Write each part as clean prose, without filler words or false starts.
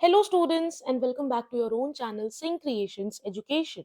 Hello students and welcome back to your own channel Sing Creations Education.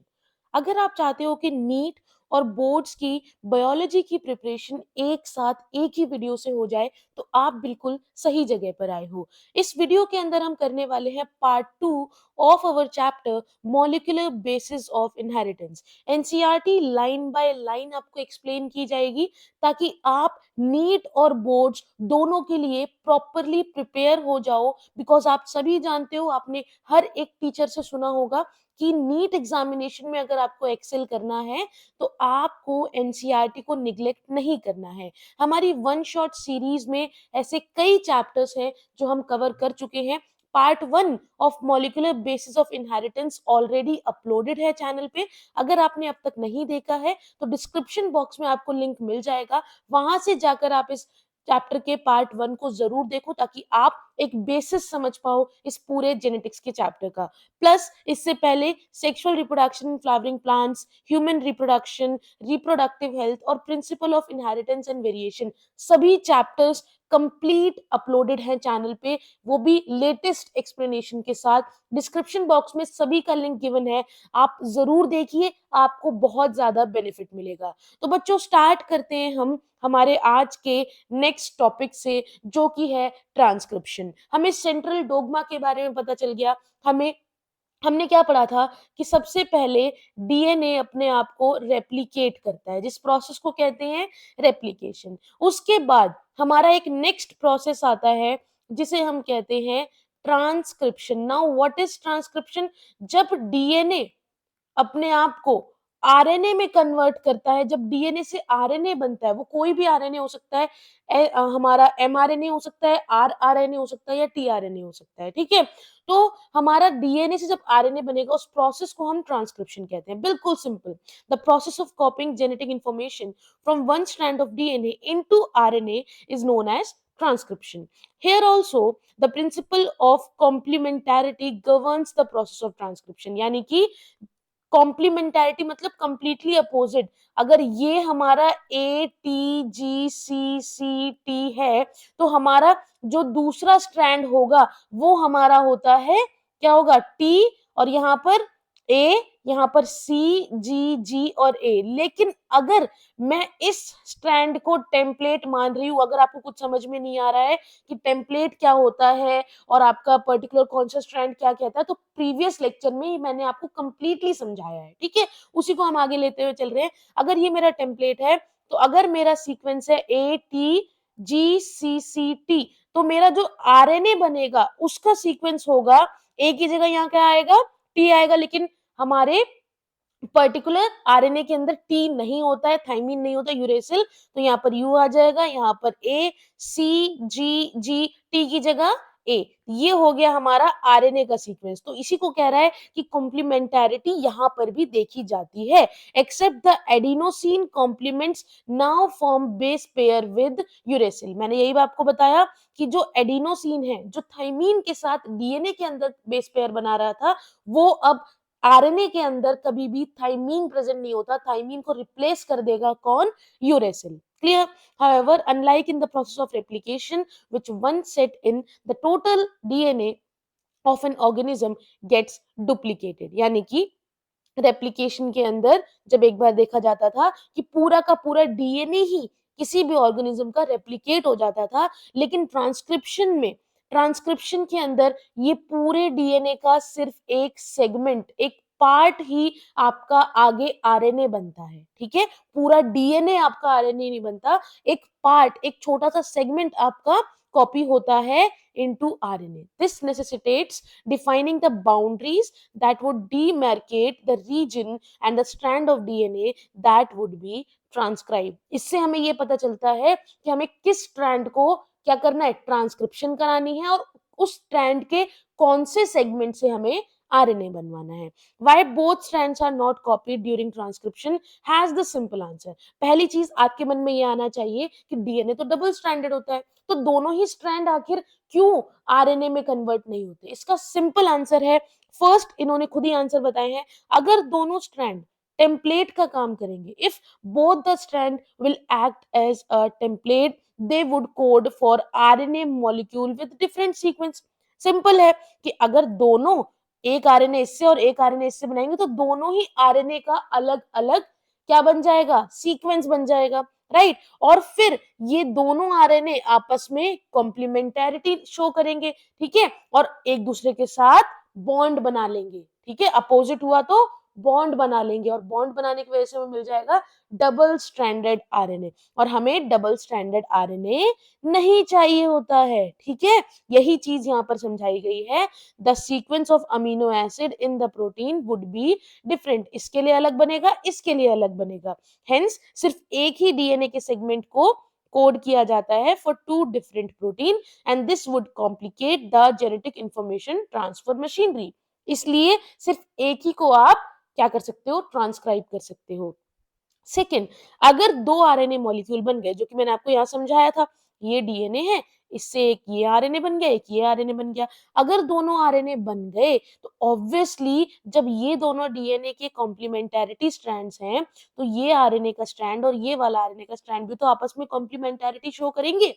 अगर आप चाहते हो कि नीट और बोर्ड्स की बायोलॉजी की प्रिपरेशन एक साथ एक ही वीडियो से हो जाए तो आप बिल्कुल सही जगह पर आए हो। इस वीडियो के अंदर हम करने वाले हैं part 2 of our chapter molecular basis of inheritance. NCERT line by line आपको एक्सप्लेन की जाएगी ताकि आप नीट और बोर्ड्स दोनों के लिए प्रॉपरली प्रिपेयर हो जाओ। बिकॉज आप सभी जानते हो, आपने हर एक टीचर से सुना होगा कि नीट एग्जामिनेशन में अगर आपको एक्सेल करना है तो आपको एनसीईआरटी को निग्लेक्ट नहीं करना है। हमारी वन शॉट सीरीज में ऐसे कई चैप्टर्स हैं जो हम कवर कर चुके हैं। Part 1 of molecular basis of inheritance already uploaded है चैनल पे। अगर आपने अब तक नहीं देखा है तो डिस्क्रिप्शन बॉक्स में आपको लिंक मिल जाएगा, वहां से जाकर आप इस चैप्टर के पार्ट 1 को जरूर देखो ताकि आप एक बेसिस समझ पाओ इस पूरे जेनेटिक्स के चैप्टर का। प्लस इससे पहले sexual reproduction in flowering plants, human reproduction, reproductive health और principle of inheritance and variation, सभी चैप्टर्स कंप्लीट अपलोडेड हैं चैनल पे, वो भी लेटेस्ट एक्सप्लेनेशन के साथ। डिस्क्रिप्शन बॉक्स में सभी का लिंक गिवन है, आप जरूर देखिए, आपको बहुत ज्यादा बेनिफिट मिलेगा। तो बच्चों स्टार्ट करते हैं हम हमारे आज के नेक्स्ट टॉपिक से, जो कि है ट्रांसक्रिप्शन। हमें सेंट्रल डोग्मा के बारे में पता चल गया। हमने क्या पढ़ा था कि सबसे पहले डीएनए अपने आप को रेप्लिकेट करता है, जिस प्रोसेस को कहते हैं रेप्लिकेशन। उसके बाद हमारा एक नेक्स्ट प्रोसेस आता है जिसे हम कहते हैं transcription. Now what is transcription? जब डीएनए अपने आप को आरएनए में कन्वर्ट करता है, जब डीएनए से आरएनए बनता है, वो कोई भी आरएनए हो सकता है, हमारा एमआरएनए हो सकता है, आरआरएनए हो सकता है या टीआरएनए हो सकता है, ठीक है। तो हमारा डीएनए से जब आरएनए बनेगा उस प्रोसेस को हम ट्रांसक्रिप्शन कहते हैं। बिल्कुल simple, the process of copying genetic information from one strand of DNA into RNA is known as transcription. Here also the principle of complementarity governs the process of transcription, यानी कि कॉम्प्लीमेंटैरिटी मतलब completely opposite. अगर ये हमारा A T G C C T है तो हमारा जो दूसरा स्ट्रैंड होगा वो हमारा होता है, क्या होगा, टी, और यहाँ पर ए, यहाँ पर सी जी जी और ए। लेकिन अगर मैं इस स्ट्रैंड को टेम्पलेट मान रही हूं, अगर आपको कुछ समझ में नहीं आ रहा है कि टेम्पलेट क्या होता है और आपका पर्टिकुलर कौन सा स्ट्रैंड क्या कहता है, तो प्रीवियस लेक्चर में ही मैंने आपको कंप्लीटली समझाया है, ठीक है। उसी को हम आगे लेते हुए चल रहे हैं। अगर ये मेरा टेम्पलेट है तो अगर मेरा सीक्वेंस है A T G C C T, तो मेरा जो आरएनए बनेगा उसका सीक्वेंस होगा, ए की जगह यहाँ क्या आएगा, टी आएगा। लेकिन हमारे पर्टिकुलर आरएनए के अंदर टी नहीं होता है, थाइमीन नहीं होता, यूरेसिल, तो यहाँ पर यू आ जाएगा, यहाँ पर ए, सी जी जी, टी की जगह ए। ये हो गया हमारा आरएनए का सीक्वेंस। तो इसी को कह रहा है कि कॉम्प्लीमेंटैरिटी यहाँ पर भी देखी जाती है। Except the adenosine complements now form base pair with uracil. मैंने यही आपको बताया कि जो एडिनोसिन है, जो थाइमीन के साथ डीएनए के अंदर बेस पेयर बना रहा था, वो अब आरएनए के अंदर कभी भी थाइमीन प्रेजेंट नहीं होता, थाइमीन को रिप्लेस कर देगा कौन, uracil. Clear? However, unlike in the process of replication, which once set in, the total DNA of an organism gets duplicated. यानी कि रेप्लिकेशन के अंदर जब एक बार देखा जाता था कि पूरा का पूरा डीएनए ही किसी भी ऑर्गेनिज्म का रेप्लिकेट हो जाता था, लेकिन ट्रांसक्रिप्शन के अंदर ये पूरे डीएनए का सिर्फ एक सेगमेंट, एक पार्ट ही आपका आगे आरएनए बनता है, ठीक है। पूरा डीएनए आपका आरएनए नहीं बनता, एक पार्ट, एक छोटा सा सेगमेंट आपका कॉपी होता है into RNA. This necessitates defining the boundaries that would demarcate the region and the strand of DNA that would be transcribed. इससे हमें ये पता चलता है कि हमें किस स्ट्रैंड को क्या करना है, ट्रांसक्रिप्शन करानी है, और उस स्ट्रैंड के कौन से सेगमेंट से हमें आरएनए बनवाना है। Why both strands are not copied during transcription has the simple answer. पहली चीज आपके मन में ये आना चाहिए कि डीएनए तो डबल स्ट्रैंडेड होता है, तो दोनों ही स्ट्रैंड आखिर क्यों आरएनए में कन्वर्ट नहीं होते? इसका सिंपल आंसर है, फर्स्ट इन्होंने खुद ही आंसर बताए हैं, अगर दोनों स्ट्रैंड टेम्पलेट का काम करेंगे, if both the strand will act as a template, they would code for RNA molecule with different sequence. Simple है कि अगर दोनों एक आरएनए इससे और एक आरएनए इससे बनाएंगे तो दोनों ही आरएनए का अलग अलग क्या बन जाएगा, सीक्वेंस बन जाएगा, राइट। और फिर ये दोनों आरएनए आपस में कॉम्प्लीमेंटेरिटी शो करेंगे, ठीक है, और एक दूसरे के साथ बॉन्ड बना लेंगे, ठीक है, अपोजिट हुआ तो बॉन्ड बना लेंगे और बॉन्ड बनाने की वजह से हमें मिल जाएगा डबल स्ट्रैंडेड आरएनए, और हमें डबल स्ट्रैंडेड आरएनए नहीं चाहिए होता है, ठीक है। यही चीज यहाँ पर समझाई गई है, the sequence of amino acid in the protein would be different, इसके लिए अलग बनेगा, इसके लिए अलग बनेगा, हेंस सिर्फ एक ही डीएनए के सेगमेंट को कोड किया जाता है for two different protein and this would complicate the genetic information transfer machinery, इसलिए सिर्फ एक ही को आप क्या कर सकते हो, ट्रांसक्राइब कर सकते हो। सेकेंड, अगर दो आरएनए मॉलिक्यूल बन गए, जो कि मैंने आपको यहां समझाया था, ये डीएनए है, इससे एक ये आरएनए बन गया, एक ये आरएनए बन गया, अगर दोनों आरएनए बन गए तो ऑब्वियसली जब ये दोनों डीएनए के कॉम्प्लीमेंटेरिटी स्ट्रैंड्स हैं तो ये आरएनए का स्ट्रैंड और ये वाला आरएनए का स्ट्रैंड भी तो आपस में कॉम्प्लीमेंटेरिटी शो करेंगे,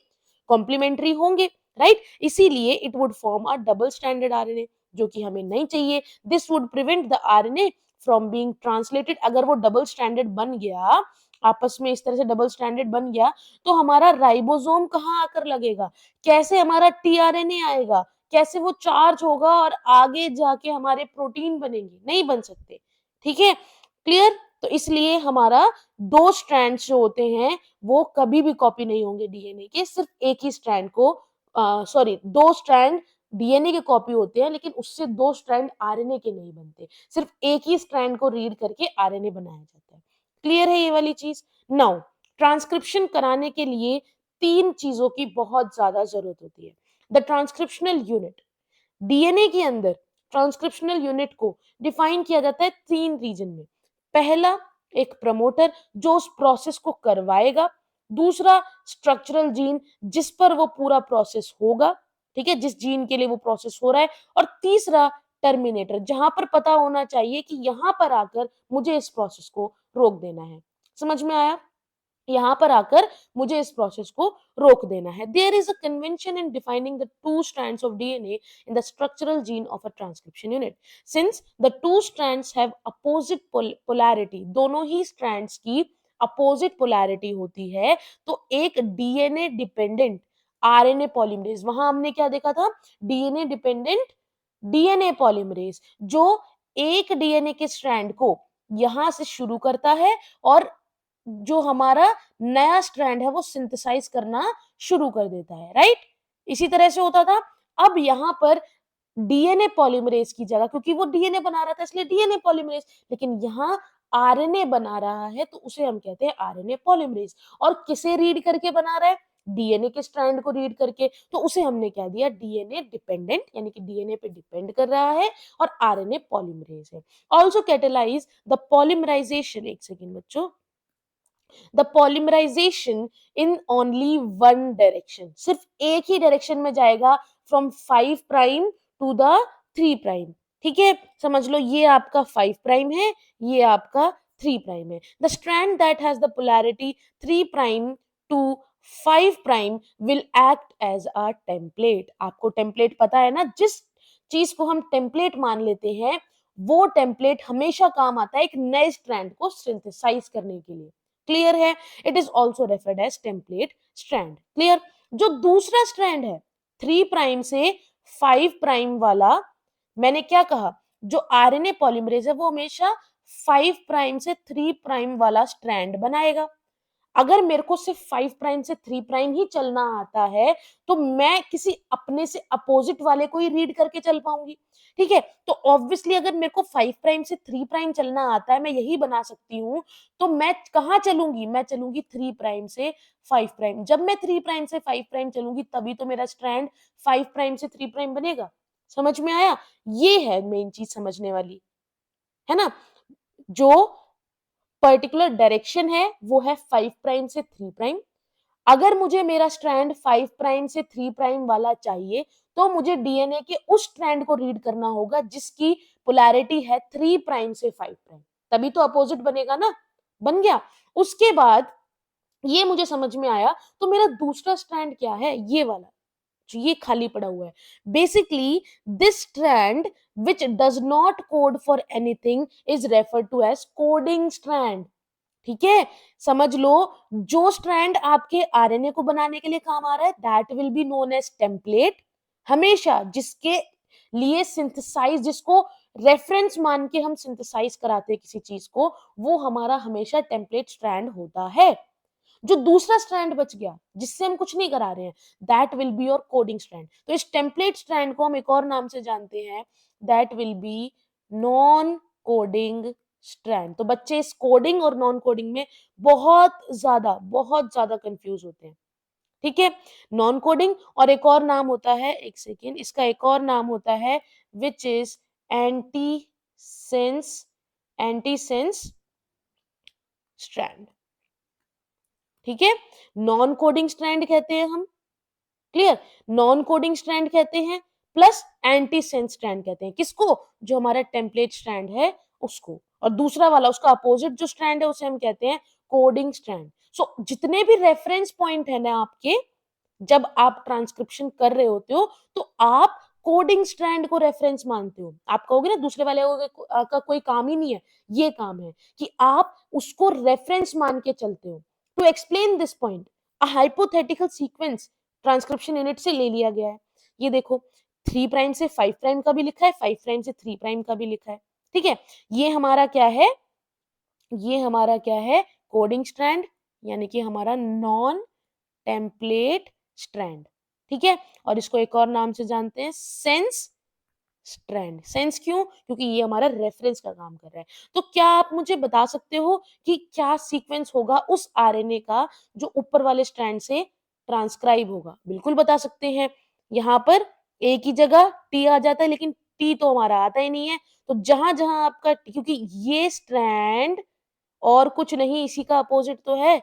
कॉम्प्लीमेंट्री होंगे, राइट, इसीलिए it would form a double standard RNA, जो कि हमें नहीं चाहिए। This would prevent the RNA from being translated, अगर वो डबल स्टैंडर्ड बन गया, आपस में इस तरह से डबल स्टैंडर्ड बन गया, तो हमारा राइबोसोम कहाँ आकर लगेगा, कैसे हमारा टीआरएनए आएगा, कैसे वो चार्ज होगा और आगे जाके हमारे प्रोटीन बनेंगे, नहीं बन सकते, ठीक है, क्लियर। तो इसलिए हमारा दो स्ट्रैंड जो होते हैं वो कभी भी कॉपी नहीं होंगे डीएनए के, सिर्फ एक ही स्ट्रैंड को सॉरी दो स्ट्रैंड डीएनए के कॉपी होते हैं, लेकिन उससे दो स्ट्रैंड आरएनए के नहीं बनते, सिर्फ एक ही स्ट्रैंड को रीड करके आरएनए बनाया जाता है, क्लियर है ये वाली चीज। नाउ ट्रांसक्रिप्शन कराने के लिए तीन चीजों की बहुत ज्यादा जरूरत होती है। द ट्रांसक्रिप्शनल यूनिट, डीएनए के अंदर ट्रांसक्रिप्शनल यूनिट को डिफाइन किया जाता है तीन रीजन में। पहला, एक प्रमोटर जो उस प्रोसेस को करवाएगा, दूसरा स्ट्रक्चरल जीन जिस पर वो पूरा प्रोसेस होगा, ठीक है, जिस जीन के लिए वो प्रोसेस हो रहा है, और तीसरा टर्मिनेटर, जहां पर पता होना चाहिए कि यहां पर आकर मुझे इस प्रोसेस को रोक देना है, समझ में आया, यहाँ पर आकर मुझे इस प्रोसेस को रोक देना है। There is a convention in defining the two strands of DNA in the structural gene of a transcription unit, since the two strands have opposite polarity, दोनों ही स्ट्रैंड्स की अपोजिट पोलैरिटी होती है, तो एक डीएनए डिपेंडेंट आरएनए पॉलीमरेज, वहां हमने क्या देखा था, डीएनए डिपेंडेंट डीएनए पॉलीमरेज, जो एक डीएनए के स्ट्रैंड को यहां से शुरू करता है और जो हमारा नया स्ट्रैंड है वो सिंथेसाइज करना शुरू कर देता है, राइट, इसी तरह से होता था। अब यहाँ पर डीएनए पॉलीमरेज की जगह, क्योंकि वो डीएनए बना रहा था इसलिए डीएनए पॉलीमरेज, लेकिन यहाँ आरएनए बना रहा है तो उसे हम कहते हैं आरएनए पॉलीमरेज, और किसे रीड करके बना रहा है, डीएनए के स्ट्रैंड को रीड करके, तो उसे हमने क्या दिया, डीएनए डिपेंडेंट, यानी कि डीएनए पे डिपेंड कर रहा है और आरएनए पॉलीमरेज है। ऑल्सो कैटेलाइज द पॉलीमराइजेशन, एक सेकेंड बच्चों, the polymerisation in only one direction, सिर्फ एक ही डायरेक्शन में जाएगा, from 5 prime to the 3 prime, ठीक है, समझ लो ये आपका 5 प्राइम है, ये आपका 3 प्राइम है। The strand that has the polarity 3 prime to 5 prime will act as a template, आपको टेम्पलेट पता है ना, जिस चीज को हम टेम्पलेट मान लेते हैं वो टेम्पलेट हमेशा काम आता है एक नए स्ट्रैंड को सिंथेसाइज करने के लिए, क्लियर है, it is also referred as template strand, clear. जो दूसरा स्ट्रैंड है 3 प्राइम से 5 प्राइम वाला, मैंने क्या कहा, जो आरएनए पॉलीमरेज है वो हमेशा 5 प्राइम से 3 प्राइम वाला स्ट्रैंड बनाएगा। अगर मेरे को सिर्फ 5 प्राइम से 3 प्राइम ही चलना आता है तो मैं किसी अपने से अपोजिट वाले को ही रीड करके चल पाऊंगी, ठीक है, तो ऑब्वियसली अगर मेरे को 5 प्राइम से 3 प्राइम चलना आता है, मैं यही बना सकती हूँ, तो मैं कहाँ चलूंगी, मैं चलूंगी 3 प्राइम से 5 प्राइम, जब मैं 3 प्राइम से 5 प्राइम चलूंगी तभी तो मेरा स्ट्रैंड 5 प्राइम से 3 प्राइम बनेगा, समझ में आया, ये है मेन चीज समझने वाली, है ना, जो पर्टिकुलर डायरेक्शन है वो है 5 प्राइम से 3 प्राइम, अगर मुझे मेरा स्ट्रैंड 5 प्राइम से 3 प्राइम वाला चाहिए तो मुझे डीएनए के उस स्ट्रैंड को रीड करना होगा जिसकी पोलैरिटी है 3 प्राइम से 5 प्राइम, तभी तो अपोजिट बनेगा ना, बन गया। उसके बाद ये मुझे समझ में आया, तो मेरा दूसरा स्ट्रैंड क्या है, ये वाला, जो ये खाली पड़ा हुआ है, basically this strand which does not code for anything is referred to as coding strand. ठीक है, समझ लो, जो स्ट्रैंड आपके आरएनए को बनाने के लिए काम आ रहा है that will be known as template. हमेशा जिसके लिए सिंथेसाइज, जिसको रेफरेंस मान के हम सिंथेसाइज कराते हैं किसी चीज को, वो हमारा हमेशा टेम्पलेट स्ट्रैंड होता है। जो दूसरा स्ट्रैंड बच गया जिससे हम कुछ नहीं करा रहे हैं, that will be your coding strand. तो इस टेम्पलेट स्ट्रैंड को हम एक और नाम से जानते हैं, that will B non coding strand. तो बच्चे इस कोडिंग और नॉन कोडिंग में बहुत ज्यादा कंफ्यूज होते हैं। ठीक है, नॉन कोडिंग, और एक और नाम होता है, एक सेकेंड, इसका एक और नाम होता है which is anti sense strand. ठीक है, नॉन कोडिंग स्ट्रैंड कहते हैं हम, क्लियर, नॉन कोडिंग स्ट्रैंड कहते हैं, प्लस एंटी सेंस स्ट्रैंड कहते हैं किसको, जो हमारा टेम्पलेट स्ट्रैंड है उसको, और दूसरा वाला उसका अपोजिट जो स्ट्रैंड है उसे हम कहते हैं कोडिंग स्ट्रैंड। सो जितने भी रेफरेंस पॉइंट है ना आपके, जब आप ट्रांसक्रिप्शन कर रहे होते हो तो आप कोडिंग स्ट्रैंड को रेफरेंस मानते हो। आप कहोगे ना दूसरे वाले का कोई काम ही नहीं है, ये काम है कि आप उसको रेफरेंस मान के चलते हो। To explain this point, a hypothetical sequence transcription unit से ले लिया गया है। ये देखो, 3 प्राइम से 5 प्राइम का भी लिखा है, 5 प्राइम से 3 प्राइम का भी लिखा है। ठीक है, ये हमारा क्या है, ये हमारा क्या है, कोडिंग स्ट्रैंड, यानी कि हमारा नॉन टेम्पलेट स्ट्रैंड। ठीक है, और इसको एक और नाम से जानते हैं सेंस स्ट्रैंड। सेंस क्यों, क्योंकि ये हमारा रेफरेंस का काम कर रहा है। तो क्या आप मुझे बता सकते हो कि क्या सीक्वेंस होगा उस आरएनए का जो ऊपर वाले स्ट्रैंड से ट्रांसक्राइब होगा? बिल्कुल बता सकते हैं। यहाँ पर एक ही जगह टी आ जाता है, लेकिन टी तो हमारा आता ही नहीं है। तो जहां जहां आपका, क्योंकि ये स्ट्रैंड और कुछ नहीं, इसी का अपोजिट तो है,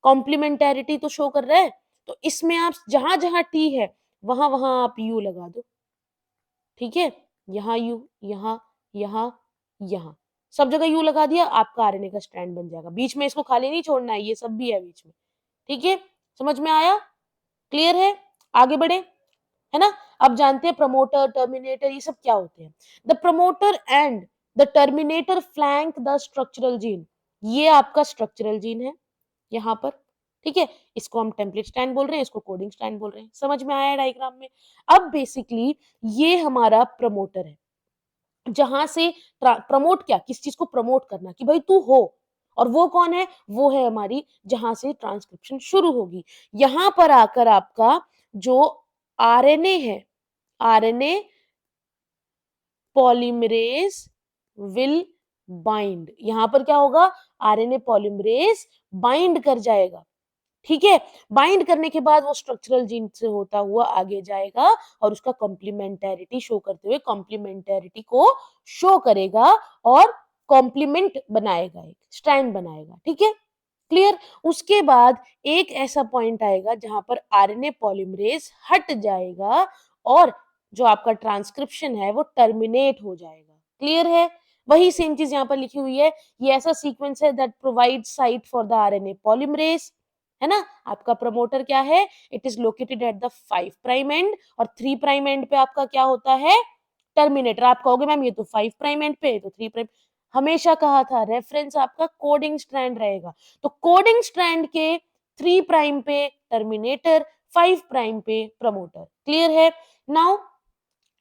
कॉम्प्लीमेंटेरिटी तो शो कर रहा है। तो इसमें आप जहां जहां टी है वहां वहां आप यू लगा दो। ठीक है, यहाँ यू, यहाँ, यहाँ, सब जगह यू लगा दिया, आपका आरएनए का स्ट्रैंड बन जाएगा। बीच में इसको खाली नहीं छोड़ना है, ये सब भी है बीच में। ठीक है, समझ में आया, क्लियर है, आगे बढ़े, है ना। अब जानते हैं प्रमोटर, टर्मिनेटर, ये सब क्या होते हैं। The promoter and the terminator flank the structural gene. ये आपका स्ट्रक्चरल जीन है यहाँ पर। ठीक है, इसको हम टेम्पलेट स्टैंड बोल रहे हैं, इसको कोडिंग स्टैंड बोल रहे हैं। समझ में आया डायग्राम में। अब बेसिकली ये हमारा प्रमोटर है, जहां से प्रमोट, क्या, किस चीज को प्रमोट करना कि भाई तू हो, और वो कौन है, वो है हमारी जहां से ट्रांसक्रिप्शन शुरू होगी। यहां पर आकर आपका जो आरएनए है, आरएनए पॉलीमरेज विल बाइंड, यहां पर क्या होगा, आरएनए पॉलीमरेज बाइंड कर जाएगा। ठीक है, बाइंड करने के बाद वो स्ट्रक्चरल जीन से होता हुआ आगे जाएगा और उसका कॉम्प्लीमेंटेरिटी शो करते हुए कॉम्प्लीमेंटेरिटी को शो करेगा और कॉम्प्लीमेंट बनाएगा, एक स्ट्रैंड बनाएगा। ठीक है, क्लियर। उसके बाद एक ऐसा पॉइंट आएगा जहां पर आरएनए पॉलीमरेज हट जाएगा और जो आपका ट्रांसक्रिप्शन है वो टर्मिनेट हो जाएगा। क्लियर है, वही सेम चीज यहाँ पर लिखी हुई है। ये ऐसा सीक्वेंस है that provide site for the RNA polymerase, है ना। आपका प्रमोटर क्या है, it is located at the 5 prime and, और 3 प्राइम एंड पे आपका क्या होता है, टर्मिनेटर। आप कहोगे मैम ये तो 5 प्राइम एंड पे, तो 3 प्राइम, हमेशा कहा था रेफरेंस आपका कोडिंग स्ट्रैंड रहेगा। तो कोडिंग स्ट्रैंड के 3 प्राइम पे टर्मिनेटर, 5 प्राइम पे प्रमोटर। क्लियर है। Now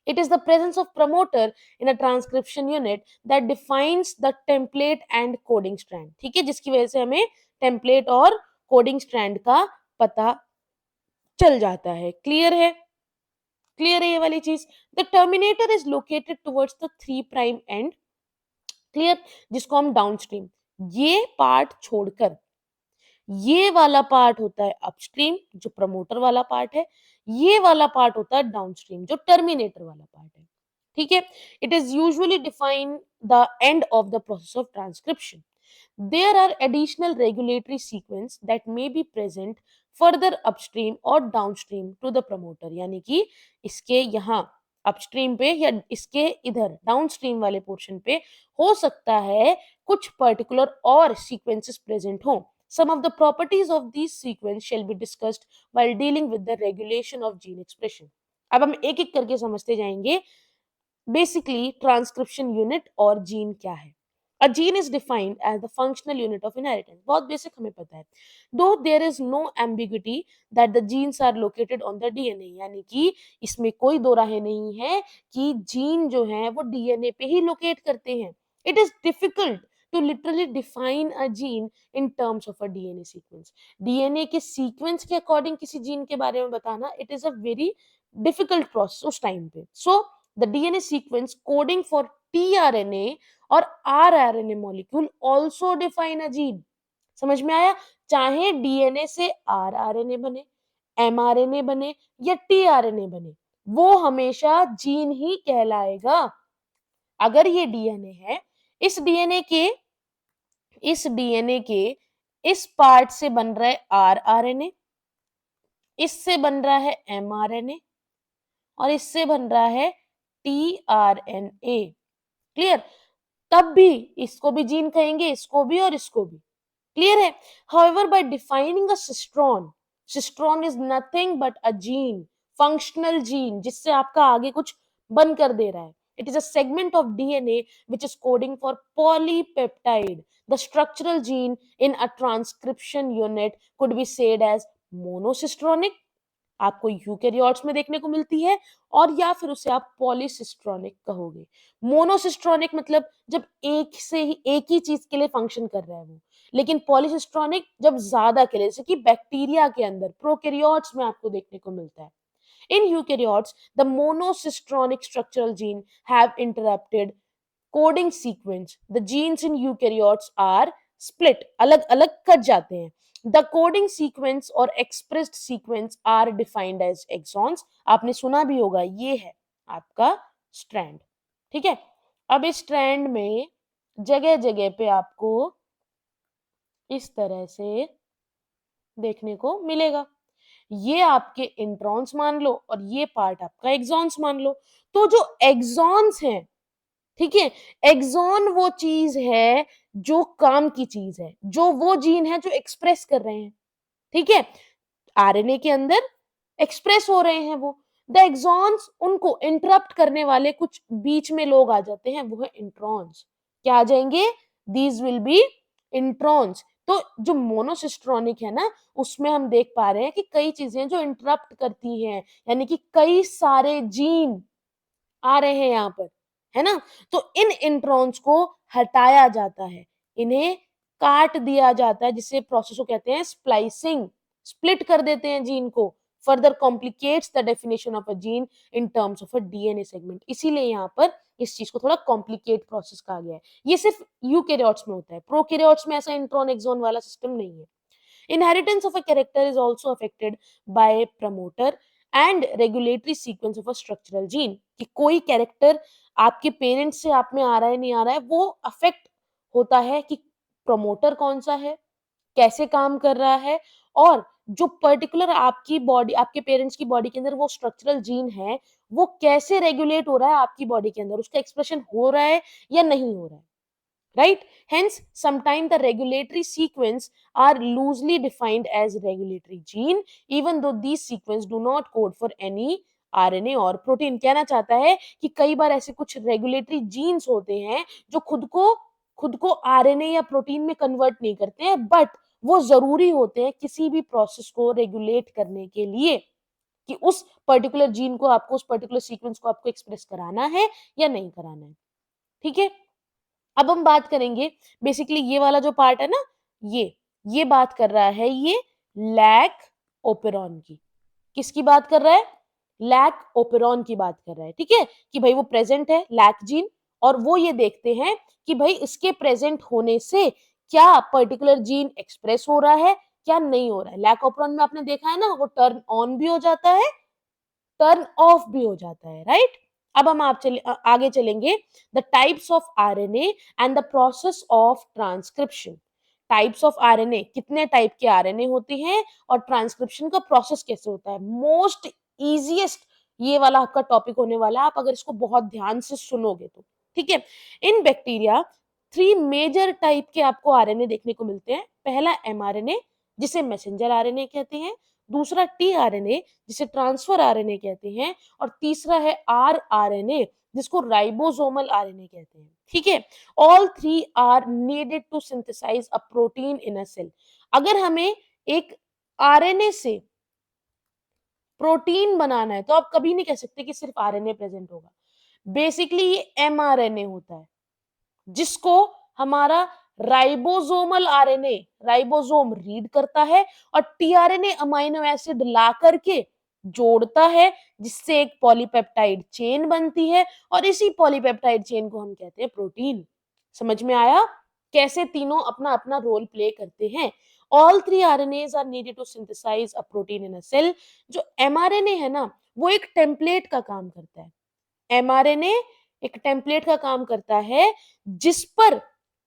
it is the presence of promoter in a transcription unit that defines the template and coding strand। ठीक है, जिसकी वजह से हमें टेम्पलेट और कोडिंग स्ट्रैंड का पता चल जाता है। क्लियर है, क्लियर है ये वाली चीज। The terminator is located towards the 3 prime and, clear, जिसको हम डाउनस्ट्रीम, ये पार्ट छोड़कर ये वाला पार्ट होता है अपस्ट्रीम, जो प्रमोटर वाला पार्ट है। ये वाला पार्ट होता है डाउनस्ट्रीम, जो टर्मिनेटर वाला पार्ट है। ठीक है, it is usually define the end of the process of transcription. There are additional regulatory sequence that may be present further upstream or downstream to the promoter। यानी कि इसके यहाँ अपस्ट्रीम पे या इसके इधर डाउनस्ट्रीम वाले पोर्शन पे हो सकता है कुछ पर्टिकुलर और सीक्वेंसेस प्रेजेंट हो, Some of the properties of these sequence shall be discussed while dealing with the regulation of gene expression. अब हम एक एक करके समझते जाएंगे बेसिकली ट्रांसक्रिप्शन यूनिट और जीन क्या है. A gene is defined as the functional unit of inheritance. बहुत बेसिक हमें पता है. Though there is no ambiguity that the genes are located on the DNA, यानी कि इसमें कोई दो राहें नहीं है कि जीन जो है वो डीएनए पे ही लोकेट करते हैं. It is difficult to literally define a gene in terms of a DNA sequence. DNA के सीक्वेंस के अकॉर्डिंग किसी जीन के बारे में बताना it is a very difficult process उस टाइम पे. So the DNA sequence coding for tRNA और rRNA molecule also define a gene. समझ में आया? चाहे डीएनए से rRNA बने, mRNA बने या tRNA बने, वो हमेशा जीन ही कहलाएगा. अगर ये डीएनए है, इस डीएनए के इस पार्ट से बन रहा है rRNA, इससे बन रहा है mRNA और इससे बन रहा है tRNA. क्लियर? तब भी इसको भी जीन कहेंगे, इसको भी और इसको भी. क्लियर है? However, by defining a cistron is nothing but a gene, functional gene, जिससे आपका आगे कुछ बन कर दे रहा है. It is a segment of DNA which is coding for polypeptide. The structural gene in a transcription unit could be said as monocistronic. आपको eukaryotes में देखने को मिलती है और या फिर उसे आप पॉलीसिस्ट्रॉनिक कहोगे. मोनोसिस्ट्रॉनिक मतलब जब एक ही चीज के लिए फंक्शन कर रहा है वो, लेकिन पॉलीसिस्ट्रॉनिक जब ज्यादा के लिए, जैसे कि बैक्टीरिया के अंदर, प्रोकैरियोट्स में आपको देखने को मिलता है. In eukaryotes, the monocistronic structural gene have interrupted coding sequence. The genes in eukaryotes are split, अलग अलग कट जाते हैं. The coding sequence और expressed sequence are defined as exons. आपने सुना भी होगा, ये है आपका strand. ठीक है? अब इस strand में जगह जगह पे आपको इस तरह से देखने को मिलेगा. ये आपके इंट्रॉन्स मान लो और ये पार्ट आपका एक्सॉन्स मान लो. तो जो एक्सॉन्स हैं, ठीक है, एक्सॉन वो चीज है जो काम की चीज है, जो वो जीन है जो एक्सप्रेस कर रहे हैं. ठीक है, आरएनए के अंदर एक्सप्रेस हो रहे हैं वो. द एक्सॉन्स, उनको इंटरप्ट करने वाले कुछ बीच में लोग आ जाते हैं, वो है इंट्रॉन्स. क्या आ जाएंगे? These will be introns. तो जो मोनोसिस्ट्रॉनिक है ना, उसमें हम देख पा रहे हैं कि कई चीजें जो इंटरप्ट करती हैं, यानी कि कई सारे जीन आ रहे हैं यहाँ पर, है ना. तो इन इंट्रॉन्स को हटाया जाता है, इन्हें काट दिया जाता है, जिससे प्रोसेस को कहते हैं स्प्लाइसिंग. स्प्लिट कर देते हैं जीन को. Further complicates the definition of a gene in terms of a DNA segment. इसीलिए यहाँ पर इस चीज को थोड़ा कॉम्प्लिकेट प्रोसेस कहा गया है. ये सिर्फ यूकेरियोट्स में होता है, प्रोकैरियोट्स में ऐसा इंट्रॉन एक्सॉन वाला सिस्टम नहीं है. Inheritance of a character is also affected by promoter and regulatory sequence of a structural gene. कि कोई कैरेक्टर आपके पेरेंट्स से आप में आ रहा है नहीं आ रहा है, वो अफेक्ट होता है कि प्रमोटर कौन सा है, कैसे काम कर रहा है, और जो पर्टिकुलर आपकी बॉडी, आपके पेरेंट्स की बॉडी के अंदर वो स्ट्रक्चरल जीन है, वो कैसे रेगुलेट हो रहा है आपकी बॉडी के अंदर, उसका एक्सप्रेशन हो रहा है या नहीं हो रहा है. Right? Hence, sometimes the regulatory sequence are loosely defined as regulatory gene, even though these sequence do not code for any RNA और प्रोटीन. कहना चाहता है कि कई बार ऐसे कुछ रेगुलेटरी जीन्स होते हैं जो खुद को आरएनए या प्रोटीन में कन्वर्ट नहीं करते हैं, बट वो जरूरी होते हैं किसी भी प्रोसेस को रेगुलेट करने के लिए, कि उस पर्टिकुलर जीन को आपको, उस पर्टिकुलर सीक्वेंस को आपको एक्सप्रेस कराना है या नहीं कराना है. ठीक है, अब हम बात करेंगे बेसिकली ये वाला जो पार्ट है ना, ये बात कर रहा है ये लैक ओपेरॉन की. किसकी बात कर रहा है? लैक ओपेरॉन की बात कर रहा है. ठीक है, कि भाई वो प्रेजेंट है लैक जीन, और वो ये देखते हैं कि भाई इसके प्रेजेंट होने से क्या पर्टिकुलर जीन एक्सप्रेस हो रहा है, क्या नहीं हो रहा है. लैक ओपेरॉन में आपने देखा है ना, वो टर्न ऑन भी हो जाता है, टर्न ऑफ भी हो जाता है. राइट? अब हम आगे चलेंगे. The types of RNA and the process of transcription. Types of RNA, कितने टाइप के आरएनए होते हैं, और ट्रांसक्रिप्शन का प्रोसेस कैसे होता है. मोस्ट इजीएस्ट ये वाला आपका टॉपिक होने वाला है, आप अगर इसको बहुत ध्यान से सुनोगे तो. ठीक है, इन बैक्टीरिया 3 मेजर टाइप के आपको आरएनए देखने को मिलते हैं। पहला एमआरएनए जिसे मैसेंजर आरएनए कहते हैं, दूसरा टीआरएनए जिसे ट्रांसफर आरएनए कहते हैं और तीसरा है आरआरएनए जिसको राइबोसोमल आरएनए कहते हैं। ठीक है, all three are needed to synthesise a protein in a cell. अगर हमें एक आरएनए से प्रोटीन बनाना है तो आप कभी नहीं कह सकते कि सिर्फ आरएनए प्रेजेंट होगा। बेसिकली ये एमआरएनए होता है जिसको हमारा राइबोसोमल आरएनए राइबोसोम रीड करता है और टीआरएनए अमाइनो एसिड ला करके जोड़ता है जिससे एक पॉलीपेप्टाइड चेन बनती है और इसी पॉलीपेप्टाइड चेन को हम कहते हैं प्रोटीन। समझ में आया कैसे तीनों अपना अपना रोल प्ले करते हैं। All three RNAs are needed to synthesise a protein in a cell. जो एमआरएनए है ना वो एक टेम्पलेट का काम करता है। एमआरएनए एक टेम्पलेट का काम करता है जिस पर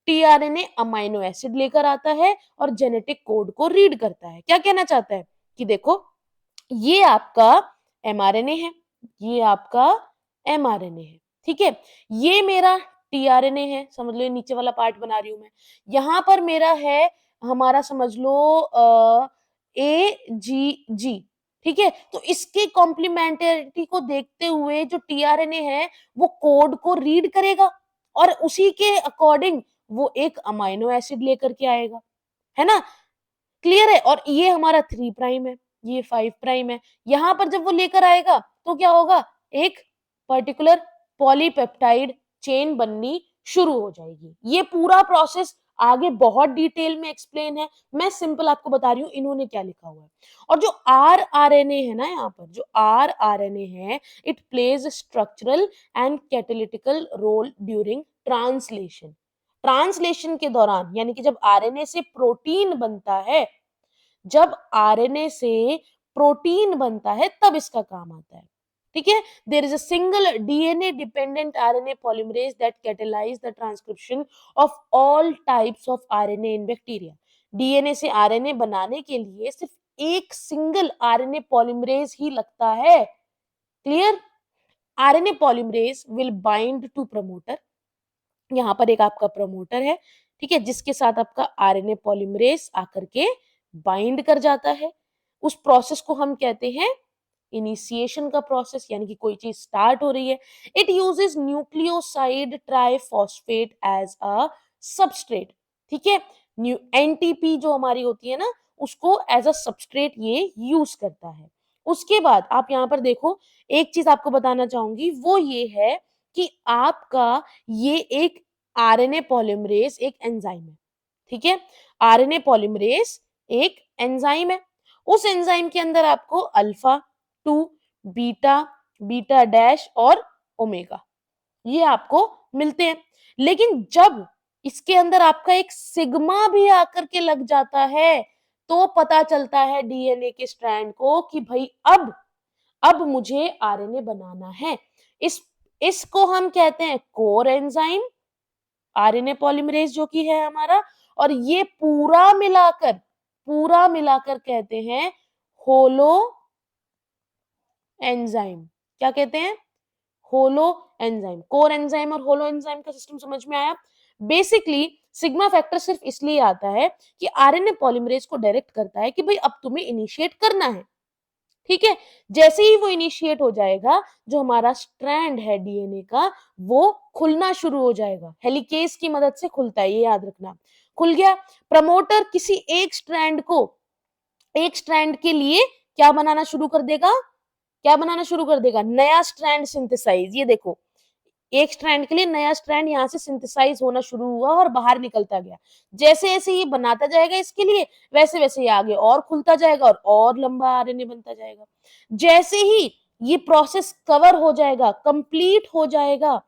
टीआरएनए अमाइनो एसिड लेकर आता है और जेनेटिक कोड को रीड करता है। क्या कहना चाहता है कि देखो ये आपका एमआरएनए है, ये आपका एमआरएनए है। ठीक है, ये मेरा टीआरएनए है, समझ लो ये नीचे वाला पार्ट बना रही हूं मैं। यहां पर मेरा है हमारा समझ लो ए जी जी। ठीक है, तो इसके कॉम्प्लीमेंटरिटी को देखते हुए जो टीआरएनए है वो कोड को रीड करेगा और उसी के अकॉर्डिंग वो एक अमाइनो एसिड लेकर के आएगा, है ना। क्लियर है। और ये हमारा 3 प्राइम है, ये 5 प्राइम है। यहां पर जब वो लेकर आएगा तो क्या होगा, एक पर्टिकुलर पॉलीपेप्टाइड चेन बननी शुरू हो जाएगी। ये पूरा प्रोसेस आगे बहुत डिटेल में एक्सप्लेन है, मैं सिंपल आपको बता रही हूँ इन्होंने क्या लिखा हुआ है। और जो आर आर एन ए है ना, यहाँ पर जो आर आर एन ए है, it plays structural and catalytical role during translation. Translation के दौरान यानी कि जब आरएनए से प्रोटीन बनता है, जब आरएनए से प्रोटीन बनता है तब इसका काम आता है। ठीक है, there is a single DNA dependent RNA polymerase that catalyse the transcription of all types of RNA in bacteria. DNA से आरएनए बनाने के लिए सिर्फ एक सिंगल आरएनए पॉलीमरेज ही लगता है। Clear. RNA polymerase will bind to promoter. यहाँ पर एक आपका प्रमोटर है, ठीक है, जिसके साथ आपका आरएनए पॉलीमरेज आकर के बाइंड कर जाता है। उस प्रोसेस को हम कहते हैं इनिशिएशन का प्रोसेस, यानी कि कोई चीज स्टार्ट हो रही है। It uses nucleoside triphosphate as a substrate. ठीक है, एनटीपी जो हमारी होती है ना, उसको एज अ सबस्ट्रेट ये यूज करता है। उसके बाद आप यहाँ पर देखो, एक चीज आपको बताना चाहूंगी वो ये है कि आपका ये एक आरएनए पॉलीमरेज एक एंजाइम है। ठीक है, आरएनए पॉलीमरेज एक एंजाइम है। उस एंजाइम के अंदर आपको अल्फा 2, बीटा, बीटा डैश और ओमेगा ये आपको मिलते हैं। लेकिन जब इसके अंदर आपका एक सिग्मा भी आकर के लग जाता है तो पता चलता है डीएनए के स्ट्रैंड को कि भाई अब मुझे आरएनए बनाना है। इस इसको हम कहते हैं कोर एंजाइम, आरएनए पॉलीमरेज जो कि है हमारा, और ये पूरा मिलाकर कहते हैं होलो एंजाइम। क्या कहते हैं, होलो एंजाइम। कोर एंजाइम और होलो एंजाइम का सिस्टम समझ में आया। बेसिकली सिग्मा फैक्टर सिर्फ इसलिए आता है कि आरएनए पॉलीमरेज को डायरेक्ट करता है कि भाई अब तुम्हें इनिशिएट करना है। ठीक है, जैसे ही वो इनिशिएट हो जाएगा, जो हमारा स्ट्रैंड है डीएनए का वो खुलना शुरू हो जाएगा। हेलिकेज की मदद से खुलता है, ये याद रखना। खुल गया। प्रमोटर किसी एक स्ट्रैंड के लिए क्या बनाना शुरू कर देगा, नया स्ट्रैंड सिंथेसाइज। ये देखो, एक स्ट्रैंड के लिए नया स्ट्रैंड यहाँ से सिंथेसाइज होना शुरू हुआ और बाहर निकलता गया। जैसे जैसे ये बनाता जाएगा इसके लिए, वैसे वैसे ये आगे और खुलता जाएगा और लंबा आरएनए बनता जाएगा। जैसे ही ये प्रोसेस कवर हो जाएगा, कंप्लीट हो जाएगा,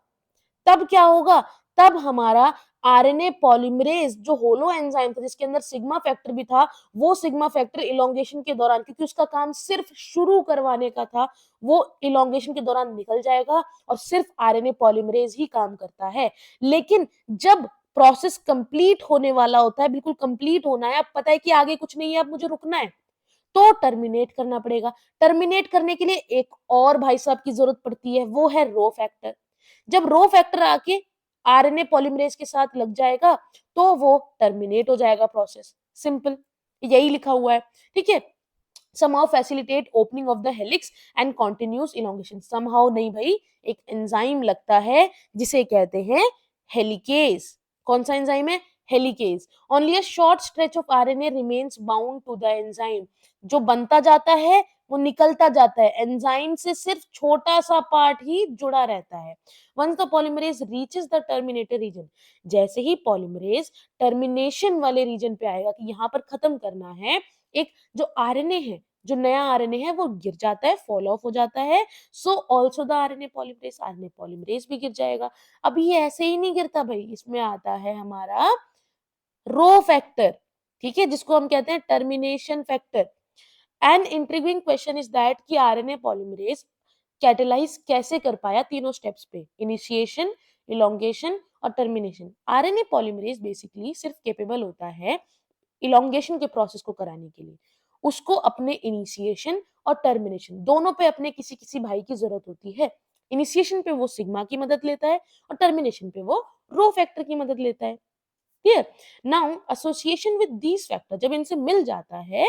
तब क्या होगा, तब हमारा आरएनए पॉलीमरेज जो होलो एंजाइम था जिसके अंदर सिग्मा फैक्टर भी था, वो सिग्मा फैक्टर इलोंगेशन के दौरान, क्योंकि उसका काम सिर्फ शुरू करवाने का था, वो इलोंगेशन के दौरान निकल जाएगा और सिर्फ आरएनए पॉलीमरेज ही काम करता है। लेकिन जब प्रोसेस कंप्लीट होने वाला होता है, बिल्कुल कंप्लीट होना है, अब पता है कि आगे कुछ नहीं है, अब मुझे रुकना है, तो टर्मिनेट करना पड़ेगा। टर्मिनेट करने के लिए एक और भाई साहब की जरूरत पड़ती है, वो है रो फैक्टर। जब रो फैक्टर आके आरएनए पॉलीमरेज के साथ लग जाएगा तो वो टर्मिनेट हो जाएगा प्रोसेस, सिंपल, यही लिखा हुआ है, ठीक है। somehow facilitate opening of the helix and continuous elongation, somehow नहीं भाई, एक एंजाइम लगता है जिसे कहते हैं हेलिकेज। कौन सा एंजाइम है? Helicase. Only a short stretch of RNA remains bound to the enzyme, जो बनता जाता है वो निकलता जाता है, एंजाइम से सिर्फ छोटा सा पार्ट ही जुड़ा रहता है। Once the polymerase reaches the terminator region, जैसे ही पॉलीमरेज टर्मिनेशन वाले रीजन पे आएगा कि यहाँ पर खत्म करना है, एक जो आरएनए है, जो नया आरएनए है वो गिर जाता है, फॉल ऑफ हो जाता है, so also the RNA polymerase भी गिर जाएगा। अब ये ऐसे ही नहीं गिरता भाई, इसमें आता है हमारा रो फैक्टर, ठीक है, जिसको हम कहते हैं termination factor. An intriguing question is that कि आरएनए पॉलीमरेज कैटेलाइज कैसे कर पाया तीनों स्टेप्स पे, इनिशिएशन, इलोंगेशन और टर्मिनेशन। आरएनए पॉलीमरेज बेसिकली सिर्फ केपेबल होता है इलोंगेशन के प्रोसेस को कराने के लिए, उसको अपने इनिशिएशन और टर्मिनेशन दोनों पे अपने किसी किसी भाई की जरूरत होती है। इनिशिएशन पे वो सिग्मा की मदद लेता है और टर्मिनेशन पे वो रो फैक्टर की मदद लेता है। Clear? Now association with these factor जब इनसे मिल जाता है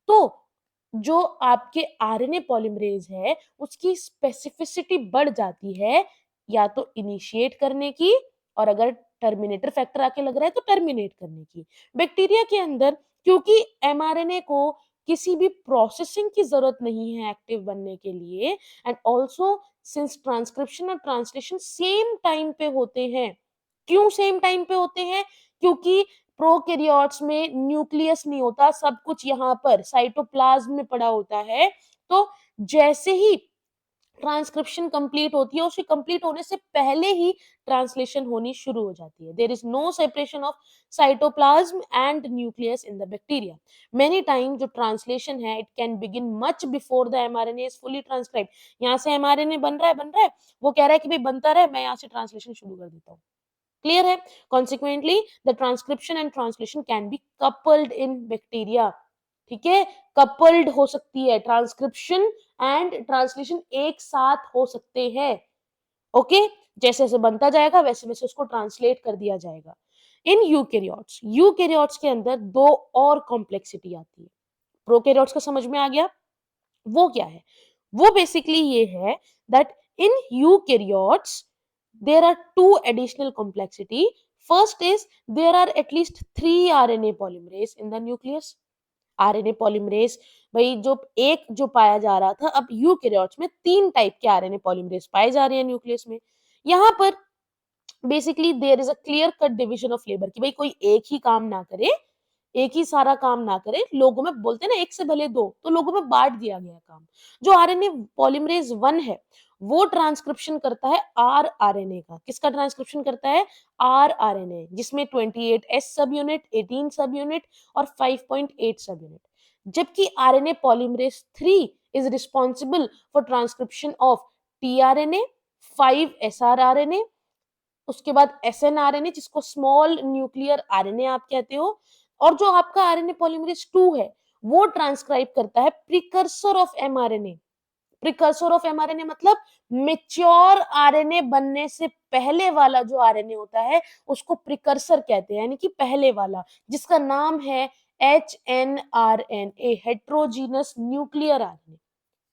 तो जो आपके आरएनए पॉलीमरेज है उसकी स्पेसिफिसिटी बढ़ जाती है, या तो इनिशिएट करने की, और अगर टर्मिनेटर फैक्टर आके लग रहा है तो टर्मिनेट करने की। बैक्टीरिया के अंदर क्योंकि एमआरएनए को किसी भी प्रोसेसिंग की जरूरत नहीं है एक्टिव बनने के लिए, एंड ऑल्सो सिंस ट्रांसक्रिप्शन और ट्रांसलेशन सेम टाइम पे होते हैं। क्यों सेम टाइम पे होते हैं? क्योंकि प्रोकैरियोट्स में न्यूक्लियस नहीं होता, सब कुछ यहाँ पर साइटोप्लाज्म में पड़ा होता है। तो जैसे ही ट्रांसक्रिप्शन कंप्लीट होती है, उसके कंप्लीट होने से पहले ही ट्रांसलेशन होनी शुरू हो जाती है। There is no separation of cytoplasm and nucleus in the bacteria. Many time जो ट्रांसलेशन है it can begin much before the mRNA is fully transcribed. यहाँ से एमआरएनए बन रहा है, वो कह रहा है कि भाई बनता रहे, मैं यहाँ से ट्रांसलेशन शुरू कर देता हूँ। क्लियर है? Consequently the transcription and translation can be coupled in bacteria, ठीक है, कपल्ड हो सकती है, ट्रांसक्रिप्शन एंड ट्रांसलेशन एक साथ हो सकते हैं। ओके, जैसे जैसे बनता जाएगा वैसे वैसे उसको ट्रांसलेट कर दिया जाएगा। इन यूकेरियोट्स के अंदर दो और कॉम्प्लेक्सिटी आती है। प्रोकैरियोट्स का समझ में आ गया, वो क्या है? वो बेसिकली ये है that in eukaryotes there are two additional complexity. First is there are at least 3 RNA polymerase in the nucleus. RNA polymerase भाई जो एक जो पाया जा रहा था, अब यूकेरियोट्स में 3 टाइप के आरएनए पॉलीमरेज पाए जा रहे हैं न्यूक्लियस में। यहाँ पर basically there is a clear cut division of labour कि भाई कोई एक ही काम ना करे, एक ही सारा काम ना करे, लोगों में बोलते हैं ना एक से भले दो, तो लोगों में बांट दिया गया काम। जो आरएनए पॉलीमरेज 1 है वो ट्रांसक्रिप्शन करता है आर आरएनए का। किसका ट्रांसक्रिप्शन करता है? आर आरएनए, जिसमें 28 एस सब यूनिट, 18 सब यूनिट और 5.8 सब यूनिट। जबकि RNA polymerase 3 is responsible for transcription of tRNA, 5 एसआरआरएनए, उसके बाद एसएनआरएनए जिसको स्मॉल न्यूक्लियर आरएनए आप कहते हो, और जो आपका आरएनए पॉलीमरेज 2 है वो ट्रांसक्राइब करता है precursor of mRNA. Precursor of mRNA मतलब मेच्योर आरएनए बनने से पहले वाला जो आरएनए होता है उसको प्रिकर्सर कहते हैं, यानी कि पहले वाला, जिसका नाम है hnRNA, heterogeneous nuclear RNA.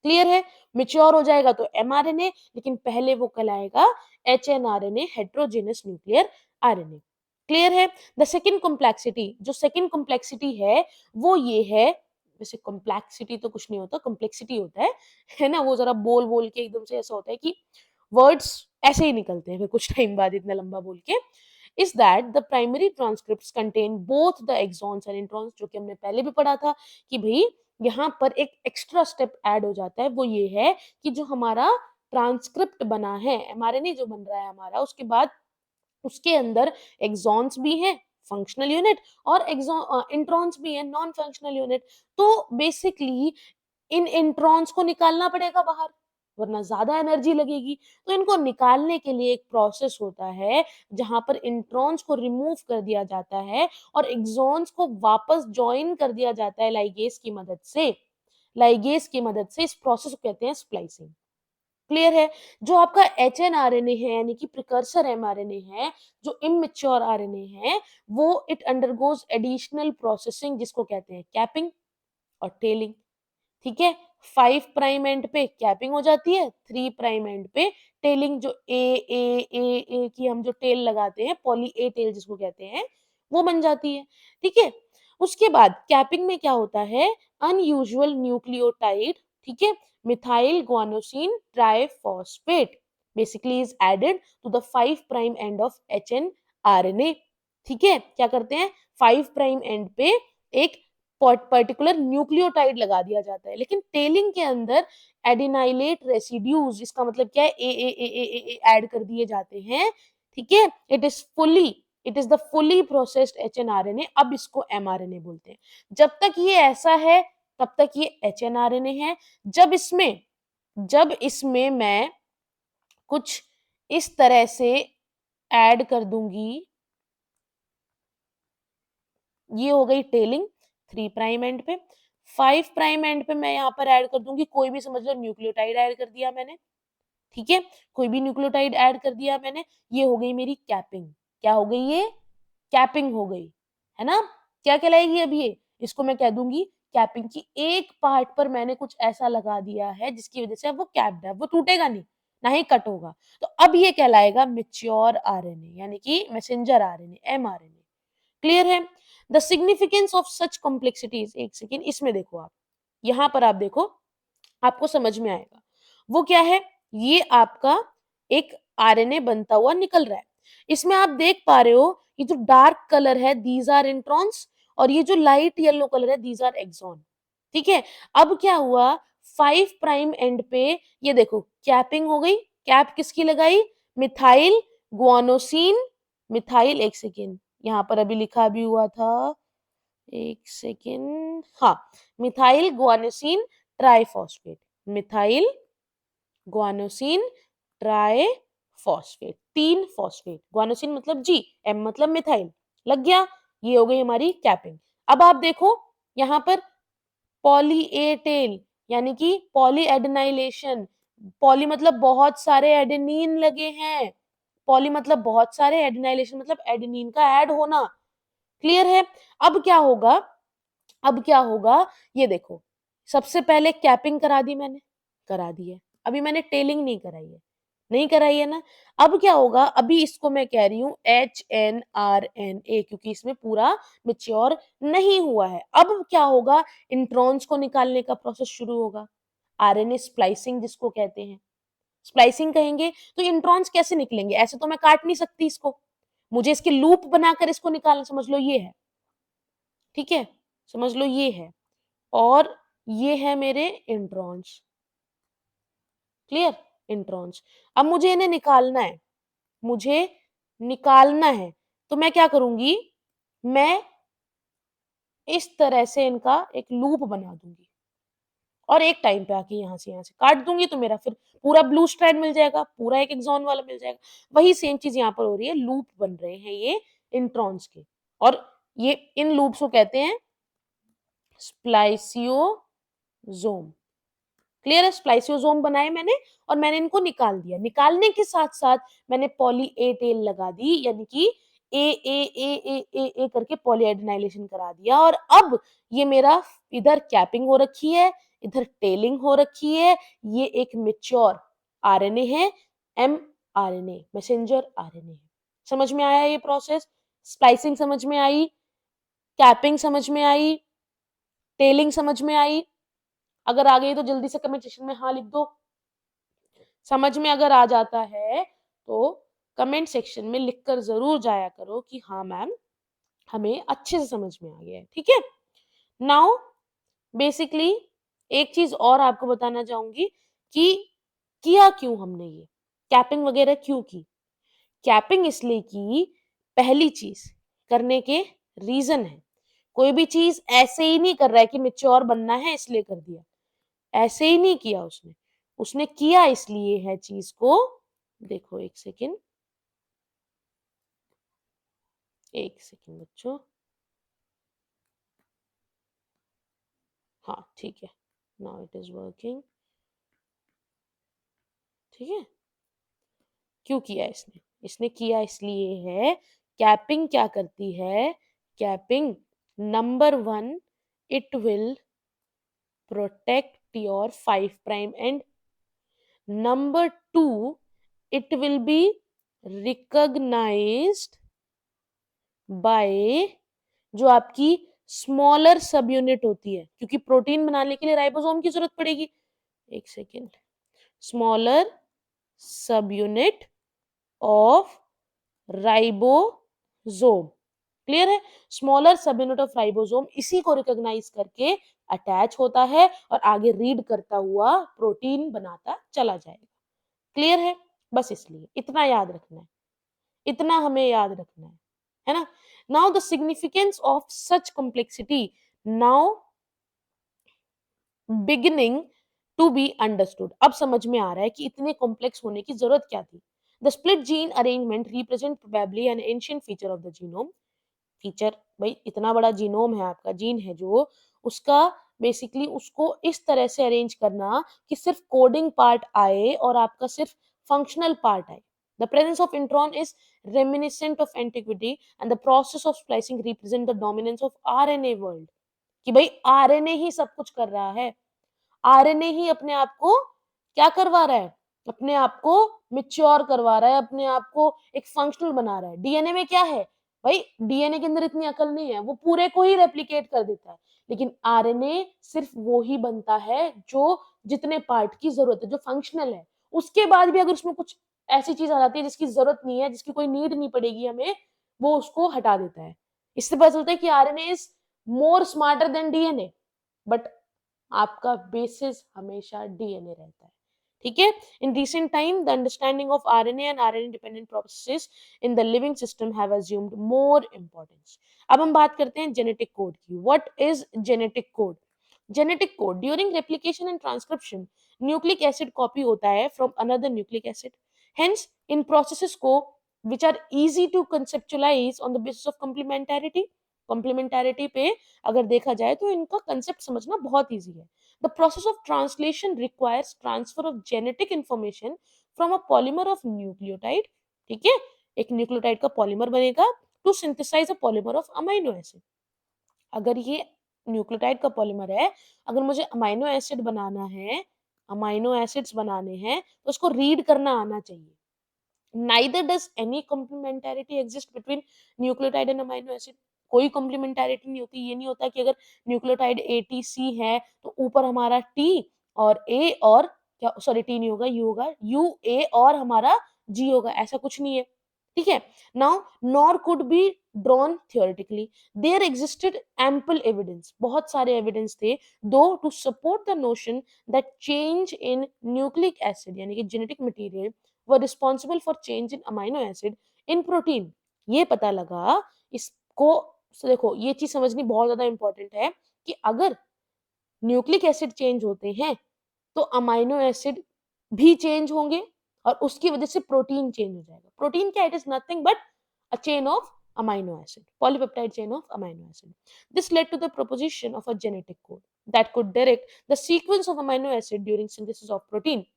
Clear है? मेच्योर हो जाएगा तो एमआरएनए, लेकिन पहले वो कहलाएगा hnRNA, heterogeneous nuclear RNA. Clear है? द सेकंड कॉम्प्लेक्सिटी, जो सेकंड कॉम्प्लेक्सिटी है वो ये है, वैसे कॉम्प्लेक्सिटी तो कुछ नहीं होता, कॉम्प्लेक्सिटी होता है ना, वो जरा बोल बोल के एकदम से ऐसा होता है कि वर्ड्स ऐसे ही निकलते हैं फिर कुछ टाइम बाद इतना लंबा बोल के। Is that the primary transcripts contain both the exons and introns, जो कि हमने पहले भी पढ़ा था कि भाई यहाँ पर एक एक्स्ट्रा स्टेप ऐड हो जाता है, वो ये है कि जो हमारा ट्रांसक्रिप्ट बना है, एमआरएनए जो बन रहा है हमारा, उसके बाद उसके अंदर एक्सॉन्स भी हैं, फंक्शनल यूनिट, और इंट्रॉन्स भी हैं, नॉन फंक्शनल यूनिट। तो बेसिकली इन इंट्रॉन्स को निकालना पड़ेगा बाहर, वरना ज्यादा एनर्जी लगेगी। तो इनको निकालने के लिए एक प्रोसेस होता है जहां पर इंट्रॉन्स को रिमूव कर दिया जाता है और एक्सॉन्स को वापस ज्वाइन कर दिया जाता है लाइगेज की मदद से। लाइगेज की मदद से इस प्रोसेस को कहते हैं स्प्लाइसिंग। क्लियर है? जो आपका एचएनआरएनए है यानी कि प्रिकर्सर एमआरएनए है, जो इमैच्योर आरएनए है, वो इट अंडरगोज़ एडिशनल प्रोसेसिंग जिसको कहते हैं कैपिंग और टेलिंग। ठीक है, 5 प्राइम एंड पे कैपिंग हो जाती है, 3 प्राइम एंड पे टेलिंग, जो ए की हम जो टेल लगाते हैं, पॉली ए टेल जिसको कहते हैं, वो बन जाती है। ठीक है, उसके बाद कैपिंग में क्या होता है, अनयूजुअल न्यूक्लियोटाइड, ठीक है, methyl guanosine triphosphate basically is added to the 5 prime end of HN RNA. ठीक है, क्या करते हैं, 5 प्राइम एंड पे एक पर्टिकुलर न्यूक्लियोटाइड लगा दिया जाता है, लेकिन टेलिंग के अंदर एडिनाइलेट रेसिड्यूज, इसका मतलब क्या है, ए ऐड कर दिए जाते हैं। ठीक है, it is the fully processed hnRNA, अब इसको एमआरएनए बोलते हैं। जब तक ये ऐसा है तब तक ये एचएनआरएनए है। जब इसमें मैं कुछ इस तरह से ऐड कर दूंगी, ये हो गई टेलिंग 3 प्राइम एंड पे। 5 प्राइम एंड पे मैं यहाँ पर ऐड कर दूंगी, कोई भी समझ लो न्यूक्लियोटाइड ऐड कर दिया मैंने। ठीक है, कोई भी न्यूक्लियोटाइड ऐड कर दिया मैंने, ये हो गई मेरी कैपिंग। क्या हो गई ये, कैपिंग हो गई, है ना। क्या कहलाएगी अब ये, इसको मैं कह दूंगी कैपिंग की। एक पार्ट पर मैंने कुछ ऐसा लगा दिया है जिसकी वजह से अब वो कैप्ड है, वो टूटेगा नहीं, ना ही कट होगा, तो अब ये कहलाएगा मेच्योर आरएनए यानी कि मैसेंजर आरएनए, एमआरएनए। क्लियर है। The significance of such complexities, एक सेकेंड इसमें देखो आप, यहां पर आप देखो, आपको समझ में आएगा। वो क्या है, ये आपका एक आरएनए बनता हुआ निकल रहा है। इसमें आप देख पा रहे हो, ये जो डार्क कलर है दीज आर इंट्रॉन्स, और ये जो लाइट येलो कलर है दीज आर एक्सॉन। ठीक है, अब क्या हुआ, 5 प्राइम एंड पे ये देखो कैपिंग हो गई। कैप किसकी लगाई, मिथाइल गुआनोसिन, मिथाइल, एक सेकेंड यहाँ पर अभी लिखा भी हुआ था, एक सेकेंड, हाँ, methyl guanosine triphosphate, methyl guanosine triphosphate, 3 phosphate, guanosine मतलब जी, एम मतलब मिथाइल, लग गया। ये हो गई हमारी कैपिंग। अब आप देखो यहाँ पर पॉली ए टेल यानी कि पॉली एडेनाइलेशन, पॉली मतलब बहुत सारे एडेनिन लगे हैं, पॉली मतलब बहुत सारे, एडेनाइलेशन मतलब एडेनिन का ऐड होना। क्लियर है। अब क्या होगा, अब क्या होगा, ये देखो, सबसे पहले कैपिंग करा दी मैंने, करा दी है, अभी मैंने टेलिंग नहीं कराई है, नहीं कराई है ना। अब क्या होगा, अभी इसको मैं कह रही हूं HNRNA क्योंकि इसमें पूरा मेच्योर नहीं हुआ है। अब क्या होगा, इंट्रॉन्स को निकालने का प्रोसेस शुरू होगा, आरएनए स्प्लाइसिंग जिसको कहते हैं, स्प्लाइसिंग कहेंगे। तो इंट्रॉन्स कैसे निकलेंगे, ऐसे तो मैं काट नहीं सकती इसको, मुझे इसके लूप बनाकर इसको निकालना, समझ लो ये है, ठीक है, समझ लो ये है, और ये है मेरे इंट्रॉन्स। Clear, introns. अब मुझे इन्हें निकालना है, मुझे निकालना है, तो मैं क्या करूंगी, मैं इस तरह से इनका एक लूप बना दूंगी, और एक टाइम पे आके यहाँ से काट दूंगी, तो मेरा फिर पूरा ब्लू स्ट्रैंड मिल जाएगा, पूरा एक एक्सॉन वाला मिल जाएगा। वही सेम चीज यहाँ पर हो रही है, लूप बन रहे हैं ये इंट्रॉन्स के, और ये इन लूप्स को कहते हैं स्प्लाइसियोसोम। क्लियर है, स्प्लाइसियोसोम बनाए मैंने, और मैंने इनको निकाल दिया। निकालने के साथ साथ मैंने पॉली ए टेल लगा दी, यानी कि ए करके पॉली एडेनाइलेशन करा दिया, और अब ये मेरा इधर कैपिंग हो रखी है, इधर टेलिंग हो रखी है। ये एक मेच्योर आरएनए है, एम आरएनए, मैसेंजर आरएनए। समझ में आया ये प्रोसेस, स्प्लाइसिंग समझ में आई, कैपिंग समझ में आई, टेलिंग समझ में आई। अगर आ गई तो जल्दी से कमेंट सेक्शन में हाँ लिख दो। समझ में अगर आ जाता है तो कमेंट सेक्शन में लिखकर जरूर जाया करो कि हाँ मैम, हमें अच्छे से समझ में आ गया है। ठीक है, नाउ बेसिकली एक चीज और आपको बताना चाहूंगी कि किया क्यों हमने ये कैपिंग वगैरह क्यों की। कैपिंग इसलिए की, पहली चीज करने के रीजन है, कोई भी चीज ऐसे ही नहीं कर रहा है कि मेच्योर बनना है इसलिए कर दिया, ऐसे ही नहीं किया उसने, उसने किया इसलिए है चीज को। देखो एक सेकेंड, एक सेकेंड बच्चों, हाँ ठीक है, नाउ इट इज वर्किंग। ठीक है, क्यों किया इसने? इसने किया इसलिए है, कैपिंग क्या करती है? Capping, number one, it will protect your 5 prime and, number two, it will be recognized by जो आपकी स्मॉलर सब यूनिट होती है, क्योंकि प्रोटीन बनाने के लिए राइबोसोम की जरूरत पड़ेगी। एक second, smaller sub unit of ribosome, clear है? Smaller sub unit of ribosome इसी को रिकॉग्नाइज करके अटैच होता है और आगे रीड करता हुआ प्रोटीन बनाता चला जाएगा। क्लियर है? बस इसलिए इतना याद रखना है, इतना हमें याद रखना है ना? Now the significance of such complexity now beginning to be understood. अब समझ में आ रहा है कि इतने कॉम्प्लेक्स होने की जरूरत क्या थी। The split gene arrangement represent probably N ancient feature of the genome. Feature, भाई इतना बड़ा जीनोम है आपका, जीन है जो, उसका बेसिकली उसको इस तरह से अरेंज करना कि सिर्फ कोडिंग पार्ट आए और आपका सिर्फ फंक्शनल पार्ट आए। The presence of intron is reminiscent of antiquity and the process of splicing represent the dominance of RNA world. कि भाई आरएनए ही सब कुछ कर रहा है, आरएनए ही अपने आप को क्या करवा रहा है? अपने आप को मिच्योर करवा रहा है, अपने आप को एक फंक्शनल बना रहा है। डीएनए में क्या है भाई? डीएनए के अंदर इतनी अकल नहीं है, वो पूरे को ही रेप्लिकेट कर देता है। लेकिन आरएनए सिर्फ वो ही बनता है जो जितने पार्ट की जरूरत है, जो फंक्शनल है। उसके बाद भी अगर उसमें कुछ ऐसी चीज आ जाती है जिसकी जरूरत नहीं है, जिसकी कोई नीड नहीं पड़ेगी हमें, वो उसको हटा देता है। इससे पता चलता है कि RNA is more smarter than DNA, but आपका बेसिस हमेशा डीएनए रहता है। ठीक है? In recent time the understanding of RNA and RNA dependent processes in the living system have assumed more importance. अब हम बात करते हैं जेनेटिक कोड की। What is genetic code? Genetic code, during replication and transcription nucleic acid copy होता है from another nucleic acid. Hence in processes को which are easy to conceptualize on the basis of complementarity, कॉम्प्लीमेंटैरिटी पे अगर देखा जाए तो इनका कंसेप्ट समझना बहुत इजी है। The process of translation requires transfer of genetic information from a polymer of nucleotide, ठीक है, एक न्यूक्लियोटाइड का पॉलीमर बनेगा, to synthesise a polymer of amino acid. अगर ये न्यूक्लियोटाइड का पॉलीमर है, अगर मुझे अमाइनो एसिड बनाना है, अमाइनो एसिड्स बनाने हैं, तो उसको रीड करना आना चाहिए। Neither does any complementarity exist between nucleotide and amino acid. कोई complementarity नहीं होती। ये नहीं होता कि अगर न्यूक्लियोटाइड ATC है तो ऊपर हमारा T और A और क्या, सॉरी T नहीं होगा, U होगा, UA और हमारा G होगा, ऐसा कुछ नहीं है। ठीक है? Now nor could be drawn theoretically, there existed ample evidence, बहुत सारे एविडेंस थे दो to support the notion that change in nucleic acid यानी कि genetic material were responsible for change in amino acid in protein। ये पता लगा, इसको देखो, ये चीज समझनी बहुत ज्यादा इंपॉर्टेंट है कि अगर न्यूक्लिक एसिड चेंज होते हैं तो अमाइनो एसिड भी चेंज होंगे और उसकी वजह से प्रोटीन चेंज हो जाएगा। प्रोटीन क्या? It is nothing but a chain of amino acid, polypeptide chain of amino acid. This led to the proposition of a genetic code that could direct the sequence of amino acid during synthesis of protein।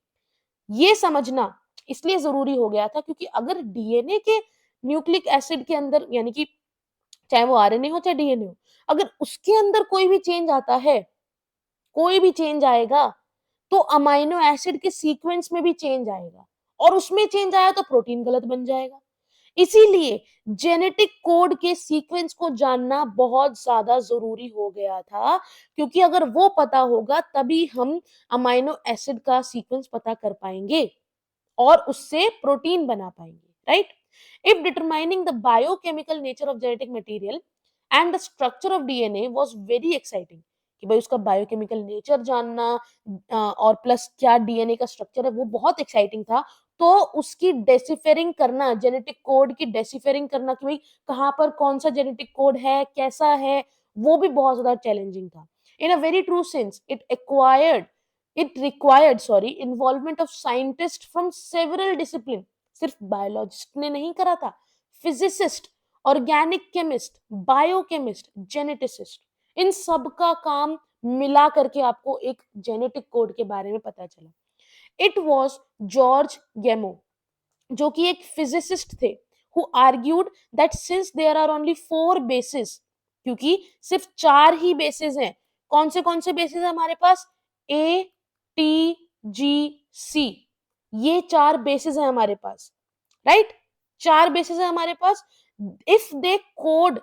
ये समझना इसलिए जरूरी हो गया था क्योंकि अगर DNA के न्यूक्लिक एसिड के अंदर यानी कि चाहे वो आरएनए हो चाहे डीएनए हो, अगर उसके अंदर कोई भी चेंज आता है, कोई भी चेंज आएगा तो अमाइनो एसिड के सीक्वेंस में भी चेंज आएगा और उसमें चेंज आया तो प्रोटीन गलत बन जाएगा। इसीलिए जेनेटिक कोड के सीक्वेंस को जानना बहुत ज्यादा जरूरी हो गया था, क्योंकि अगर वो पता होगा तभी हम अमाइनो एसिड का सीक्वेंस पता कर पाएंगे और उससे प्रोटीन बना पाएंगे, right? If determining the biochemical nature of genetic material and the structure of DNA was very exciting, कि भाई उसका बायोकेमिकल नेचर जानना और प्लस क्या डीएनए का स्ट्रक्चर है वो बहुत एक्साइटिंग था। तो उसकी डेसिफरिंग करना, जेनेटिक कोड की डेसिफरिंग करना कि भाई कहाँ पर कौन सा जेनेटिक कोड है, कैसा है, वो भी बहुत ज्यादा चैलेंजिंग था। In a very true sense it required involvement of scientists from several discipline। सिर्फ बायोलॉजिस्ट ने नहीं करा था, physicist, organic chemist, biochemist, geneticist, इन सब का काम मिला करके आपको एक जेनेटिक कोड के बारे में पता चला। इट वॉज जॉर्ज गेमो, जो कि एक फिजिसिस्ट थे, who argued that since there are only 4 bases, क्योंकि सिर्फ 4 ही बेसिस हैं। कौन से बेसिस है हमारे पास? ए, टी, जी, सी, ये 4 बेसिस है हमारे पास, राइट? 4 बेसिस है हमारे पास। If they code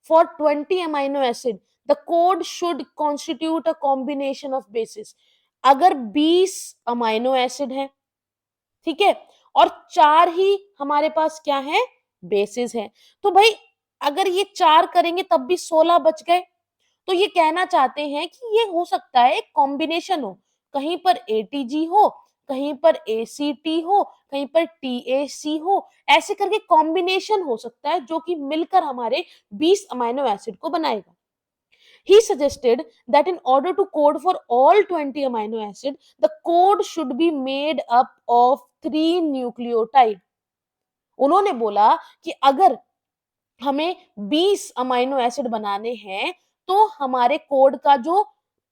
for 20 amino acid, the code should constitute a combination of bases. अगर 20 अमाइनो एसिड है, ठीक है, और 4 ही हमारे पास क्या है? बेसिस है, तो भाई अगर ये 4 करेंगे तब भी 16 बच गए। तो ये कहना चाहते हैं कि ये हो सकता है एक कॉम्बिनेशन हो, कहीं पर एटीजी हो, कहीं पर एसीटी हो, कहीं पर टीएसी हो, ऐसे करके कॉम्बिनेशन हो सकता है जो कि मिलकर हमारे 20 अमाइनो एसिड को बनाएगा। He suggested that in order to code for all 20 amino acid, the code should be made up of 3 nucleotide. उन्होंने बोला कि अगर हमें 20 अमाइनो एसिड बनाने हैं तो हमारे कोड का जो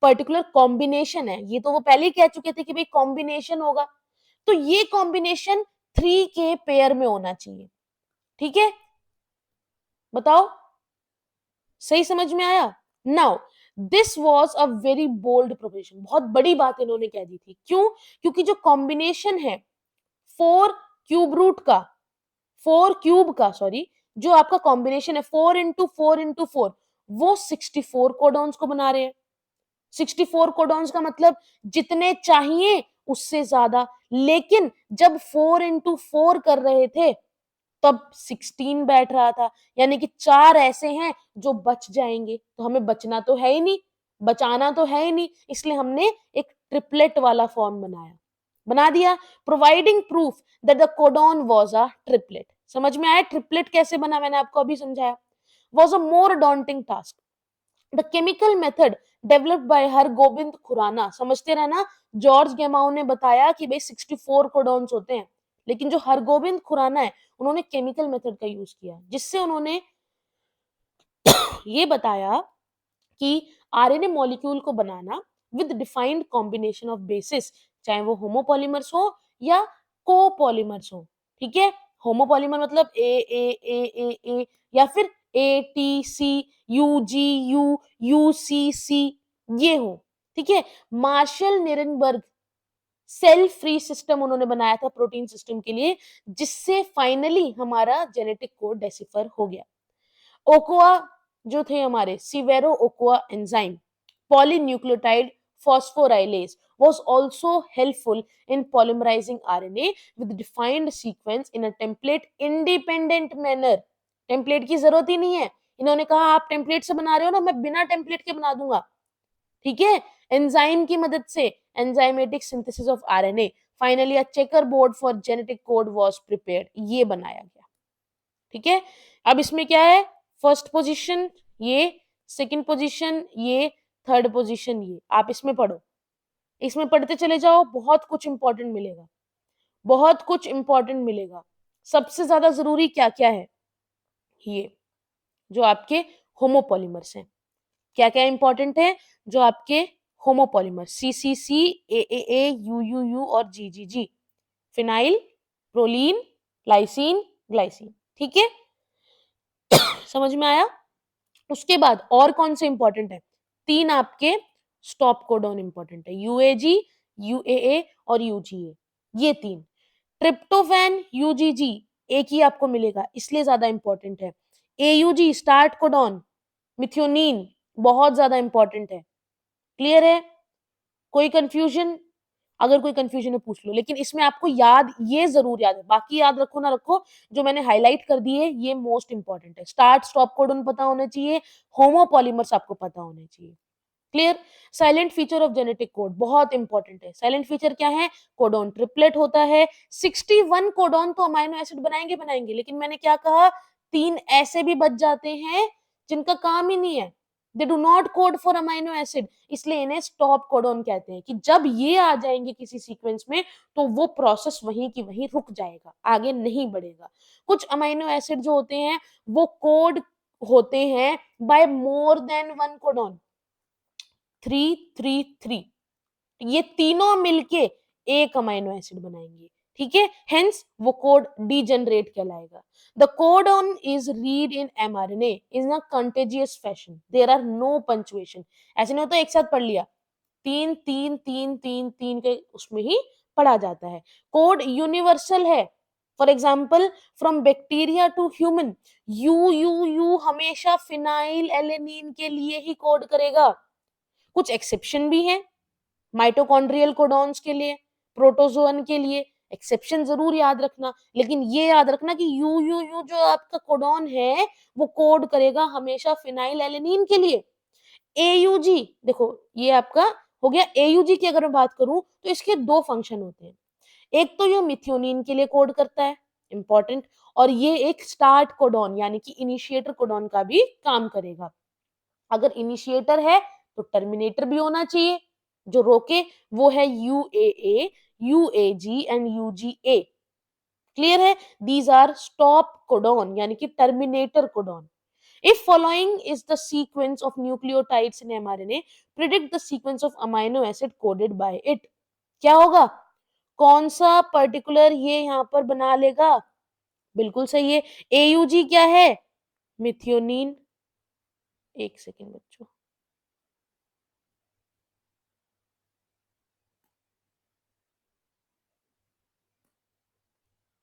पर्टिकुलर कॉम्बिनेशन है, ये तो वो पहले ही कह चुके थे कि भाई कॉम्बिनेशन होगा, तो ये कॉम्बिनेशन 3 के पेयर में होना चाहिए। ठीक है, बताओ सही समझ में आया? Now this was a very bold proposition, बहुत बड़ी बात इन्होंने कह दी थी। क्यों? क्योंकि जो कॉम्बिनेशन है 4 क्यूब रूट का, 4 क्यूब का, सॉरी, जो आपका कॉम्बिनेशन है 4 इंटू 4 इंटू 4, वो 64 कोडॉन्स को बना रहे हैं। 64 कोडॉन्स का मतलब जितने चाहिए उससे ज्यादा, लेकिन जब 4 इंटू 4 कर रहे थे तब 16 बैठ रहा था, यानी कि 4 ऐसे हैं जो बच जाएंगे, तो हमें बचना तो है ही नहीं, बचाना तो है ही नहीं, इसलिए हमने एक ट्रिपलेट वाला फॉर्म बना दिया, providing proof that the codon was a triplet. समझ में आया ट्रिपलेट कैसे बना? मैंने आपको अभी समझाया। Was a more daunting task. The chemical method developed by Har Gobind Khorana, समझते रहना, जॉर्ज गेमाउ ने बताया कि भाई 64 कोडॉन्स होते हैं, लेकिन जो हरगोविंद खुराना है उन्होंने केमिकल मेथड का यूज किया, जिससे उन्होंने ये बताया कि आरएनए मॉलिक्यूल को बनाना with defined combination of bases, चाहे वो होमोपॉलीमर्स हो या कोपॉलीमर्स हो। ठीक है, होमोपॉलीमर मतलब ए या फिर A T C, U G U, U C C, ये हो। ठीक है, Marshall Nirenberg cell free system उन्होंने बनाया था प्रोटीन सिस्टम के लिए, जिससे फाइनली हमारा जेनेटिक कोड डेसिफर हो गया। ओकोआ जो थे हमारे, सिवेरो Ochoa enzyme polynucleotide phosphorylases was also helpful in polymerizing RNA with defined sequence in a template independent manner। Template की जरूरत ही नहीं है, इन्होंने कहा आप टेम्पलेट से बना रहे हो ना, मैं बिना टेम्पलेट के बना दूंगा। ठीक है, एंजाइम की मदद से enzymatic synthesis of RNA, finally a checker board for genetic code was prepared, ये बनाया गया। ठीक है, अब इसमें क्या है? फर्स्ट पोजीशन ये, सेकंड पोजीशन ये, थर्ड पोजीशन ये, आप इसमें पढ़ो, इसमें पढ़ते चले जाओ, बहुत कुछ इंपॉर्टेंट मिलेगा, बहुत कुछ इंपॉर्टेंट मिलेगा। सबसे ज्यादा जरूरी क्या क्या है? ये जो आपके होमोपॉलीमर्स हैं, क्या क्या इंपॉर्टेंट है? जो आपके homopolymer C C C, A U U U और G G G, phenyl, proline, lysine, glycine. ठीक है, समझ में आया? उसके बाद और कौन से इंपॉर्टेंट है? 3 आपके स्टॉप कोडॉन इंपॉर्टेंट है, यूएजी, यूएए और यूजीए, ये 3। ट्रिप्टोफैन, यूजीजी एक ही आपको मिलेगा, इसलिए ज्यादा इंपॉर्टेंट है। एयूजी स्टार्ट कोडॉन, मिथ्योनीन बहुत ज्यादा इंपॉर्टेंट है। क्लियर है? कोई कंफ्यूजन? अगर कोई कंफ्यूजन है पूछ लो, लेकिन इसमें आपको याद, ये जरूर याद है, बाकी याद रखो ना रखो, जो मैंने हाईलाइट कर दिए ये मोस्ट इंपॉर्टेंट है। स्टार्ट स्टॉप कोडॉन पता होना चाहिए, होमोपॉलीमर्स आपको पता होने चाहिए। Clear? Silent feature of genetic code बहुत इंपॉर्टेंट है। साइलेंट फीचर क्या है? कोडॉन ट्रिपलेट होता है। 61 कोडॉन तो अमाइनो एसिड बनाएंगे, लेकिन मैंने क्या कहा, 3 ऐसे भी बच जाते हैं जिनका काम ही नहीं है, they do not code for amino acid, इसलिए इन्हें स्टॉप कोडॉन कहते हैं, कि जब ये आ जाएंगे किसी सीक्वेंस में तो वो प्रोसेस वहीं की वहीं रुक जाएगा, आगे नहीं बढ़ेगा। कुछ अमाइनो एसिड जो होते हैं वो कोड होते हैं बाय मोर देन 1 कोडॉन, 333, ये तीनों मिलके एक अमाइनो एसिड बनाएंगे, ठीक है, हेंस वो कोड डीजनरेट कहलाएगा। The codon is read in mRNA in a contagious fashion, there are no punctuation. ऐसे नहीं होता एक साथ पढ़ लिया, तीन तीन तीन तीन तीन के उसमें ही पढ़ा जाता है। कोड यूनिवर्सल है, for example from bacteria to human, U U U हमेशा फिनाइल एलेनिन के लिए ही कोड करेगा। कुछ एक्सेप्शन भी है, माइटोकॉन्ड्रियल कोडॉन्स के लिए, प्रोटोजोअन के लिए, एक्सेप्शन जरूर याद रखना, लेकिन ये याद रखना कि यू यू यू जो आपका कोडॉन है वो कोड करेगा हमेशा फिनाइल एलेनिन के लिए। एयूजी देखो, ये आपका हो गया। एयूजी की अगर मैं बात करूं तो इसके दो फंक्शन होते हैं, एक तो ये मिथ्योनिन के लिए कोड करता है, इंपॉर्टेंट, और ये एक स्टार्ट कोडॉन यानी कि इनिशिएटर कोडॉन का भी काम करेगा। अगर इनिशिएटर है तो टर्मिनेटर भी होना चाहिए, जो रोके वो है यूएए, यूएजी एंड यूजीए। क्लियर है? दीज आर स्टॉप कोडॉन यानी कि terminator codon. If following is the sequence of nucleotides in mRNA, predict the sequence of amino acid coded by it. क्या होगा? कौन सा पर्टिकुलर ये यहां पर बना लेगा? बिल्कुल सही है। AUG क्या है? मिथियोनिन। एक सेकेंड बच्चों,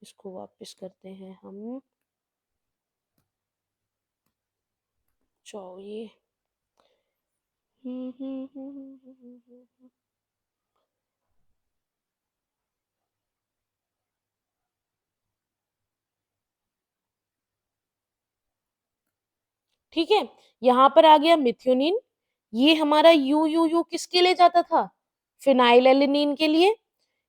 इसको वापस करते हैं हम। ये ठीक है, यहां पर आ गया मिथ्योनिन। ये हमारा यू यू यू किसके लिए जाता था? फिनाइल एलेनिन के लिए।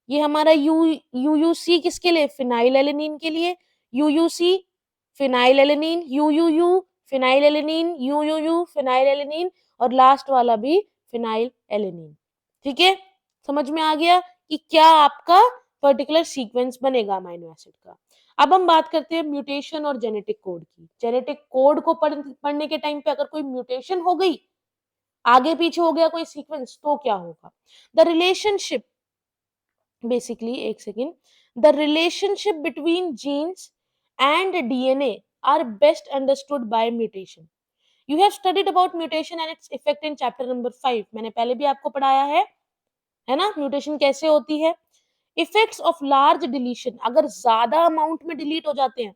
ये हमारा यू यू यू सी किसके लिए? फिनाइल एलेनिन के लिए। U U C phenylalanine, U U U phenylalanine, U U U phenylalanine, और लास्ट वाला भी फिनाइल एलेनिन। ठीक है, समझ में आ गया कि क्या आपका पर्टिकुलर सीक्वेंस बनेगा अमाइनो एसिड का। अब हम बात करते हैं म्यूटेशन और जेनेटिक कोड की। जेनेटिक कोड को पढ़ने के टाइम पे अगर कोई म्यूटेशन हो गई, आगे पीछे हो गया कोई सीक्वेंस, तो क्या होगा? द रिलेशनशिप basically एक second, the relationship between genes and DNA are best understood by mutation. You have studied about mutation and its effect in chapter number 5. मैंने पहले भी आपको पढ़ाया है ना, म्यूटेशन कैसे होती है। इफेक्ट्स ऑफ लार्ज डिलीशन, अगर ज्यादा अमाउंट में डिलीट हो जाते हैं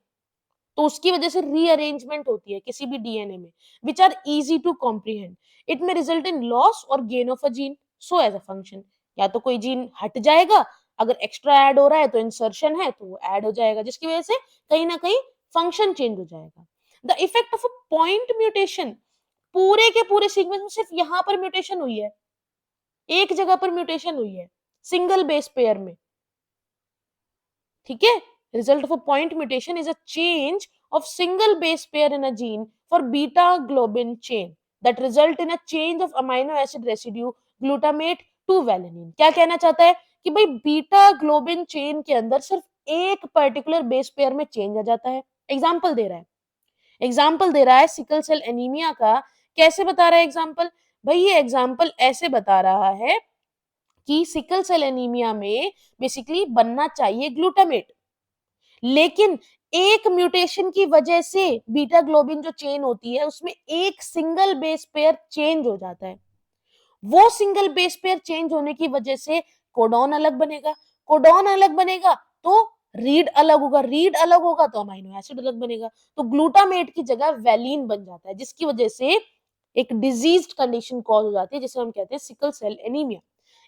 तो उसकी वजह से रीअरेंजमेंट होती है किसी भी डीएनए में, which are easy to comprehend. It में रिजल्ट इन लॉस और gain of a gene, so as a function. या तो कोई जीन हट जाएगा, अगर एक्स्ट्रा ऐड हो रहा है तो इंसर्शन है तो वो ऐड हो जाएगा, जिसकी वजह से कहीं ना कहीं फंक्शन चेंज हो जाएगा। The effect of a point mutation, पूरे के पूरे सीक्वेंस में सिर्फ यहां पर म्यूटेशन हुई है, एक जगह पर म्यूटेशन हुई है, सिंगल बेस पेयर में। ठीक है, result of a point mutation is a change of single base pair in a gene for beta globin chain that result in a change of amino acid residue glutamate to valine। क्या कहना चाहता है कि भाई beta globin chain के अंदर सिर्फ एक पर्टिकुलर बेस पेयर में चेंज आ जाता है। एग्जाम्पल दे रहा है, सिकल सेल एनीमिया का। कैसे बता रहा है एग्जाम्पल? भाई ये एग्जाम्पल ऐसे बता रहा है कि सिकल सेल एनीमिया में बेसिकली बनना चाहिए ग्लूटामेट, लेकिन एक म्यूटेशन की वजह से बीटा ग्लोबिन जो चेन होती है उसमें एक सिंगल बेस पेयर चेंज हो जाता है। वो सिंगल बेस पेयर चेंज होने की वजह से कोडॉन अलग बनेगा, कोडॉन अलग बनेगा तो रीड अलग होगा, रीड अलग होगा तो अमाइनो एसिड अलग बनेगा, तो ग्लूटामेट की जगह वैलिन बन जाता है, जिसकी वजह से एक डिजीज्ड कंडीशन कॉज हो जाती है जिसे हम कहते हैं sickle cell anaemia.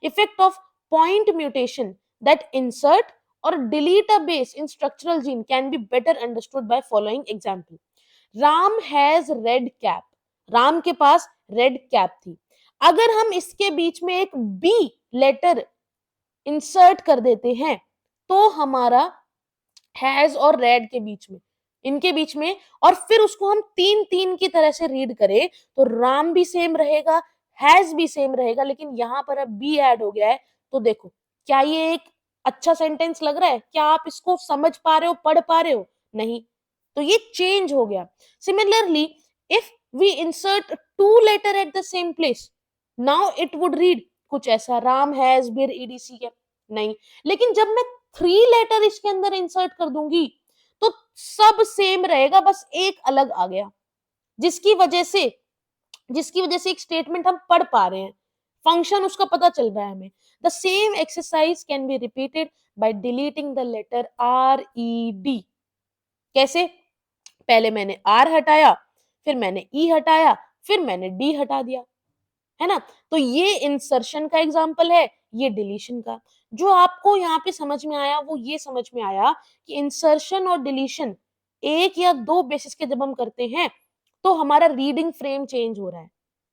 Effect of point mutation that insert or delete a base in structural gene can be better understood by following example. Ram has red cap, Ram के पास रेड कैप थी, अगर हम इसके बीच में एक बी लेटर इंसर्ट कर देते हैं तो हमारा हैज और रेड के बीच में, इनके बीच में, और फिर उसको हम तीन तीन की तरह से रीड करें तो राम भी सेम रहेगा, हैज भी सेम रहेगा, लेकिन यहां पर अब बी ऐड हो गया है। तो देखो, क्या ये एक अच्छा सेंटेंस लग रहा है? क्या आप इसको समझ पा रहे हो, पढ़ पा रहे हो? नहीं, तो ये चेंज हो गया। Similarly if we insert two letter at the same place, now it would read कुछ ऐसा, राम हैज बीर ईडीसी के। नहीं। लेकिन जब मैं 3 लेटर इसके अंदर इंसर्ट कर दूंगी तो सब सेम रहेगा, बस एक अलग आ गया, जिसकी वजह से एक स्टेटमेंट हम पढ़ पा रहे हैं, फंक्शन उसका पता चल रहा है हमें। The same exercise can be repeated by deleting the letter R E D. कैसे? पहले मैंने आर हटाया, फिर मैंने ई हटाया, फिर मैंने डी हटा दिया, है ना? तो ये इंसर्शन का एग्जाम्पल है, ये डिलीशन का। जो आपको यहाँ पे समझ में आया वो ये समझ में आया कि इंसर्शन और डिलीशन एक या दो बेसिस के जब हम करते हैं तो हमारा रीडिंग फ्रेम चेंज हो रहा है,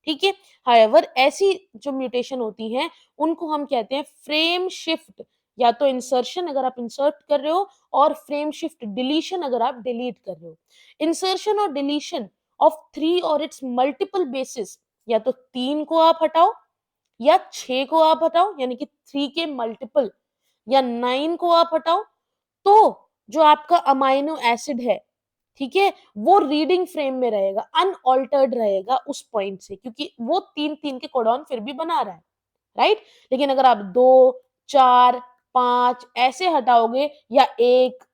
ठीक है? हाउएवर ऐसी जो म्यूटेशन होती हैं उनको हम कहते हैं फ्रेम शिफ्ट, या तो इंसर्शन अगर आप इंसर्ट कर रहे हो, और फ्रेम शिफ्ट डिलीशन अगर आप डिलीट कर रहे हो। इंसर्शन और डिलीशन ऑफ 3 और इट्स मल्टीपल बेसिस, या तो 3 को आप हटाओ या 6 को आप हटाओ, यानी कि 3 के मल्टीपल, या 9 को आप हटाओ, तो जो आपका अमाइनो एसिड है, ठीक है, वो रीडिंग फ्रेम में रहेगा, अनऑल्टर्ड रहेगा उस पॉइंट से, क्योंकि वो 3-3 के कोडॉन फिर भी बना रहा है, राइट? लेकिन अगर आप 2, 4, 5 ऐसे हटाओगे या 1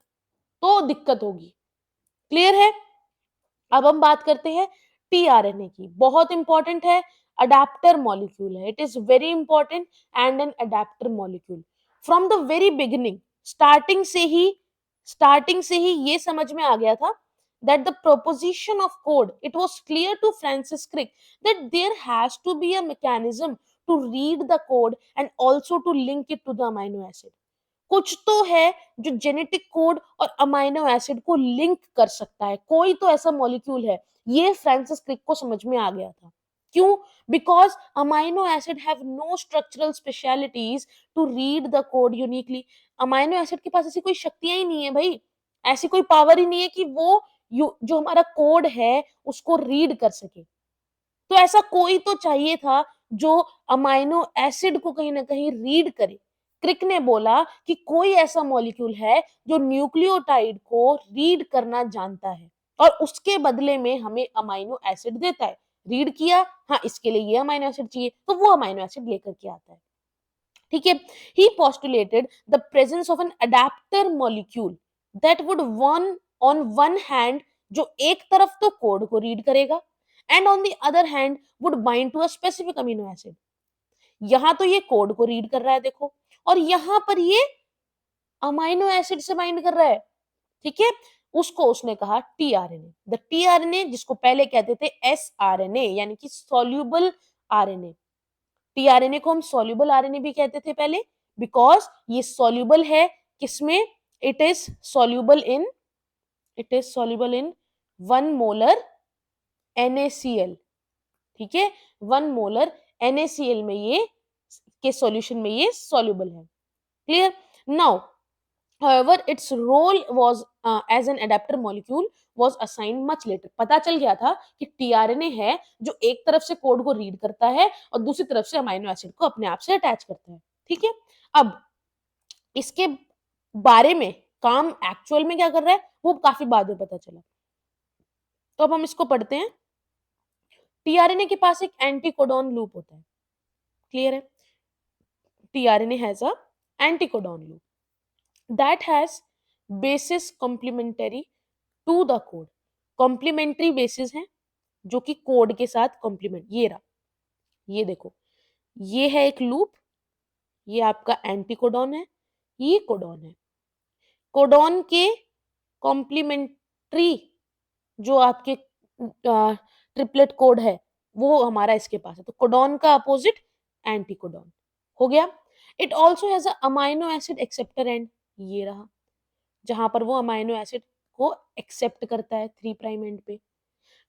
तो दिक्कत होगी। क्लियर है? अब हम बात करते हैं टीआरएनए की। बहुत इंपॉर्टेंट है, अडेप्टर मॉलिक्यूल है, it is very important and an adapter molecule. From the very beginning, starting से ही ये समझ में आ गया था that the proposition of code, it was clear to Francis Crick that there has to be a mechanism to read the code and also to link it to the amino acid. कुछ तो है जो genetic code और amino acid को link कर सकता है, कोई तो ऐसा मॉलिक्यूल है, ये फ्रांसिस क्रिक को समझ में आ गया था। क्यों? Because amino acid have no structural specialities to read the code uniquely. Amino acid के पास ऐसी कोई शक्तियां ही नहीं है भाई, ऐसी कोई पावर ही नहीं है कि वो जो हमारा कोड है उसको रीड कर सके। तो ऐसा कोई तो चाहिए था जो अमाइनो एसिड को कहीं ना कहीं रीड करे। क्रिक ने बोला कि कोई ऐसा मॉलिक्यूल है जो न्यूक्लियोटाइड को रीड करना जानता है और उसके बदले में हमें अमाइनो एसिड देता है। रीड किया, हाँ इसके लिए ये अमाइनो एसिड चाहिए, तो वो अमाइनो एसिड लेकर के आता है, ठीक है। He postulated the presence of an adapter molecule that would one on one hand, जो एक तरफ तो कोड को रीड करेगा and on the other hand would bind to a specific amino acid. यहां तो ये कोड को रीड कर रहा है देखो, और यहां पर ये अमाइनो एसिड से बाइंड कर रहा है, ठीक है। उसको उसने कहा टीआरएनए। द टीआरएनए, जिसको पहले कहते थे एसआरएनए यानी कि सॉल्यूबल आरएनए। टीआरएनए को हम सॉल्यूबल आरएनए भी कहते थे पहले, बिकॉज ये सॉल्यूबल है किसमें? It is soluble in, it is soluble in 1 molar NaCl, ठीक है। 1 मोलर NaCl में ये के सॉल्यूशन में ये सॉल्यूबल है। Clear? Now however its role was as an adapter molecule was assigned much later। पता चल गया था कि टीआरएनए है जो एक तरफ से कोड को रीड करता है और दूसरी तरफ से अमीनो एसिड को अपने आप से अटैच करता है, ठीक है। अब इसके बारे में काम एक्चुअल में क्या कर रहा है वो काफी बाद में पता चला। तो अब हम इसको पढ़ते हैं। टीआरएनए के पास एक एंटीकोडॉन लूप होता है, क्लियर है? TRNA has a anticodon loop that has basis complementary to the code। Complementary bases है जो कि कोड के साथ कॉम्प्लीमेंट, ये रहा, ये देखो, ये है एक लूप, ये आपका एंटीकोडॉन है, ये कोडॉन है। कोडॉन के कॉम्प्लीमेंट्री जो आपके ट्रिपलेट कोड है वो हमारा इसके पास है, तो कोडॉन का अपोजिट एंटीकोडॉन हो गया। It also has a amino acid acceptor and, ये रहा, जहां पर वो अमाइनो एसिड को एक्सेप्ट करता है 3 प्राइम एंड पे,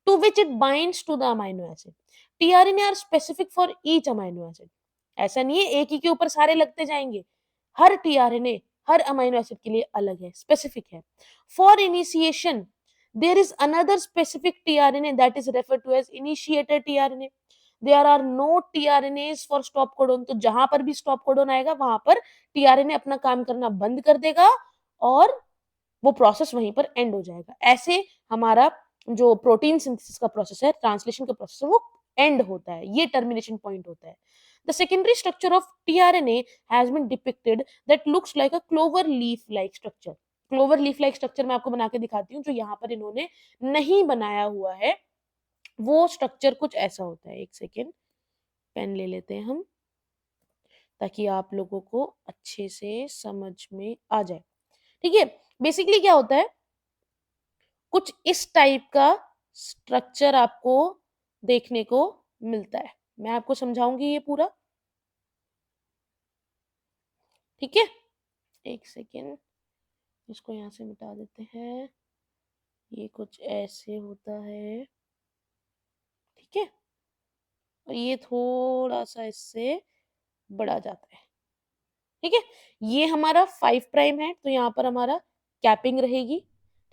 to which it binds to the amino acid। tRNA are specific for each amino acid। ऐसा नहीं है एक ही के ऊपर सारे लगते जाएंगे, हर tRNA हर अमीनो एसिड के लिए अलग है, स्पेसिफिक है। For initiation there is another specific tRNA that is referred to as initiator tRNA। There are no tRNAs for stop codon। तो जहां पर भी stop codon आएगा वहां पर tRNA अपना काम करना बंद कर देगा और वो प्रोसेस वहीं पर एंड हो जाएगा। ऐसे हमारा जो प्रोटीन सिंथेसिस का प्रोसेस है, ट्रांसलेशन का प्रोसेस है, वो एंड होता है, ये टर्मिनेशन पॉइंट होता है। The secondary structure of tRNA has been depicted that looks like a clover leaf like structure. Clover leaf like structure मैं आपको बना के दिखाती हूँ, जो यहाँ पर इन्होंने नहीं बनाया हुआ है। वो स्ट्रक्चर कुछ ऐसा होता है। एक सेकेंड, पेन ले लेते हैं हम, ताकि आप लोगों को अच्छे से समझ में आ जाए। ठीक है, बेसिकली क्या होता है, कुछ इस टाइप का स्ट्रक्चर आपको देखने को मिलता है। मैं आपको समझाऊंगी ये पूरा, ठीक है। एक सेकेंड, इसको यहाँ से मिटा देते हैं। ये कुछ ऐसे होता है, ठीक है, और ये थोड़ा सा इससे बढ़ा जाता है, ठीक है। ये हमारा 5 प्राइम है, तो यहाँ पर हमारा कैपिंग रहेगी,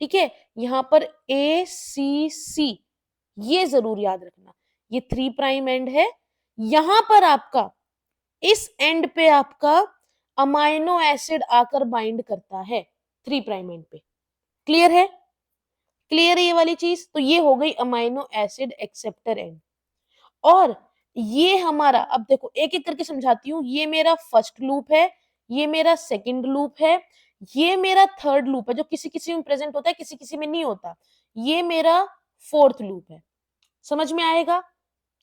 ठीक है। यहाँ पर ACC, ये जरूर याद रखना, ये 3 प्राइम एंड है। यहाँ पर आपका इस एंड पे आपका अमाइनो एसिड आकर बाइंड करता है 3 प्राइम एंड पे। क्लियर है? क्लियर है ये वाली चीज? तो ये हो गई अमाइनो एसिड एक्सेप्टर एंड। और ये हमारा, अब देखो एक एक करके समझाती हूँ। ये मेरा फर्स्ट लूप है, ये मेरा सेकंड लूप है, ये मेरा थर्ड लूप है, जो किसी किसी में प्रेजेंट होता है, किसी किसी में नहीं होता। ये मेरा फोर्थ लूप है। समझ में आएगा?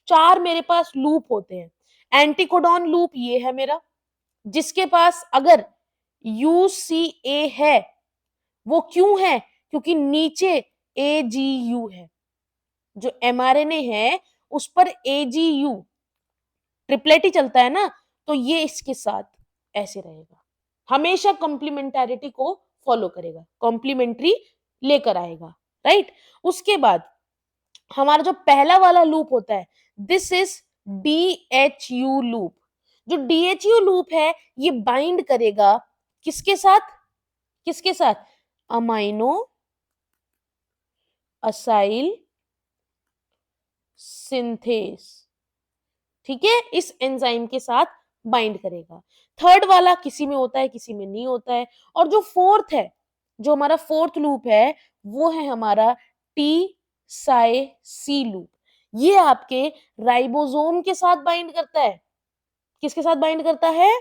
4 मेरे पास लूप होते हैं। एंटीकोडॉन लूप ये है मेरा, जिसके पास अगर UCA है, वो क्यों है? क्योंकि नीचे AGU है। जो mRNA है उस पर AGU ट्रिपलेट ही चलता है ना, तो ये इसके साथ ऐसे रहेगा, हमेशा कॉम्प्लीमेंटारिटी को फॉलो करेगा, कॉम्प्लीमेंट्री लेकर आएगा, राइट। उसके बाद हमारा जो पहला वाला लूप होता है, दिस इज DHU लूप। जो DHU लूप है ये बाइंड करेगा किसके साथ? किसके साथ? अमाइनो असाइल सिंथेस, ठीक है, इस एंजाइम के साथ बाइंड करेगा। थर्ड वाला किसी में होता है, किसी में नहीं होता है। और जो फोर्थ है, जो हमारा फोर्थ लूप है, वो है हमारा टी साई सी लूप। ये आपके राइबोसोम के साथ बाइंड करता है। किसके साथ बाइंड करता है?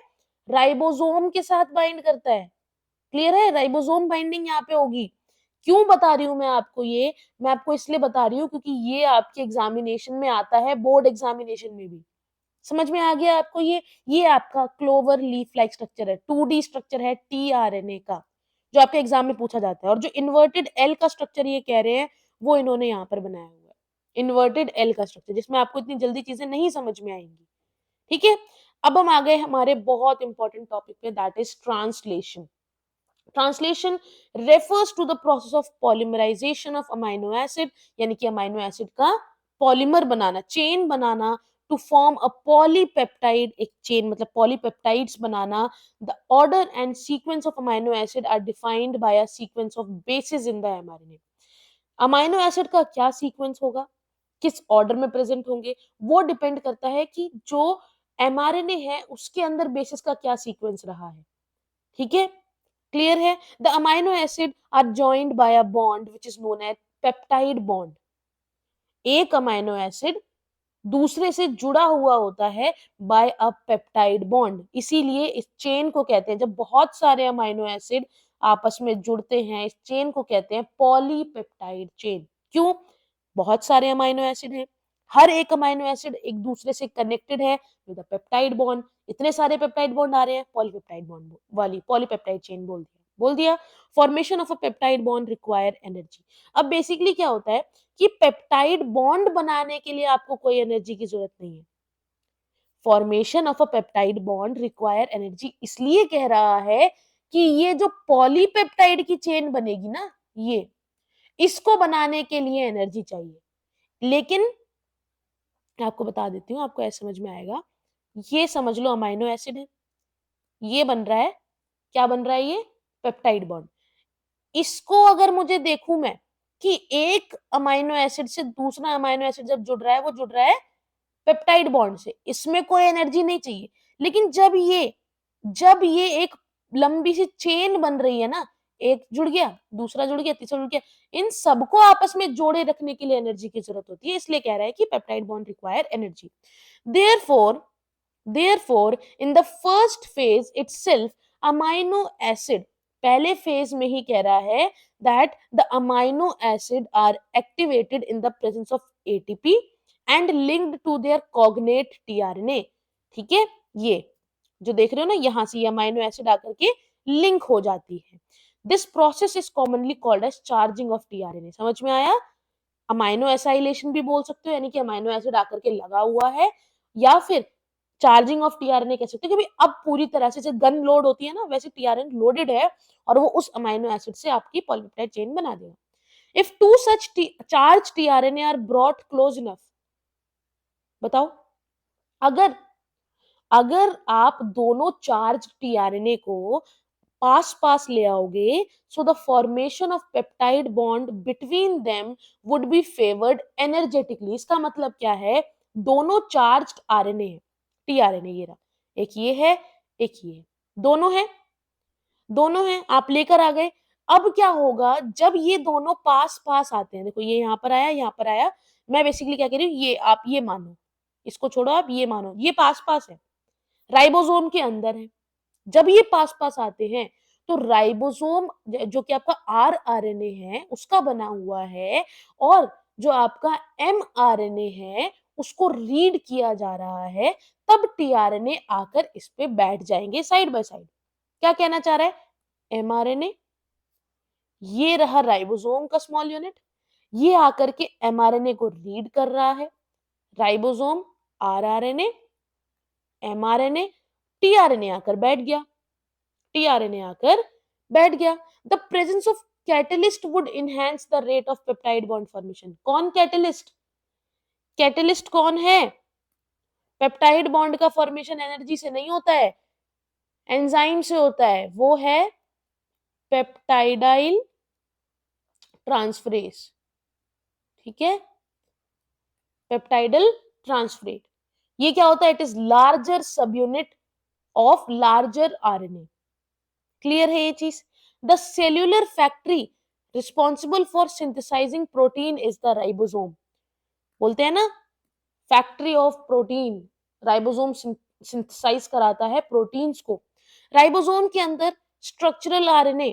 राइबोसोम के साथ बाइंड करता है। क्लियर है? राइबोसोम बाइंडिंग यहाँ पे होगी। क्यों बता रही हूं मैं आपको ये? मैं आपको इसलिए बता रही हूँ क्योंकि ये आपके एग्जामिनेशन में आता है, बोर्ड एग्जामिनेशन में भी। समझ में आ गया आपको? ये आपका क्लोवर लीफ लाइक स्ट्रक्चर है, 2D स्ट्रक्चर है tRNA का, जो आपके एग्जाम में पूछा जाता है। और जो इन्वर्टेड एल का स्ट्रक्चर ये कह रहे हैं, वो इन्होंने यहाँ पर बनाया हुआ है, इन्वर्टेड एल का स्ट्रक्चर, जिसमें आपको इतनी जल्दी चीजें नहीं समझ में आएंगी, ठीक है। अब हम आ गए हमारे बहुत इंपॉर्टेंट टॉपिक पे, that is translation. Translation refers to the process of polymerisation of amino acid, यानी कि अमाइनो एसिड का पॉलीमर बनाना, चेन बनाना, टू फॉर्म अ पॉलीपेप्टाइड। एक चेन मतलब पॉलीपेप्टाइड्स बनाना। The order and sequence of amino acid are defined by a sequence of bases in the mRNA. Amino acid का क्या सीक्वेंस होगा, किस ऑर्डर में प्रेजेंट होंगे, वो डिपेंड करता है कि जो एमआरएनए है उसके अंदर बेसिस का क्या सीक्वेंस रहा है, ठीक है। क्लियर है? The amino acid are joined by a bond which is known as peptide bond. एक अमाइनो एसिड दूसरे से जुड़ा हुआ होता है बाय अ पेप्टाइड बॉन्ड, इसीलिए इस चेन को कहते हैं, जब बहुत सारे अमाइनो एसिड आपस में जुड़ते हैं, इस चेन को कहते हैं पॉलीपेप्टाइड चेन। क्यों? बहुत सारे अमाइनो एसिड हैं, हर एक अमाइनो एसिड एक दूसरे से कनेक्टेड है विद अ पेप्टाइड बॉन्ड। इतने सारे पेप्टाइड बॉन्ड आ रहे हैं, पॉलीपेप्टाइड बॉन्ड वाली पॉलीपेप्टाइड चेन बोल दिया। Formation of a peptide bond require energy. अब बेसिकली क्या होता है कि पेप्टाइड बॉन्ड बनाने के लिए आपको कोई एनर्जी की जरूरत नहीं है। Formation of a peptide bond require energy इसलिए कह रहा है कि ये जो पॉलीपेप्टाइड की चेन बनेगी ना, ये इसको बनाने के लिए एनर्जी चाहिए। लेकिन आपको बता देती हूँ, आपको ऐसे समझ में आएगा। ये समझ लो अमाइनो एसिड है, ये बन रहा है, क्या बन रहा है ये? Peptide bond. इसको अगर मुझे देखूं मैं कि एक अमाइनो एसिड से दूसरा अमाइनो एसिड जब जुड़ रहा है, वो जुड़ रहा है पेप्टाइड बॉन्ड से, इसमें कोई एनर्जी नहीं चाहिए। लेकिन जब ये एक लंबी सी चेन बन रही है ना, एक जुड़ गया, दूसरा जुड़ गया, तीसरा जुड़ गया, इन सबको आपस में जोड़े रखने के लिए एनर्जी की जरूरत होती है। इसलिए कह रहा है कि peptide bond require energy. Therefore Therefore, in the first phase itself, amino acid पहले फेज में ही कह रहा है that the amino acid are activated in the presence of ATP and linked to their cognate tRNA. ठीक है, ये जो देख रहे हो ना, यहां से ये अमाइनो एसिड आकर के लिंक हो जाती है. This process is commonly called as charging of tRNA. समझ में आया? अमाइनो एसाइलेशन भी बोल सकते हो, यानी कि अमाइनो एसिड आकर के लगा हुआ है, या फिर चार्जिंग ऑफ टीआरएनए कह सकते हो, क्योंकि अब पूरी तरह से जैसे गन लोड होती है ना, वैसे टीआरएनए लोडेड है और वो उस अमाइनो एसिड से आपकी पॉलीपेप्टाइड चेन बना देगा. If two such charge tRNA are brought close enough, बताओ, अगर अगर आप दोनों चार्ज टीआरएनए को पास पास ले आओगे, so the formation of peptide bond between them would be favoured energetically. इसका मतलब क्या है? दोनों चार्ज्ड आरएनए है, टीआरएनए ये रहा, एक ये है, एक ये है, दोनों है, दोनों है, आप लेकर आ गए. अब क्या होगा जब ये दोनों पास पास आते हैं? देखो, ये यहां पर आया, यहां पर आया. मैं बेसिकली क्या कह रही हूँ, ये आप ये मानो, इसको छोड़ो, आप ये मानो, ये पास पास है, राइबोसोम के अंदर है. जब ये पास पास आते हैं तो राइबोसोम जो कि आपका आर आरएनए है उसका बना हुआ है, और जो आपका एम आरएनए है उसको रीड किया जा रहा है, तब टीआरएनए आकर इस पे बैठ जाएंगे साइड बाय साइड. क्या कहना चाह रहा है? एमआरएनए, ये रहा राइबोसोम का स्मॉल यूनिट, ये आकर के एमआरएनए को रीड कर रहा है. राइबोसोम, आरआरएनए, एमआरएनए, टीआरएनए आकर बैठ गया, टीआरएनए आकर बैठ गया. The presence of catalyst would enhance the rate of peptide bond formation. कौन कैटलिस्ट? कैटलिस्ट कौन है? पेप्टाइड बॉन्ड का फॉर्मेशन एनर्जी से नहीं होता है, एंजाइम से होता है. वो है पेप्टाइडाइल ट्रांसफरेज. ठीक है, पेप्टाइडल ट्रांसफरेज. ये क्या होता है? It is larger sub unit of larger RNA. Clear है ये चीज? The cellular factory responsible for synthesising protein is the ribosome. बोलते हैं ना, factory of protein. Ribosome synthesise कराता है प्रोटीन्स को. राइबोसोम के अंदर स्ट्रक्चरल आरएनए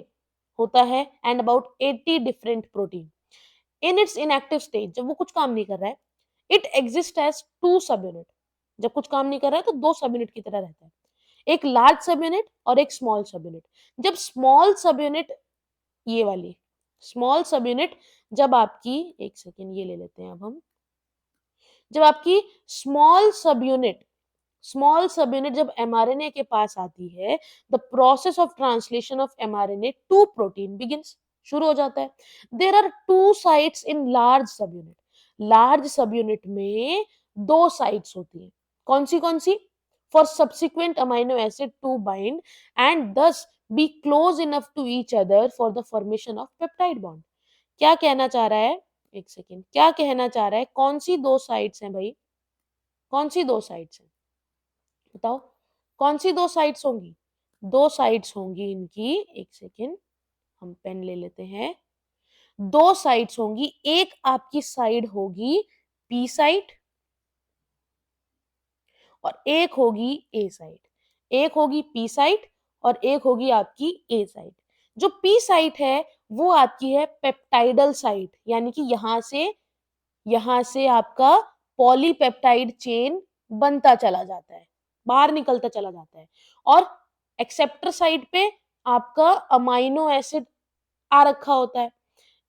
होता है and about 80 different protein. In its inactive stage, जब वो कुछ काम नहीं कर रहा है, it exist as two sub unit. जब कुछ काम नहीं कर रहा है तो दो सब यूनिट की तरह रहता है, एक लार्ज सब यूनिट और एक स्मॉल सब यूनिट. जब स्मॉल सब यूनिट, ये वाली स्मॉल सब यूनिट, जब आपकी, एक सेकेंड ये ले लेते हैं अब हम, जब आपकी स्मॉल सब यूनिट जब एमआरएनए के पास आती है, the process of translation of mRNA to protein begins, शुरू हो जाता है. There are two sites in large sub unit. Large sub unit में दो साइट्स होती हैं. कौन सी? For subsequent amino acid to bind and thus be close enough to each other for the formation of peptide bond. क्या कहना चाह रहा है? एक सेकेंड, क्या कहना चाह रहा है? कौन सी दो साइट्स हैं भाई? कौन सी दो साइट्स हैं? बताओ, कौन सी दो साइड्स होंगी? दो साइड्स होंगी इनकी, एक सेकेंड हम पेन ले लेते हैं. दो साइड्स होंगी, एक आपकी साइड होगी पी साइड और एक होगी ए साइड. एक होगी पी साइड और एक होगी आपकी ए साइड. जो पी साइड है वो आपकी है पेप्टाइडल साइड, यानी कि यहां से आपका पॉलीपेप्टाइड चेन बनता चला जाता है, बाहर निकलता चला जाता है. और एक्सेप्टर साइड पे आपका अमाइनो एसिड आ रखा होता है.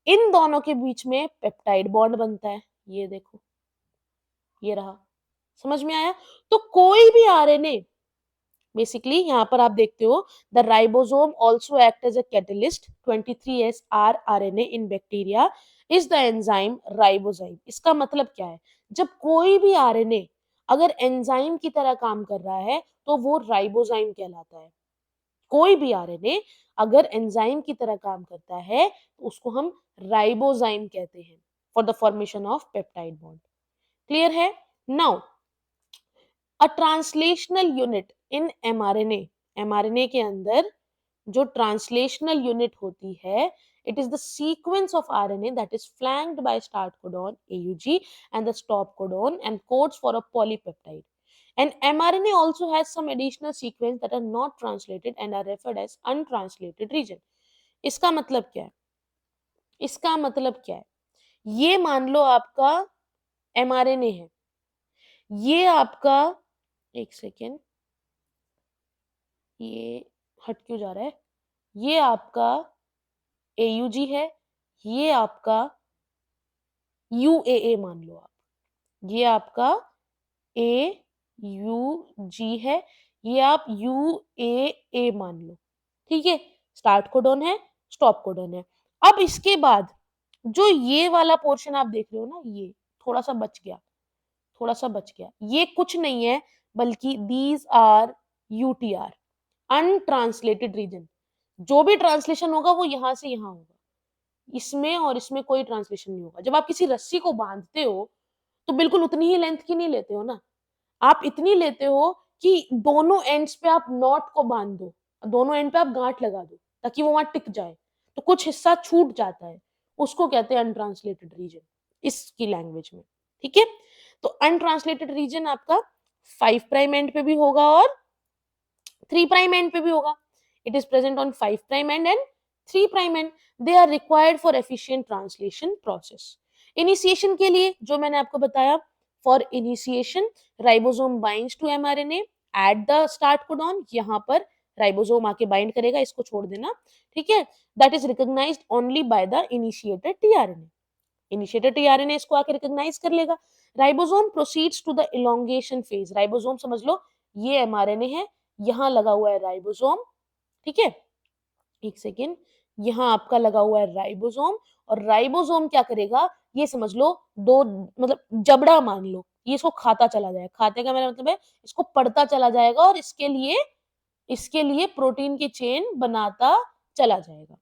इन दोनों के बीच में पेप्टाइड बॉन्ड बनता है. ये देखो, ये रहा. समझ में आया? तो कोई भी आरएनए, बेसिकली यहां पर आप देखते हो, the ribosome also act as a catalyst. 23S R RNA इन bacteria is the enzyme ribozyme. इसका मतलब क्या है? जब कोई भी आरएनए अगर एंजाइम की तरह काम कर रहा है तो वो राइबोजाइम कहलाता है. कोई भी आरएनए अगर एंजाइम की तरह काम करता है तो उसको हम राइबोजाइम कहते हैं for the formation of peptide bond. Clear है? Now, a translational unit in mRNA. MRNA के अंदर जो ट्रांसलेशनल यूनिट होती है, it is the sequence of RNA that is flanked by start codon AUG and the stop codon and codes for a polypeptide. And mRNA also has some additional sequence that are not translated and are referred as untranslated region. इसका मतलब क्या है? इसका मतलब क्या है? ये मान लो आपका mRNA है, ये आपका, एक सेकेंड, ये हट क्यों जा रहा है? ये आपका AUG है, ये आपका UAA मान लो आप, ये आपका AUG है, ये आप UAA मान लो, ठीक है? स्टार्ट कोडॉन है, स्टॉप कोडॉन है। अब इसके बाद जो ये वाला पोर्शन आप देख रहे हो ना, ये थोड़ा सा बच गया, थोड़ा सा बच गया, ये कुछ नहीं है बल्कि these are UTR, untranslated region. जो भी ट्रांसलेशन होगा वो यहाँ से यहाँ होगा, इसमें और इसमें कोई ट्रांसलेशन नहीं होगा। जब आप किसी रस्सी को बांधते हो तो बिल्कुल उतनी ही लेंथ की नहीं लेते हो ना, आप इतनी लेते हो कि दोनों एंड्स पे आप नॉट को बांध दो, दोनों एंड पे आप गांठ लगा दो ताकि वो वहां टिक जाए, तो कुछ हिस्सा छूट जाता है, उसको कहते हैं अनट्रांसलेटेड रीजन इसकी लैंग्वेज में, ठीक है? तो अनट्रांसलेटेड रीजन आपका 5 प्राइम एंड पे भी होगा और 3 प्राइम एंड पे भी होगा। It is present on 5 prime and 3 prime end. They are required for efficient translation process. Initiation के लिए जो मैंने आपको बताया, for initiation ribosome binds to mRNA at the start codon, यहाँ पर राइबोसोम आके बाइंड करेगा, इसको छोड़ देना, ठीक है? That is recognised only by the initiated tRNA. Initiated tRNA इसको आके रिकॉग्नाइज कर लेगा। Ribosome proceeds to the elongation phase. Ribosome समझ लो ये एमआरएनए है, यहाँ लगा हुआ है राइबोसोम, ठीक है? एक सेकेंड, यहाँ आपका लगा हुआ है राइबोसोम, और राइबोसोम क्या करेगा, ये समझ लो दो, मतलब जबड़ा मान लो, ये इसको खाता चला जाएगा। खाते का मेरा मतलब है इसको पढ़ता चला जाएगा और इसके लिए प्रोटीन की चेन बनाता चला जाएगा।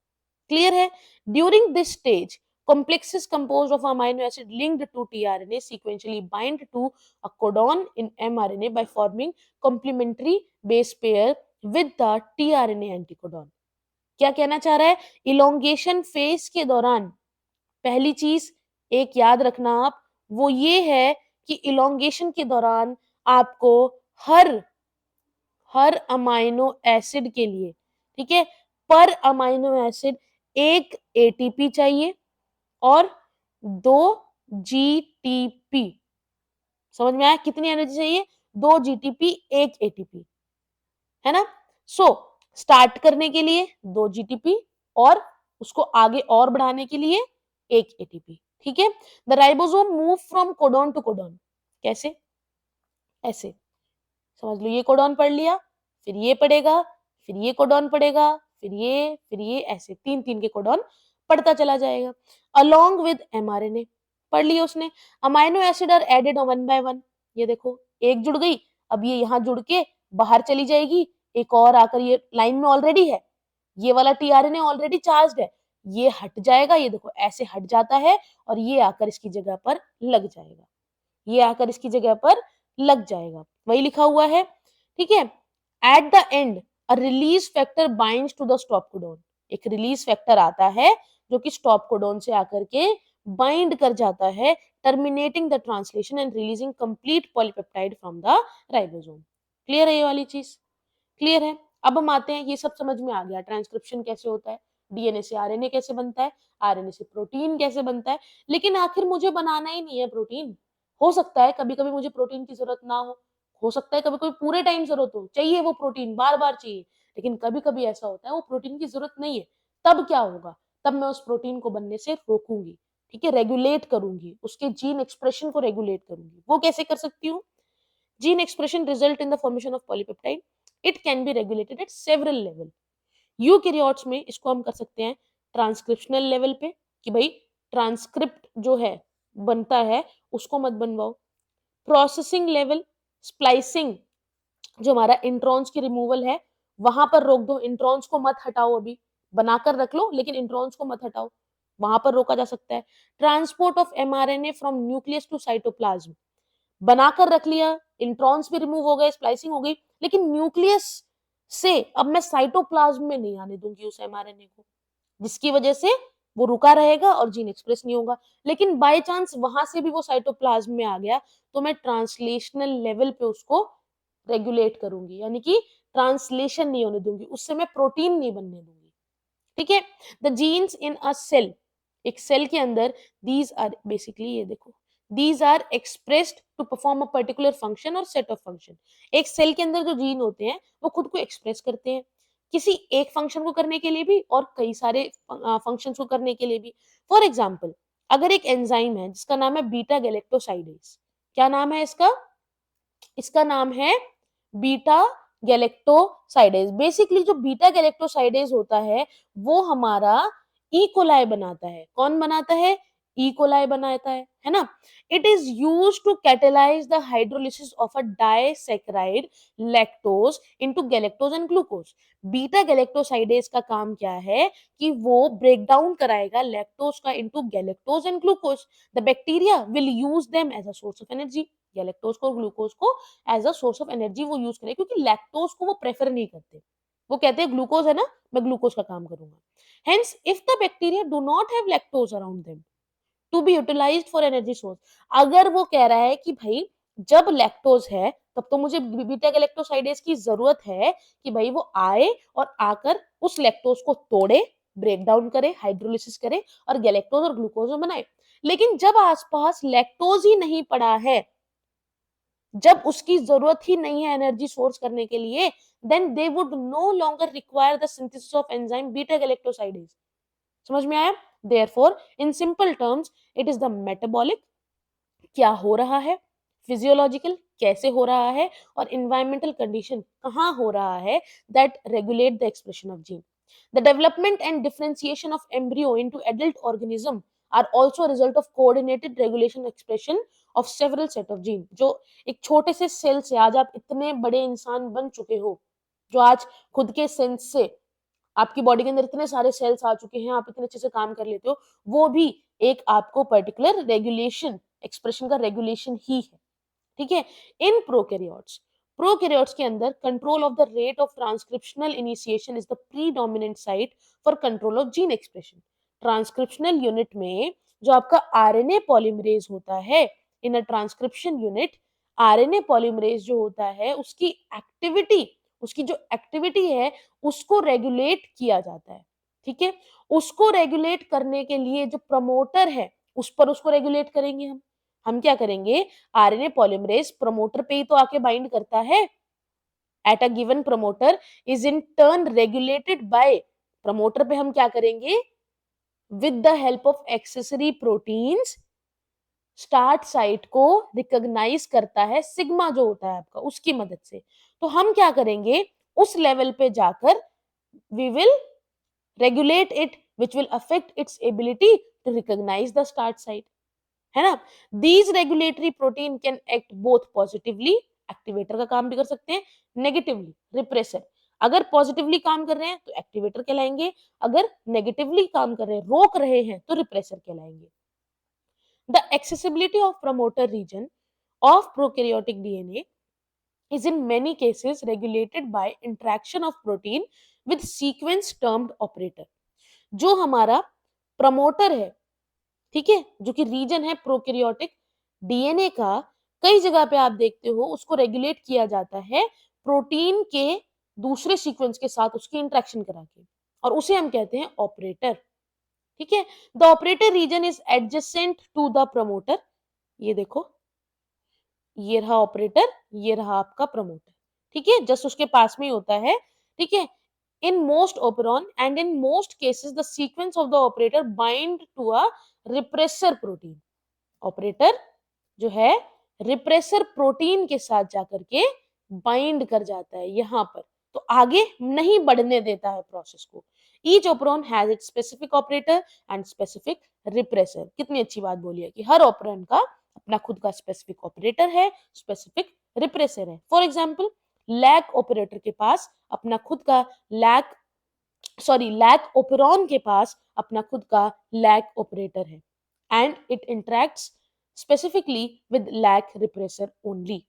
क्लियर है? During this stage complexes composed of amino acid linked to tRNA sequentially bind to a codon in mRNA by forming complementary base pair with the tRNA anticodon। क्या कहना चाह रहा है? इलोंगेशन फेज के दौरान पहली चीज एक याद रखना आप, वो ये है कि इलोंगेशन के दौरान आपको हर अमाइनो एसिड के लिए, ठीक है, पर अमाइनो एसिड एक एटीपी चाहिए और 2 जीटीपी। समझ में आया? कितनी एनर्जी चाहिए? 2 जीटीपी, 1 एटीपी, है ना? स्टार्ट करने के लिए 2 जीटीपी और उसको आगे और बढ़ाने के लिए 1 एटीपी, ठीक है? The ribosome move from codon to codon. कैसे? ऐसे समझ लो, ये कोडॉन पढ़ लिया, फिर ये पढ़ेगा, फिर ये कोडॉन पढ़ेगा, फिर ये, ऐसे 3-3 के कोडॉन पढ़ता चला जाएगा। अलोंग विद एमआरएनए पढ़ लिया उसने। Amino acid are added one by one. ये देखो एक जुड़ गई, अब ये यहाँ जुड़ के बाहर चली जाएगी, एक और आकर ये लाइन में ऑलरेडी है, ये वाला टीआरएनए ऑलरेडी चार्ज्ड है, ये हट जाएगा, ये देखो ऐसे हट जाता है और ये आकर इसकी जगह पर लग जाएगा, ये आकर इसकी जगह पर लग जाएगा, वही लिखा हुआ है, ठीक है? At the end a release factor binds to the stop codon. एक रिलीज फैक्टर आता है जो कि स्टॉप कोडॉन से आकर के बाइंड कर जाता है, terminating the translation and releasing complete polypeptide from the ribosome. Clear है ये वाली चीज? क्लियर है? अब हम आते हैं, ये सब समझ में आ गया, ट्रांसक्रिप्शन कैसे होता है, डीएनए से आरएनए कैसे बनता है, आरएनए से प्रोटीन कैसे बनता है। लेकिन आखिर मुझे बनाना ही नहीं है प्रोटीन। हो सकता है कभी कभी मुझे प्रोटीन की जरूरत ना हो सकता है कभी कभी पूरे टाइम जरूरत हो, चाहिए वो प्रोटीन बार बार चाहिए, लेकिन कभी कभी ऐसा होता है वो प्रोटीन की जरूरत नहीं है। तब क्या होगा? तब मैं उस प्रोटीन को बनने से रोकूंगी, ठीक है, रेगुलेट करूंगी, उसके जीन एक्सप्रेशन को रेगुलेट करूंगी। वो कैसे कर सकती हूँ? Gene expression result in the formation of polypeptide. It can be regulated eight several level. Eukaryotes में इसको हम कर सकते हैं ट्रांसक्रिप्शनल लेवल पे, कि भाई ट्रांसक्रिप्ट जो है बनता है उसको मत बनवाओ। प्रोसेसिंग लेवल, स्प्लाइसिंग, जो हमारा इंट्रॉन्स की रिमूवल है वहां पर रोक दो, इंट्रॉन्स को मत हटाओ, अभी बनाकर रख लो लेकिन इंट्रॉन्स को मत हटाओ, वहां पर रोका जा सकता है। Transport of mRNA from nucleus to cytoplasm, बनाकर रख लिया, इंट्रॉन्स भी रिमूव हो गए, स्प्लाइसिंग हो गई, लेकिन न्यूक्लियस से अब मैं साइटोप्लाज्म में नहीं आने दूंगी उस एमआरएनए को, जिसकी वजह से वो रुका रहेगा और जीन एक्सप्रेस नहीं होगा। लेकिन बाय चांस वहां से भी वो साइटोप्लाज्म में आ गया तो मैं ट्रांसलेशनल लेवल पे उसको रेगुलेट करूंगी, यानी कि ट्रांसलेशन नहीं होने दूंगी, उससे मैं प्रोटीन नहीं बनने दूंगी। ठीक है, the genes in a cell, एक सेल के अंदर, दीज आर बेसिकली, ये देखो, these are expressed to perform a particular function और सेट ऑफ फंक्शन। एक सेल के अंदर जो जीन होते हैं वो खुद को एक्सप्रेस करते हैं, किसी एक फंक्शन को करने के लिए भी और कई सारे फंक्शंस को करने के लिए भी। फॉर एग्जाम्पल, अगर एक एंजाइम है जिसका नाम है बीटा गैलेक्टोसाइडेज, क्या नाम है इसका? इसका नाम है बीटा गैलेक्टोसाइडेज। बेसिकली जो बीटा गैलेक्टोसाइडेज होता है वो हमारा ई कोलाई बनाता है। कौन बनाता है? ई कोलाई बनाता है ना। It is use to catalyse the hydrolysis of a disaccharide lactose into galactose and glucose. Beta galactosidase का काम क्या है कि वो ब्रेक डाउन कराएगा लैक्टोज का into galactose and glucose. The bacteria will use them as a source of energy. Galactose को, glucose को as a source of energy वो यूज करें, क्योंकि लैक्टोज को वो प्रेफर नहीं करते। वो कहते हैं ग्लूकोज है ना, मैं ग्लूकोज का काम करूंगा। Hence if the bacteria do not have lactose around them to be utilised for energy source, अगर वो कह रहा है कि भाई जब लैक्टोज है तब तो मुझे बीटा गैलेक्टोसाइडेज की जरूरत है कि भाई वो आए और आकर उस लैक्टोज को तोड़े, ब्रेक डाउन करे, हाइड्रोलिसिस करे और गैलेक्टोज और ग्लूकोज बनाए। लेकिन जब आसपास लैक्टोज ही नहीं पड़ा है, जब उसकी जरूरत ही नहीं है एनर्जी सोर्स करने के लिए, then they would no longer require the synthesis of enzyme beta galactosidase. समझ में आया? Therefore in simple terms it is the metabolic, क्या हो रहा है, फिजियोलॉजिकल, कैसे हो रहा है, और इन्वायरमेंटल कंडीशन, कहाँ हो रहा है, that regulate the expression of gene. The development and differentiation of embryo into adult organism are also a result of coordinated regulation expression of several set of gene। जो एक छोटे से सेल से आज आप इतने बड़े इंसान बन चुके हो, जो आज खुद के सेंस से आपकी बॉडी के अंदर इतने सारे सेल्स आ चुके हैं, आप इतने अच्छे से काम कर लेते हो, वो भी एक आपको पर्टिकुलर रेगुलेशन, एक्सप्रेशन का रेगुलेशन ही है। ठीक है। इन प्रोकैरियोट्स, प्रोकैरियोट्स के अंदर control of the rate of transcriptional initiation is the predominant site for control of gene expression. Transcriptional unit में जो आपका आरएनए पॉलीमरेज होता है, इन अ ट्रांसक्रिप्शन यूनिट, आरएनए पॉलीमरेज जो होता है उसकी एक्टिविटी, उसकी जो एक्टिविटी है उसको रेगुलेट किया जाता है। ठीक है। उसको रेगुलेट करने के लिए जो प्रमोटर है उस पर उसको रेगुलेट करेंगे हम क्या करेंगे, आरएनए पॉलीमरेज प्रमोटर पे ही तो आके बाइंड करता है। At a given promoter is in turn regulated by, promoter पे हम क्या करेंगे, with the help of accessory proteins, start site को रिकॉग्नाइज करता है सिग्मा जो होता है आपका, उसकी मदद से। तो हम क्या करेंगे, उस लेवल पे जाकर we will regulate it which will affect its ability to recognise the start site, है ना। These regulatory protein can act both positively, activator का काम भी कर सकते हैं, नेगेटिवली, रिप्रेसर। अगर पॉजिटिवली काम कर रहे हैं तो एक्टिवेटर कहलाएंगे, अगर नेगेटिवली काम कर रहे हैं, रोक रहे हैं, तो रिप्रेसर कहलाएंगे। The accessibility of promoter region of prokaryotic DNA is in many cases regulated by interaction of protein with sequence termed operator। जो हमारा प्रमोटर है, ठीक है, जो कि रीजन है प्रोकैरियोटिक डीएनए का, कई जगह पे आप देखते हो उसको रेगुलेट किया जाता है प्रोटीन के दूसरे सीक्वेंस के साथ उसकी इंटरेक्शन करा के, और उसे हम कहते हैं ऑपरेटर। ठीक है। The operator region is adjacent to the promoter, ये देखो, ये रहा ऑपरेटर, ये रहा आपका प्रमोटर। ठीक है, जस्ट उसके पास में ही होता है। ठीक है। In most operon and in most cases the sequence of the operator bind to a repressor protein. Operator जो है रिप्रेसर प्रोटीन के साथ जाकर के बाइंड कर जाता है यहां पर, तो आगे नहीं बढ़ने देता है प्रोसेस को। Each operon has its specific operator and specific repressor. कितनी अच्छी बात बोली है कि हर ऑपरॉन का अपना खुद का स्पेसिफिक ऑपरेटर है, स्पेसिफिक रिप्रेसर है। फॉर एग्जाम्पल, लैक ऑपरेटर के पास अपना खुद का लैक, सॉरी, लैक ओपेरॉन के पास अपना खुद का लैक ऑपरेटर है, and it interacts specifically with lac repressor only.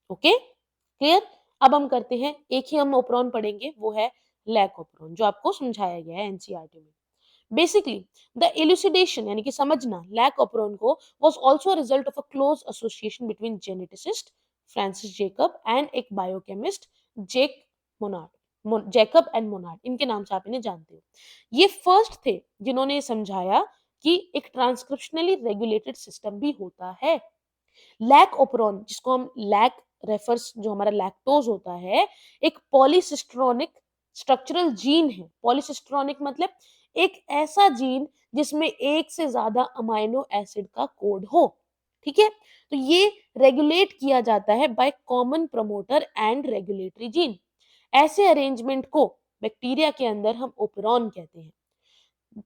Okay, clear. अब हम करते हैं, एक ही हम ओपेरॉन पढ़ेंगे, वो है लैक ओपेरॉन, जो आपको समझाया गया है एनसीईआरटी में। बेसिकली द इलुसिडेशन यानी कि समझना लैक ऑपरॉन को was also a result of a close association between geneticist, Francis Jacob and एक बायोकेमिस्ट जैकब एंड मोनार्ड, इनके नाम से आप इन्हें जानते हो। ये फर्स्ट थे जिन्होंने ये समझाया कि एक ट्रांसक्रिप्शनली रेगुलेटेड सिस्टम भी होता है। लैक ओपरॉन, जिसको हम लैक रेफर्स, जो हमारा लैक्टोज होता है, एक पॉलीसिस्ट्रोनिक स्ट्रक्चरल जीन है। पॉलीसिस्ट्रोनिक मतलब एक ऐसा जीन जिसमें एक से ज्यादा अमाइनो एसिड का कोड हो। ठीक है, तो ये रेगुलेट किया जाता है by common promoter and regulatory gene. ऐसे अरेंजमेंट को बैक्टीरिया के अंदर हम ओपेरॉन कहते हैं।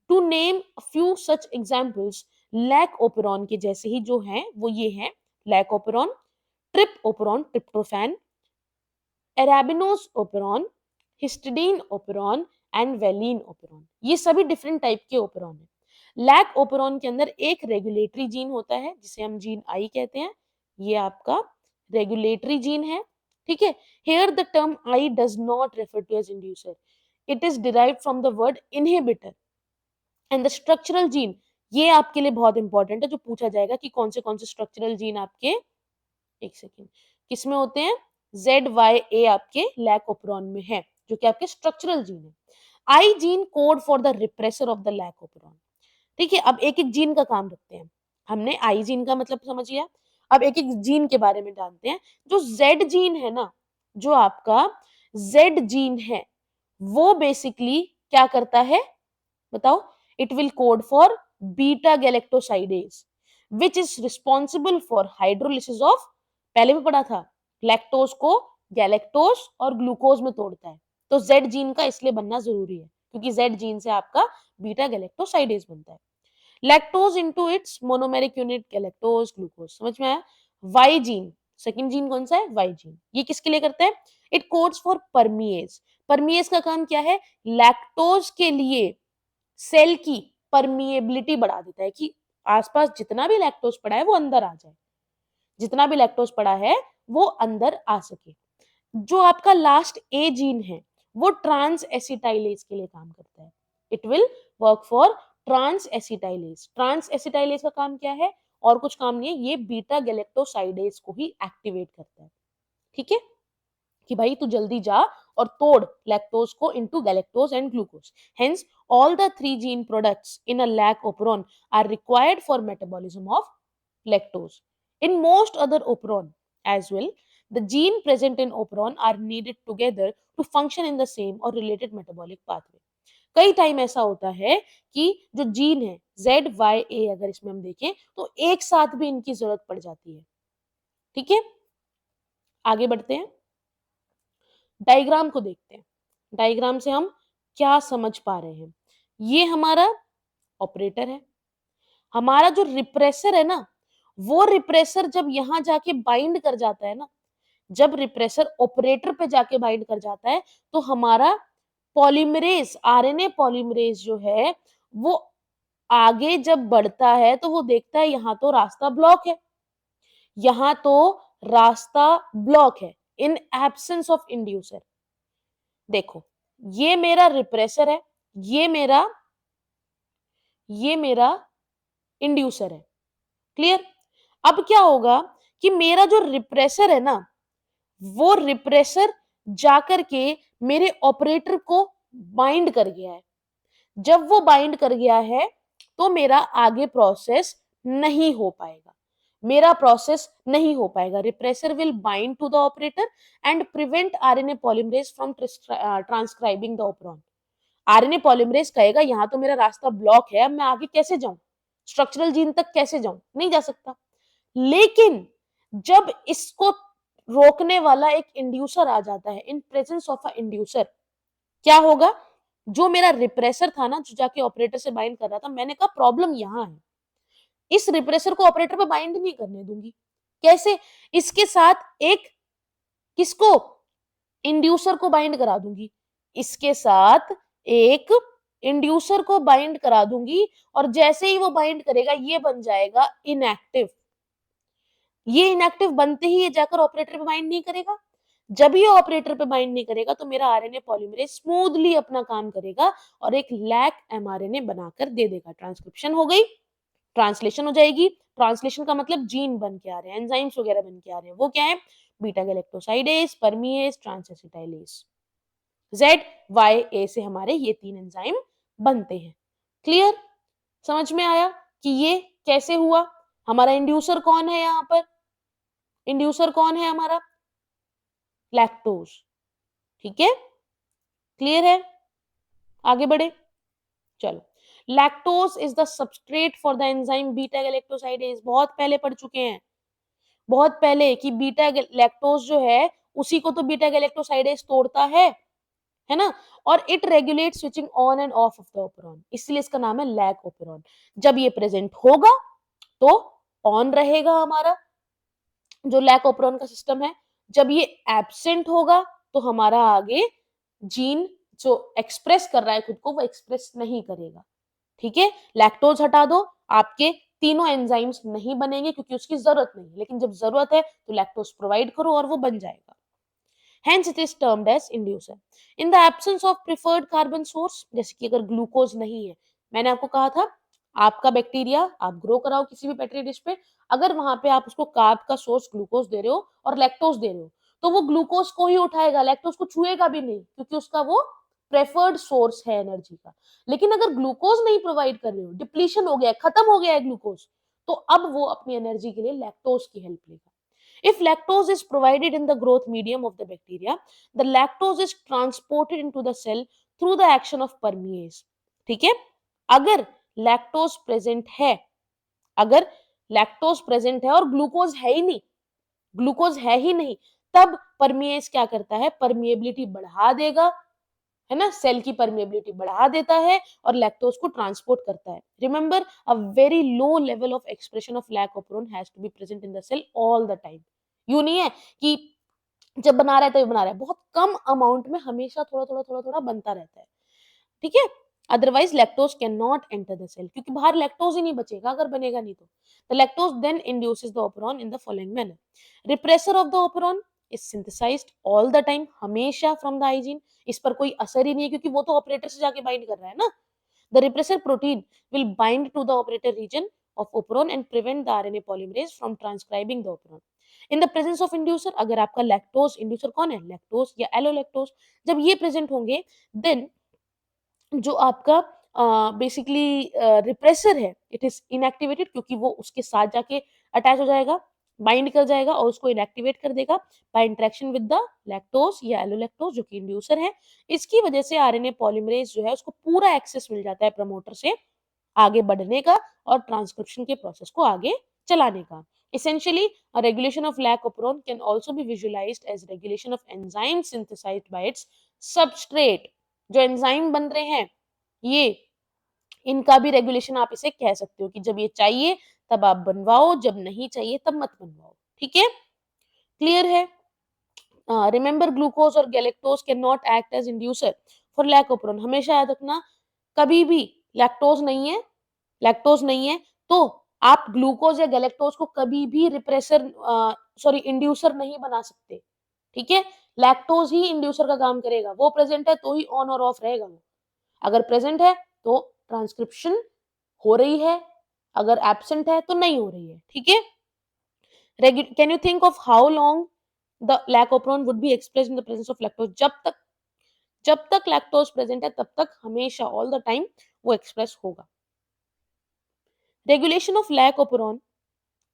To name few such examples, lac operon के जैसे ही जो हैं वो ये हैं, lac operon, trip operon tryptophan, arabinose operon, histidine operon and valine operon. ये सभी डिफरेंट टाइप के ओपेरॉन है। लैक ओपेरॉन के अंदर एक रेगुलेटरी जीन होता है जिसे हम जीन आई कहते हैं। ये आपका रेगुलेटरी जीन है। ठीक है, here the term I does not refer to as inducer. It is derived from the word inhibitor and the structural gene. ये आपके लिए बहुत इंपॉर्टेंट है, जो पूछा जाएगा कि कौन से स्ट्रक्चरल जीन आपके, एक सेकेंड, किसमें होते हैं, ZYA आपके लैक ओपेरॉन में है, जो कि आपके स्ट्रक्चरल जीन है। आई gene code for the repressor of the lac operon. ठीक है, अब एक एक जीन का काम रखते हैं। हमने आई जीन का मतलब समझ लिया, अब एक एक जीन के बारे में जानते हैं। जो जेड जीन है ना, जो आपका जेड जीन है, वो बेसिकली क्या करता है बताओ, it will code for beta galactosidase which is responsible for hydrolysis of, पहले भी पढ़ा था, लैक्टोज को गैलेक्टोज और ग्लूकोज में तोड़ता है। तो जेड जीन का इसलिए बनना जरूरी है क्योंकि जेड जीन से आपका बीटा गैलेक्टोसाइडेज बनता है। Lactose into its monomeric unit galactose glucose, समझ में आया। वाई जीन, सेकंड जीन कौन सा है, वाई जीन, ये किसके लिए करता है, इट कोड्स फॉर परमिएज। परमिएज का काम क्या है, लैक्टोज के लिए सेल की परमिएबिलिटी बढ़ा देता है कि आसपास जितना भी लैक्टोज पड़ा है वो अंदर आ जाए, जितना भी लैक्टोज पड़ा है वो अंदर आ सके। जो आपका लास्ट ए जीन है वो ट्रांस एसिटाइलेज के लिए काम करता है। It will work for transacetylase. Transacetylase का काम क्या है, और कुछ काम नहीं है, ये बीटा गैलेक्टोसाइडेज को ही एक्टिवेट करता है। ठीक है, कि भाई तू जल्दी जा और तोड़ लैक्टोज को into galactose and glucose. Hence all the three gene products in a lac operon are required for metabolism of lactose. In most other operon as well, the gene present in operon are needed together to function in the same or related metabolic pathway. कई time ऐसा होता है कि जो gene है ZYA, अगर इसमें हम देखें तो एक साथ भी इनकी जरूरत पड़ जाती है। ठीक है, आगे बढ़ते हैं, डायग्राम को देखते हैं। डायग्राम से हम क्या समझ पा रहे हैं, ये हमारा ऑपरेटर है, हमारा जो रिप्रेसर है ना, वो रिप्रेसर जब यहां जाके बाइंड कर जाता है ना, जब रिप्रेसर ऑपरेटर पे जाके बाइंड कर जाता है तो हमारा पॉलीमरेज, आरएनए पॉलीमरेज जो है वो आगे जब बढ़ता है तो वो देखता है यहाँ तो रास्ता ब्लॉक है, यहाँ तो रास्ता ब्लॉक है, इन एब्सेंस ऑफ इंड्यूसर। देखो, ये मेरा रिप्रेसर है, ये मेरा इंड्यूसर है। क्लियर। अब क्या होगा कि मेरा जो रिप्रेसर है ना, वो रिप्रेसर जाकर के मेरे ऑपरेटर को बाइंड कर गया है। जब वो बाइंड कर गया है तो मेरा आगे प्रोसेस नहीं हो पाएगा, repressor will bind to the operator and prevent RNA polymerase from transcribing the operon. RNA polymerase कहेगा यहाँ तो मेरा रास्ता ब्लॉक है, अब मैं आगे कैसे जाऊं, स्ट्रक्चरल जीन तक कैसे जाऊं, नहीं जा सकता। लेकिन जब इसको रोकने वाला एक इंड्यूसर आ जाता है, in presence of a inducer, क्या होगा, जो मेरा रिप्रेसर था ना, जो जाके ऑपरेटर से बाइंड कर रहा था, मैंने कहा प्रॉब्लम यहां है, इस रिप्रेसर को ऑपरेटर पे बाइंड नहीं करने दूंगी। कैसे, इसके साथ एक, किसको, इंड्यूसर को बाइंड करा दूंगी, इसके साथ एक इंड्यूसर को बाइंड करा दूंगी, और जैसे ही वो बाइंड करेगा ये बन जाएगा इनएक्टिव। ये इनएक्टिव बनते ही ये जाकर ऑपरेटर पे बाइंड नहीं करेगा। जब ये ऑपरेटर पे बाइंड नहीं करेगा तो मेरा आरएनए पॉलीमरेज स्मूथली अपना काम करेगा और एक लैक एमआरएनए बनाकर दे देगा। ट्रांसक्रिप्शन हो गई, ट्रांसलेशन हो जाएगी। ट्रांसलेशन का मतलब जीन बन के आ रहे हैं, एंजाइम्स वगैरह बन के आ रहे हैं, वो क्या है, beta galactosidase, permease, transacetylase. Z, Y, A से हमारे ये 3 एंजाइम बनते हैं। क्लियर? समझ में आया कि ये कैसे हुआ? हमारा इंड्यूसर कौन है यहाँ पर? इंड्यूसर कौन है हमारा? लैक्टोज। ठीक है, क्लियर है? आगे बढ़े, चलो। Lactose is the substrate for the enzyme beta galactosidase. बहुत पहले पढ़ चुके हैं, बहुत पहले, कि बीटा लैक्टोज जो है उसी को तो बीटा गैलेक्टोसाइडेज तोड़ता है ना। और it regulate switching on end of of the operon, इसलिए इसका नाम है लैक ओपेरॉन। जब ये प्रेजेंट होगा तो ऑन रहेगा हमारा जो लैक ओपेरॉन का सिस्टम है, जब ये एब्सेंट होगा तो हमारा आगे जीन जो एक्सप्रेस कर रहा है खुद को वो एक्सप्रेस नहीं करेगा। ठीक है, लैक्टोज हटा दो, आपके तीनों एंजाइम्स नहीं बनेंगे क्योंकि उसकी जरूरत नहीं है, लेकिन जब जरूरत है तो लैक्टोज प्रोवाइड करो और वो बन जाएगा। Hence it is termed as inducer. In the absence of preferred carbon source, जैसे कि अगर ग्लूकोज नहीं है, मैंने आपको कहा था आपका बैक्टीरिया आप ग्रो कराओ किसी भी पेट्री डिश पे, अगर वहां पे आप उसको कार्ब का सोर्स ग्लूकोज दे रहे हो और लैक्टोज दे रहे हो तो वो ग्लूकोज को ही उठाएगा, लैक्टोज को छुएगा भी नहीं क्योंकि उसका वो प्रेफर्ड सोर्स है एनर्जी का। लेकिन अगर ग्लूकोज नहीं प्रोवाइड कर रहे हो, डिप्लीशन हो गया है, खत्म हो गया है ग्लूकोज, तो अब वो अपनी एनर्जी के लिए लैक्टोज की हेल्प लेगा। If lactose is provided in the growth medium of the bacteria, the lactose is transported into the cell through the action of permease. ठीक है, अगर लैक्टोज प्रेजेंट है, अगर लैक्टोज प्रेजेंट है और ग्लूकोज है ही नहीं, ग्लूकोज है ही नहीं, तब परमिएज क्या करता है? परमिएबिलिटी बढ़ा देगा, है ना, सेल की परमिएबिलिटी बढ़ा देता है और लैक्टोज को ट्रांसपोर्ट करता है। Remember, a very low level of expression of lac operon has to be present in the cell all the time. यूं नहीं है कि जब बना रहा है तभी बना रहा है, बहुत कम अमाउंट में हमेशा थोड़ा थोड़ा थोड़ा थोड़ा बनता रहता है। ठीक है, otherwise lactose can not enter the cell, क्योंकि बाहर लैक्टोज ही नहीं बचेगा अगर बनेगा नहीं तो। The lactose then induces the operon in the following manner. Repressor of the operon is synthesised all the time, हमेशा फ्रॉम द हाइजीन, इस पर कोई असर ही नहीं है क्योंकि वो तो ऑपरेटर से जाके बाइंड कर रहा है ना। The repressor protein will bind to the operator region of operon and prevent the RNA polymerase from transcribing the operon. In the presence of inducer, अगर आपका लैक्टोज, इंड्यूसर कौन है? लैक्टोज या एलोलैक्टोज, जब ये प्रेजेंट होंगे देन जो आपका बेसिकली रिप्रेसर है इट इज इनएक्टिवेटेड, क्योंकि वो उसके साथ जाके अटैच हो जाएगा, बाइंड कर जाएगा और उसको इनएक्टिवेट कर देगा by interaction with the lactose या एलोलैक्टोज जो कि इंड्यूसर है। इसकी वजह से आरएनए पॉलीमरेज जो है उसको पूरा एक्सेस मिल जाता है प्रमोटर से आगे बढ़ने का और ट्रांसक्रिप्शन के प्रोसेस को आगे चलाने का। Essentially, a regulation of lac operon can also be visualized as regulation of enzyme synthesized by its substrate. जो एंजाइम बन रहे हैं ये, इनका भी रेगुलेशन आप इसे कह सकते हो कि जब ये चाहिए तब आप बनवाओ, जब नहीं चाहिए तब मत बनवाओ। ठीक है, क्लियर है? रिमेंबर, ग्लूकोज और galactose can not act as inducer for lac operon. हमेशा याद रखना, कभी भी लैक्टोज नहीं है, लैक्टोज नहीं है तो आप ग्लूकोज या गैलेक्टोज को कभी भी रिप्रेसर सॉरी इंड्यूसर नहीं बना सकते। ठीक है, लैक्टोज ही इंड्यूसर का काम करेगा, वो प्रेजेंट है तो ही ऑन और ऑफ रहेगा वो। अगर प्रेजेंट है तो ट्रांसक्रिप्शन हो रही है, अगर एब्सेंट है तो नहीं हो रही है। ठीक है, can you think of how long the lac operon would be expressed in the presence of lactose? जब तक लैक्टोज प्रेजेंट है तब तक हमेशा ऑल द टाइम वो एक्सप्रेस होगा। Regulation of lac operon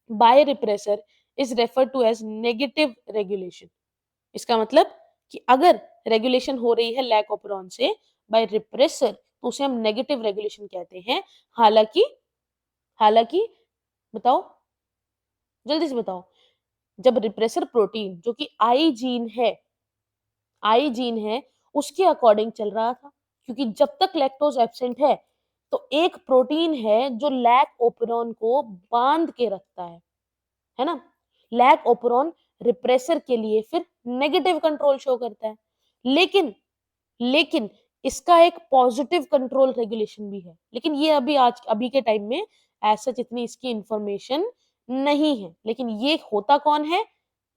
by repressor is referred to as negative regulation. इसका मतलब कि अगर रेगुलेशन हो रही है लैक ओपेरॉन से बाय रिप्रेसर तो उसे हम नेगेटिव रेगुलेशन कहते हैं। हालांकि हालांकि बताओ, जल्दी से बताओ, जब रिप्रेसर प्रोटीन जो कि आई जीन है उसके अकॉर्डिंग चल रहा था, क्योंकि जब तक लैक्टोज एब्सेंट है तो एक प्रोटीन है जो लैक ओपेरॉन को बांध के रखता है ना। लैक ओपेरॉन रिप्रेसर के लिए फिर नेगेटिव कंट्रोल शो करता है, लेकिन लेकिन इसका एक पॉजिटिव कंट्रोल रेगुलेशन भी है, लेकिन ये अभी के टाइम में ऐसा इतनी इसकी इंफॉर्मेशन नहीं है। लेकिन ये होता कौन है?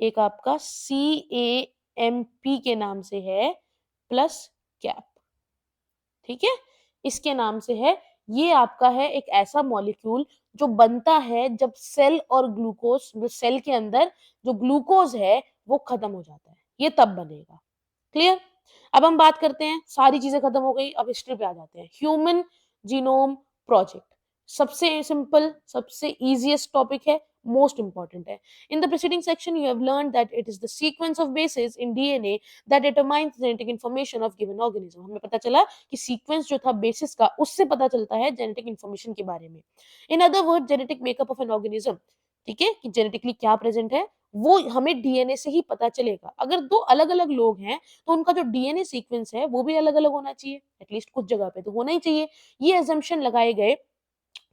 एक आपका CAMP के नाम से है, प्लस कैप। ठीक है, इसके नाम से है। ये आपका है एक ऐसा मॉलिक्यूल जो बनता है जब सेल और ग्लूकोज, जो सेल के अंदर जो ग्लूकोज है वो खत्म हो जाता है, ये तब बनेगा। क्लियर? अब हम बात करते हैं, सारी चीजें खत्म हो गई, अब हिस्ट्री पे आ जाते हैं। ह्यूमन जीनोम प्रोजेक्ट सबसे सिंपल, सबसे इजीएस्ट टॉपिक है, मोस्ट इंपॉर्टेंट है। इन the preceding section you have learn that it is the sequence of bases in DNA that determines genetic information of given organism. हमें पता चला कि सीक्वेंस जो था बेसिस का, उससे पता चलता है जेनेटिक इंफॉर्मेशन के बारे में। In other word, genetic makeup of an organism, ठीक है, कि जेनेटिकली क्या प्रेजेंट है, वो हमें डीएनए से ही पता चलेगा। अगर दो अलग अलग लोग हैं तो उनका जो डीएनए सीक्वेंस है वो भी अलग अलग होना चाहिए, एटलीस्ट कुछ जगह पे तो होना ही चाहिए। ये अजम्पशन लगाए गए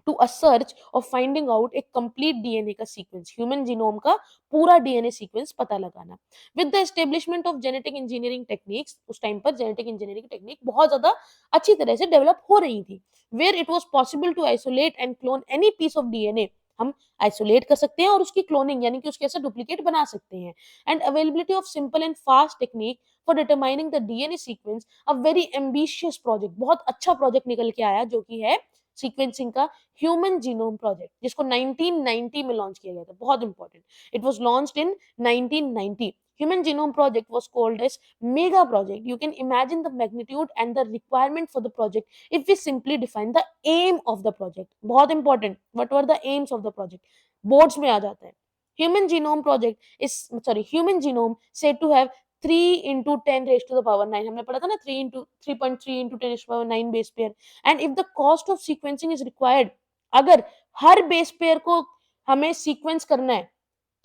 to a search of finding out एक कंप्लीट डीएनए का सीक्वेंस, ह्यूमन जीनोम का पूरा डीएनए सीक्वेंस पता लगाना। With the establishment of genetic engineering techniques, उस टाइम पर जेनेटिक इंजीनियरिंग टेक्निक बहुत ज्यादा अच्छी तरह से डेवलप हो रही थी, where it was possible to isolate and clone any piece of DNA. हम आइसोलेट कर सकते हैं और उसकी क्लोनिंग यानी कि उसके ऐसा डुप्लीकेट बना सकते हैं। And availability of simple and fast technique for determining the DNA sequence, a very ambitious project, बहुत अच्छा प्रोजेक्ट निकल के आया, जो कि है सीक्वेंसिंग का ह्यूमन जीनोम प्रोजेक्ट, जिसको 1990 में लॉन्च किया गया था। बहुत important, it was launched in 1990। Human Genome Project was called as mega project. You can imagine the magnitude and the requirement for the project if we simply define the aim of the project. बहुत important, what were the aims of the project? Boards में आ जाता है। Human Genome Project is, sorry, human genome said to have 3 into 10 raised to the power 9, हमने पढ़ा था ना, 3 into 3.3 into 10 raised to the power 9 base pair। And if the cost of sequencing is required, अगर हर base pair को हमें sequence करना है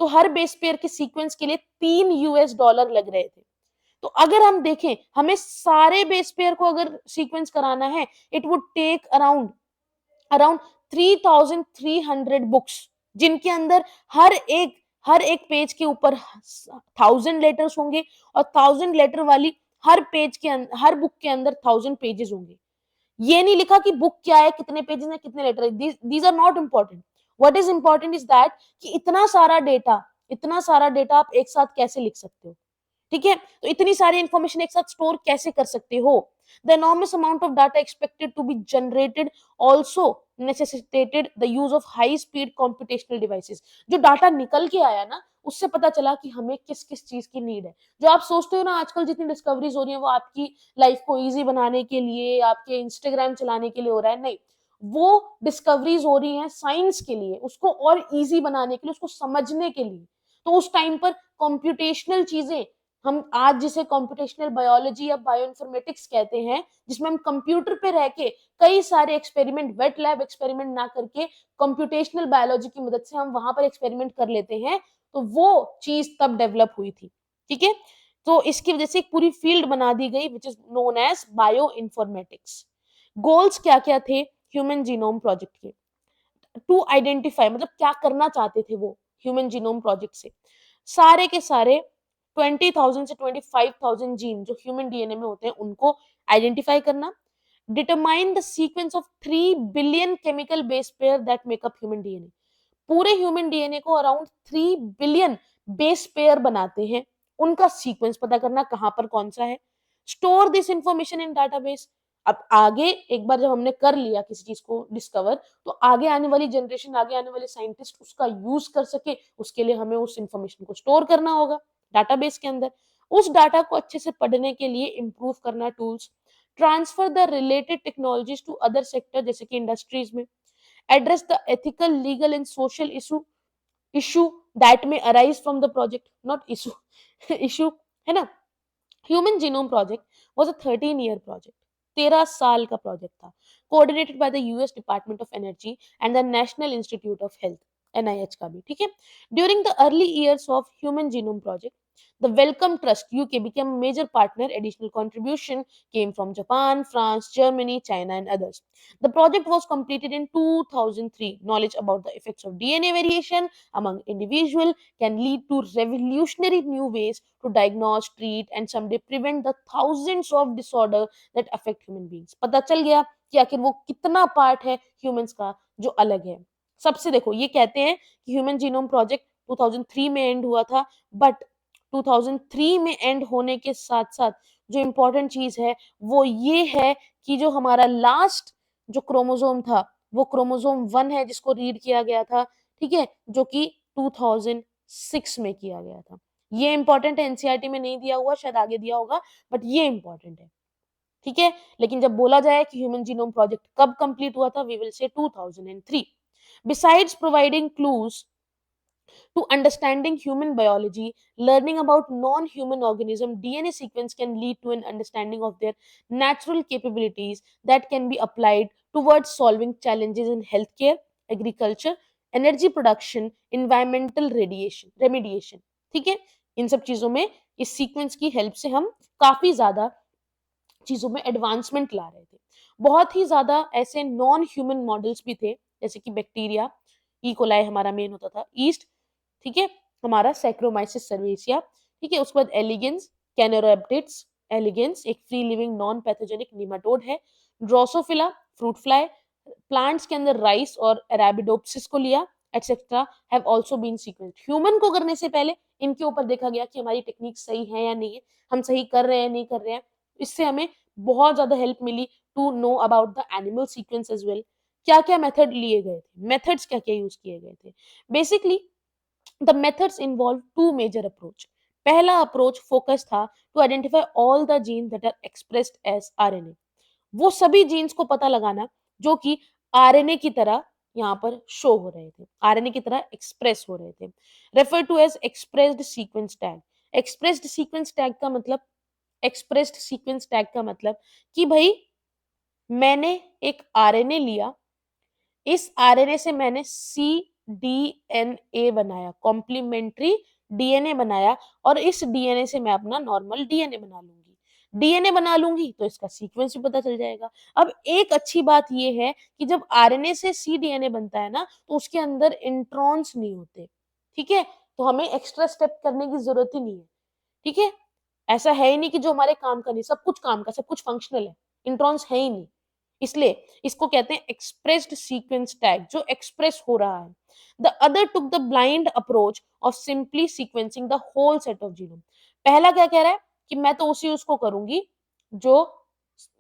तो हर बेस पेयर के सीक्वेंस के लिए $3 लग रहे थे। तो अगर हम देखें, हमें सारे बेस पेयर को अगर सीक्वेंस कराना है, it would take around around 3300 books, जिनके अंदर हर एक पेज के ऊपर 1000 लेटर्स होंगे, और 1000 लेटर वाली हर बुक के अंदर 1000 पेजेस होंगे। ये नहीं लिखा कि बुक क्या है, कितने पेजेस हैं, कितने लेटर है, these are not important. What is important is that कि इतना सारा डेटा आप एक साथ कैसे लिख सकते हो, ठीक है, तो इतनी सारी इंफॉर्मेशन एक साथ स्टोर कैसे कर सकते हो। The enormous amount of data expected to be generated also necessitated the use of high speed computational devices। जो डाटा निकल के आया ना, उससे पता चला कि हमें किस किस चीज की नीड है। जो आप सोचते हो ना, आजकल जितनी डिस्कवरीज हो रही है वो आपकी लाइफ को इजी बनाने के लिए, आपके इंस्टाग्राम चलाने के लिए हो रहा है, नहीं, वो डिस्कवरीज हो रही है साइंस के लिए, उसको और इजी बनाने के लिए, उसको समझने के लिए। तो उस टाइम पर कॉम्प्यूटेशनल चीजें, हम आज जिसे कंप्यूटेशनल बायोलॉजी या बायोइन्फॉर्मेटिक्स कहते हैं, जिसमें हम कंप्यूटर पे रह के कई सारे एक्सपेरिमेंट, वेट लैब एक्सपेरिमेंट ना करके कंप्यूटेशनल बायोलॉजी की मदद से हम वहां पर एक्सपेरिमेंट कर लेते हैं, तो वो चीज तब डेवलप हुई थी, ठीक है। तो इसकी वजह से एक पूरी फील्ड बना दी गई which is known as bioinformatics. Goals क्या क्या थे ह्यूमन जीनोम प्रोजेक्ट के? टू आइडेंटिफाई, मतलब क्या करना चाहते थे वो ह्यूमन जीनोम प्रोजेक्ट से? सारे के सारे 20,000 से 25,000 जीन जो ह्यूमन डीएनए में होते हैं उनको आइडेंटिफाई करना। Determine the sequence of 3 billion chemical base pair that make up human DNA. पूरे ह्यूमन डीएनए को अराउंड 3 बिलियन बेस पेयर बनाते हैं, उनका सीक्वेंस पता करना कहां पर कौन सा है। Store this information in database. अब आगे एक बार जब हमने कर लिया किसी चीज को डिस्कवर, तो आगे आने वाली जनरेशन, आगे आने वाले साइंटिस्ट उसका यूज कर सके, उसके लिए हमें उस इंफॉर्मेशन को स्टोर करना होगा डाटाबेस के अंदर। उस डाटा को अच्छे से पढ़ने के लिए इंप्रूव करना tools, transfer the related technologies to other sector जैसे कि इंडस्ट्रीज में, address the ethical, legal and social issue that may arise from the project, not issue issue, है ना। Human genome project was a 13 year project, 13 साल का project था, coordinated by the US department of energy and the national institute of health, NIH का भी, ठीक है। During the early years of human genome project, the Wellcome Trust UK became a major partner. Additional contribution came from Japan, France, Germany, China, and others. The project was completed in 2003. Knowledge about the effects of DNA variation among individuals can lead to revolutionary new ways to diagnose, treat, and someday prevent the thousands of disorders that affect human beings. पता चल गया कि आखिर वो कितना part है humans का जो अलग है सबसे। देखो, ये कहते हैं कि ह्यूमन जीनोम प्रोजेक्ट 2003 में एंड हुआ था, बट 2003 में एंड होने के साथ साथ जो इम्पोर्टेंट चीज है वो ये है कि जो हमारा लास्ट जो क्रोमोसोम था वो क्रोमोसोम 1 है, जिसको रीड किया गया था, ठीक है, जो कि 2006 में किया गया था। ये इंपॉर्टेंट है, एनसीईआरटी में नहीं दिया हुआ, शायद आगे दिया होगा, बट ये इंपॉर्टेंट है, ठीक है। लेकिन जब बोला जाए कि ह्यूमन जीनोम प्रोजेक्ट कब कंप्लीट हुआ था, we will say 2003। Besides providing clues to understanding human biology, learning about non-human organism, DNA sequence can lead to an understanding of their natural capabilities that can be applied towards solving challenges in healthcare, agriculture, energy production, environmental radiation, remediation. ठीक है, इन सब चीजों में इस sequence की help से हम काफी ज्यादा चीजों में एडवांसमेंट ला रहे थे। बहुत ही ज्यादा ऐसे नॉन ह्यूमन मॉडल्स भी थे, जैसे कि बैक्टीरिया, ई कोलाई हमारा मेन होता था, ईस्ट, ठीक है, हमारा सैक्रोमाइसिस सर्वेसिया, ठीक है, उसके बाद एलिगेंस, कैनोरैप्टिड्स, एलिगेंस एक free living non pathogenic nematode है, ड्रोसोफिला फ्रूट फ्लाई, प्लांट्स के अंदर राइस और अरेबिडोप्सिस को लिया, etcetera have also been sequenced. Human को करने से पहले इनके ऊपर देखा गया कि हमारी टेक्निक सही है या नहीं है, हम सही कर रहे हैं नहीं कर रहे हैं। इससे हमें बहुत ज्यादा हेल्प मिली to know about the animal sequence as well. क्या क्या मेथड लिए गए थे, मेथड्स क्या क्या यूज किए गए थे। Basically the methods involve two major approach. पहला अप्रोच फोकस था to identify all the gene that are expressed as RNA, वो सभी जीन्स को पता लगाना जो कि आरएनए की तरह यहाँ पर शो हो रहे थे, आरएनए की तरह एक्सप्रेस हो रहे थे, refer to as expressed sequence tag. Expressed sequence tag का मतलब, एक्सप्रेस्ड सीक्वेंस टैग का मतलब कि भाई मैंने एक आरएनए लिया, इस आरएनए से मैंने cDNA बनाया, कॉम्प्लीमेंट्री डीएनए बनाया, और इस डीएनए से मैं अपना नॉर्मल डीएनए बना लूंगी। डीएनए बना लूंगी तो इसका सीक्वेंस भी पता चल जाएगा। अब एक अच्छी बात यह है कि जब आरएनए से cDNA बनता है ना, तो उसके अंदर इंट्रॉन्स नहीं होते, ठीक है, तो हमें एक्स्ट्रा स्टेप करने की जरूरत ही नहीं है, ठीक है। ऐसा है ही नहीं कि जो हमारे काम का नहीं, सब कुछ काम का, सब कुछ फंक्शनल है, इंट्रॉन्स है ही नहीं। इसलिए इसको कहते हैं एक्सप्रेस्ड सीक्वेंस टैग, जो एक्सप्रेस हो रहा है। The other took the blind approach of simply sequencing the whole set of genome. पहला क्या कह रहा है कि मैं तो उसी उसको करूंगी जो,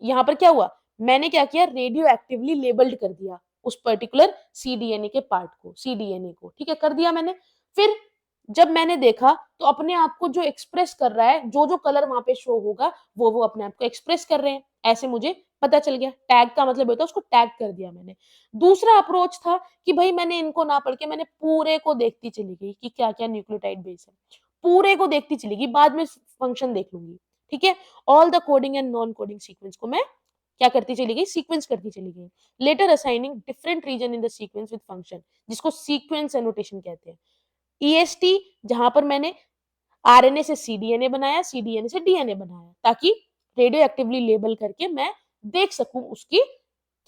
यहां पर क्या हुआ, मैंने क्या किया, रेडियो एक्टिवली लेबल्ड कर दिया उस पर्टिकुलर cDNA के पार्ट को, cDNA को, ठीक है, कर दिया मैंने। फिर जब मैंने देखा तो अपने आप को जो एक्सप्रेस कर रहा है, जो जो कलर वहां पे शो होगा वो अपने आप को एक्सप्रेस कर रहे हैं, ऐसे मुझे पता चल गया। टैग का मतलब होता है उसको टैग कर दिया मैंने। दूसरा अप्रोच था कि भाई मैंने इनको ना पढ़ के मैंने पूरे को देखती चली गई कि क्या क्या न्यूक्लियोटाइड बेस है, पूरे को देखती चली गई, बाद में फंक्शन देख लूंगी, ठीक है। All the coding and non coding sequence को मैं क्या करती चली गई, सीक्वेंस करती चली गई। Later assigning different region in the sequence with function, जिसको सीक्वेंस एनोटेशन कहते हैं। ईएसटी, जहां पर मैंने आरएनए से cDNA बनाया, cDNA से डीएनए बनाया, ताकि रेडियो एक्टिवली लेबल करके मैं देख सकूं उसकी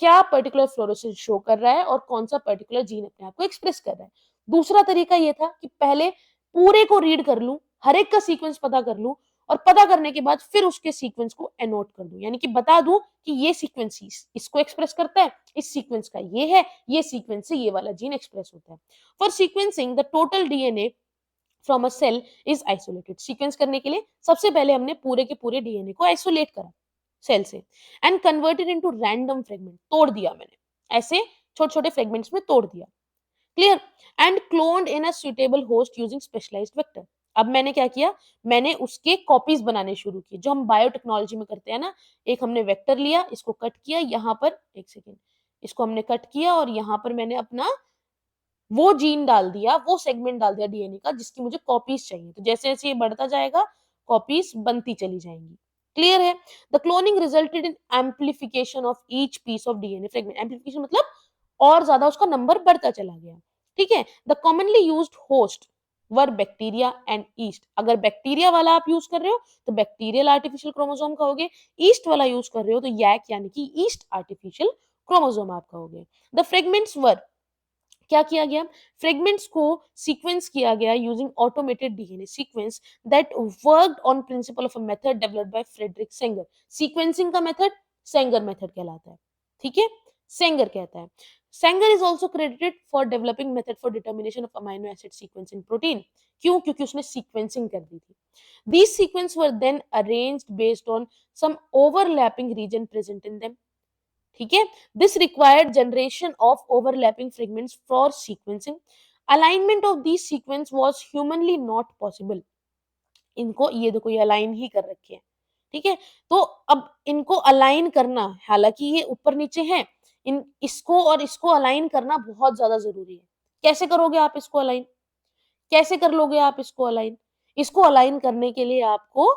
क्या पर्टिकुलर फ्लोरोसेंस शो कर रहा है और कौन सा पर्टिकुलर जीन अपने आप को एक्सप्रेस कर रहा है। दूसरा तरीका ये था कि पहले पूरे को रीड कर लूं, हर एक का सीक्वेंस पता कर लूं, और पता करने के बाद फिर उसके सीक्वेंस को एनोट कर दूं, यानी कि बता दूं कि ये सीक्वेंस इसको एक्सप्रेस करता है, इस सीक्वेंस का ये है, ये सीक्वेंस से ये वाला जीन एक्सप्रेस होता है। For sequencing the total DNA from a cell is isolated. Sequence करने के लिए सबसे पहले हमने पूरे के पूरे डीएनए को आइसोलेट करा सेल से, and converted into random fragment, तोड़ दिया मैंने, ऐसे छोटे छोटे फ्रेगमेंट्स में तोड़ दिया, clear, and cloned in a suitable host using specialised vector. अब मैंने क्या किया, मैंने उसके कॉपीज बनाने शुरू किए, जो हम बायोटेक्नोलॉजी में करते हैं ना। एक हमने वेक्टर लिया, इसको कट किया, यहाँ पर एक सेकेंड, इसको हमने कट किया और यहाँ पर मैंने अपना वो जीन डाल दिया, वो सेगमेंट डाल दिया डीएनए का जिसकी मुझे कॉपीज चाहिए। तो जैसे जैसे ये बढ़ता जाएगा कॉपीज बनती चली जाएंगी, क्लियर है। The cloning resulted in amplification of each piece of DNA fragment. Amplification मतलब और ज्यादा उसका नंबर बढ़ता चला गया, ठीक है। The commonly used host were bacteria and east. अगर बैक्टीरिया वाला आप यूज कर रहे हो तो बैक्टीरियल आर्टिफिशियल क्रोमोसोम कहोगे, ईस्ट वाला यूज कर रहे हो तो यैक यानी कि ईस्ट आर्टिफिशियल क्रोमोसोम आप कहोगे। द फ्रेगमेंट्स वर, क्या किया गया, फ्रेगमेंट्स को सीक्वेंस किया गया using automated DNA sequence that worked on principle of a method developed by Frederick Sanger. Sequencing का मेथड सेंगर मेथड कहलाता है, ठीक है, सेंगर कहता है। Sanger is also credited for developing method for determination of amino acid sequence in protein. क्यों, क्योंकि उसने सीक्वेंसिंग कर दी थी। These sequences were then arranged based on some overlapping region present in them, ठीक है। This required generation of overlapping fragments for sequencing. Alignment of this sequence was humanly not possible. इनको ये देखो ये अलाइन ही कर रखे हैं, ठीक है? तो अब इनको अलाइन करना, हालाँकि ये ऊपर-नीचे हैं, इन इसको और इसको अलाइन करना बहुत ज़्यादा ज़रूरी है। कैसे करोगे आप इसको अलाइन? कैसे कर लोगे आप इसको अलाइन? इसको अलाइन करने के लिए आपको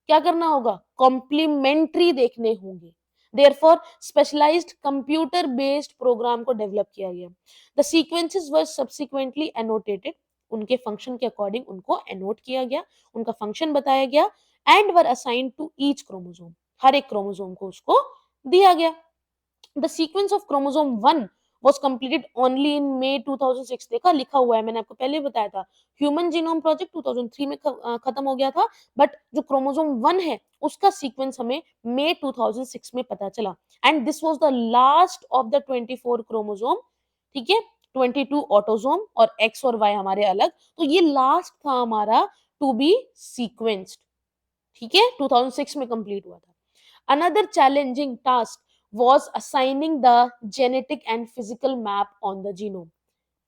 क्या करना होगा? कॉम्प्लीमेंट्री देखने होंगे। Therefore specialised computer based program को डेवलप किया गया। The sequences were subsequently annotated, उनके फंक्शन के अकॉर्डिंग उनको एनोट किया गया, उनका फंक्शन बताया गया and were assigned to each chromosome, हर एक क्रोमोसोम को उसको दिया गया। The sequence of chromosome 1 was completed only in May 2006। देखा लिखा हुआ है, मैंने आपको पहले बताया था। ह्यूमन जीनोम प्रोजेक्ट 2003 में खत्म हो गया था, बट जो क्रोमोसोम 1 है उसका सीक्वेंस हमें मई 2006 में पता चला and this was the last of the 24 chromosome, ठीक है? 22 ऑटोसोम और एक्स और वाई हमारे अलग, तो ये लास्ट था हमारा टू बी सीक्वेंस्ड, ठीक है? 2006 में कंप्लीट हुआ था। Another challenging task was assigning the genetic and physical map on the genome।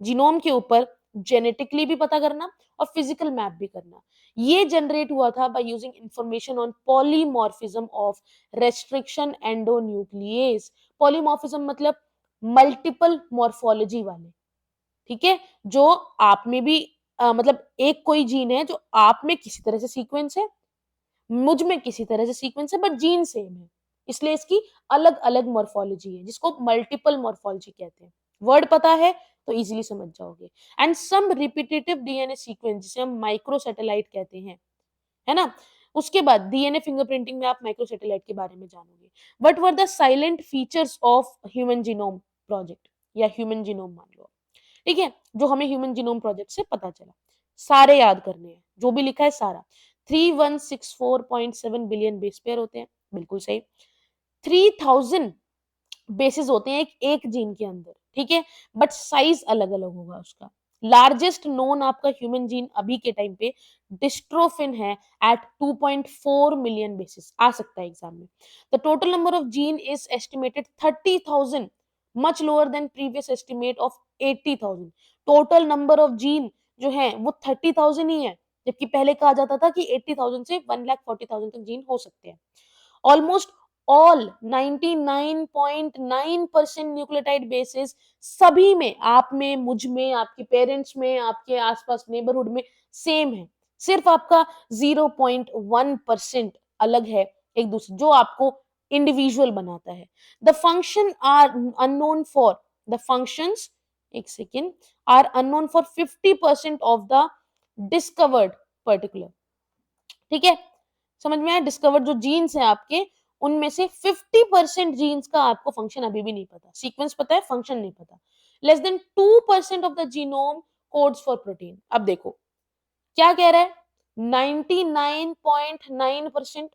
Genome के ऊपर जेनेटिकली भी पता करना और फिजिकल मैप भी करना। ये जनरेट हुआ था by using information on polymorphism of restriction endonuclease. Polymorphism मतलब मल्टीपल मॉर्फोलॉजी वाले, ठीक है? जो आप में भी मतलब एक कोई जीन है जो आप में किसी तरह से सीक्वेंस है, मुझ में किसी तरह से सीक्वेंस है, बट जीन सेम है, इसलिए इसकी अलग अलग मॉर्फोलॉजी है जिसको मल्टीपल मॉर्फोलॉजी कहते हैं। वर्ड पता है तो इजीली समझ जाओगे। And some repetitive DNA sequence जिसे हम माइक्रोसैटेलाइट कहते हैं, है ना? उसके बाद डीएनए फिंगरप्रिंटिंग में आप माइक्रोसैटेलाइट के बारे में जानोगे। What were the silent features of human genome project या ह्यूमन जीनोम मान लो, ठीक है? जो हमें ह्यूमन जीनोम प्रोजेक्ट से पता चला, सारे याद करने हैं, जो भी लिखा है सारा। 3164.7 बिलियन बेस पेयर होते हैं, बिल्कुल सही। 3000 बेसिस होते हैं एक जीन के अंदर, ठीक है? बट साइज अलग अलग होगा उसका। लार्जेस्ट नोन आपका ह्यूमन जीन अभी के टाइम पे डिस्ट्रोफिन है एट 2.4 मिलियन बेसिस, आ सकता है एग्जाम में। The total number of gene is estimated 30,000, much lower than previous estimate of 80,000। Total number of gene जो है वो 30,000 ही है, जबकि पहले कहा जाता था कि 80,000 से 1,40,000 तक जीन हो सकते हैं। ऑलमोस्ट ऑल 99.9% न्यूक्लियोटाइड बेसिस सभी में, आप में, मुझ में, आपके पेरेंट्स में, आपके आसपास नेबरहुड में सेम है। सिर्फ आपका 0.1% अलग है एक दूसरे, जो आपको इंडिविजुअल बनाता है। The function are unknown for the functions, एक second, are unknown for 50% of the discovered particular, ठीक है? समझ में आया? डिस्कवर्ड जो जीन्स है आपके, उनमें से 50% जीन्स का आपको फंक्शन अभी भी नहीं पता, सीक्वेंस पता है, फंक्शन नहीं पता। Less than 2% of the genome codes for protein. अब देखो क्या कह रहा है, 99.9%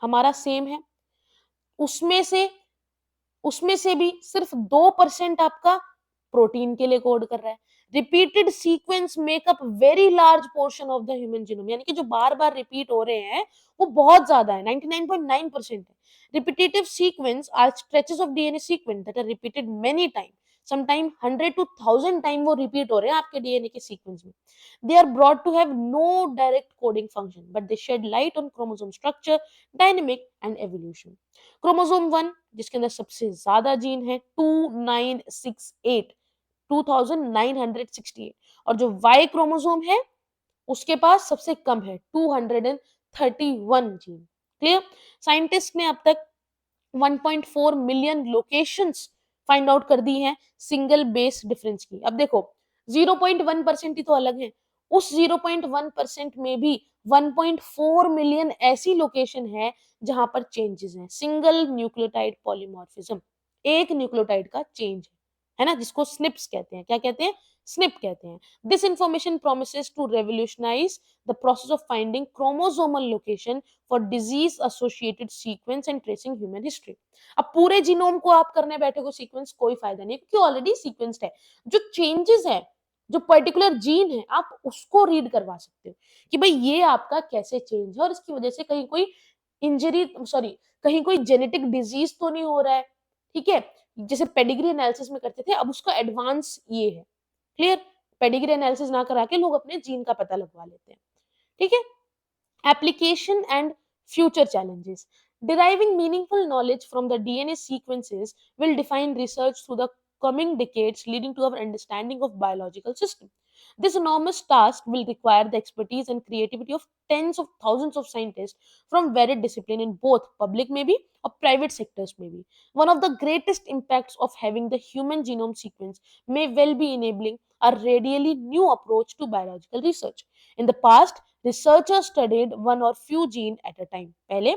हमारा सेम है, उसमें से उसमें से भी सिर्फ 2% आपका प्रोटीन के लिए कोड कर रहा है। Repeated sequence makeup very large portion of the human genome, यानी कि जो बार बार रिपीट हो रहे हैं वो बहुत ज्यादा है, 99.9% है। Repetitive sequence are stretches of DNA sequence that are repeated many time, sometime 100 to 1000 time वो रिपीट हो रहे हैं आपके डीएनए के सीक्वेंस में। They are brought to have no direct coding function, but they shed light on chromosome structure, dynamic and evolution। Chromosome 1 जिसके अंदर सबसे ज्यादा जीन है 2968, 2968, और जो वाई क्रोमोसोम है उसके पास सबसे कम है 231 जीन। क्लियर? साइंटिस्ट ने अब तक 1.4 मिलियन लोकेशंस फाइंड आउट कर दी हैं सिंगल बेस डिफरेंस की। अब देखो 0.1% ही तो अलग है, उस 0.1% में भी 1.4 मिलियन ऐसी लोकेशन है जहां पर चेंजेस हैं, सिंगल न्यूक्लियोटाइड पॉलीमॉर्फिज्म, एक न्यूक्लियोटाइड का चेंज है ना, जिसको स्निप्स कहते हैं। क्या कहते हैं? स्निप कहते हैं। This information promises to revolutionise the process of finding chromosomal location for disease associated sequence and tracing human history. अब पूरे जीनोम को आप करने बैठे हो सीक्वेंस, कोई फायदा नहीं, क्योंकि ऑलरेडी सीक्वेंस्ड है। जो चेंजेस है, जो पर्टिकुलर जीन है, आप उसको रीड करवा सकते हो कि भाई ये आपका कैसे चेंज है और इसकी वजह से कहीं कोई इंजरी, सॉरी, कहीं कोई जेनेटिक डिजीज तो नहीं हो रहा है, ठीक है? जैसे पेडिग्री एनालिसिस में करते थे, अब उसका एडवांस ये है। क्लियर? पेडिग्री एनालिसिस ना करा के लोग अपने जीन का पता लगवा लेते हैं, ठीक है? Application and future challenges. Deriving meaningful knowledge from the DNA sequences will define research through the coming decades, leading to our understanding of biological system. This enormous task will require the expertise and creativity of tens of thousands of scientists from varied disciplines in both public maybe or private sectors maybe. One of the greatest impacts of having the human genome sequence may well be enabling a radially new approach to biological research. In the past, researchers studied one or few gene at a time. पहले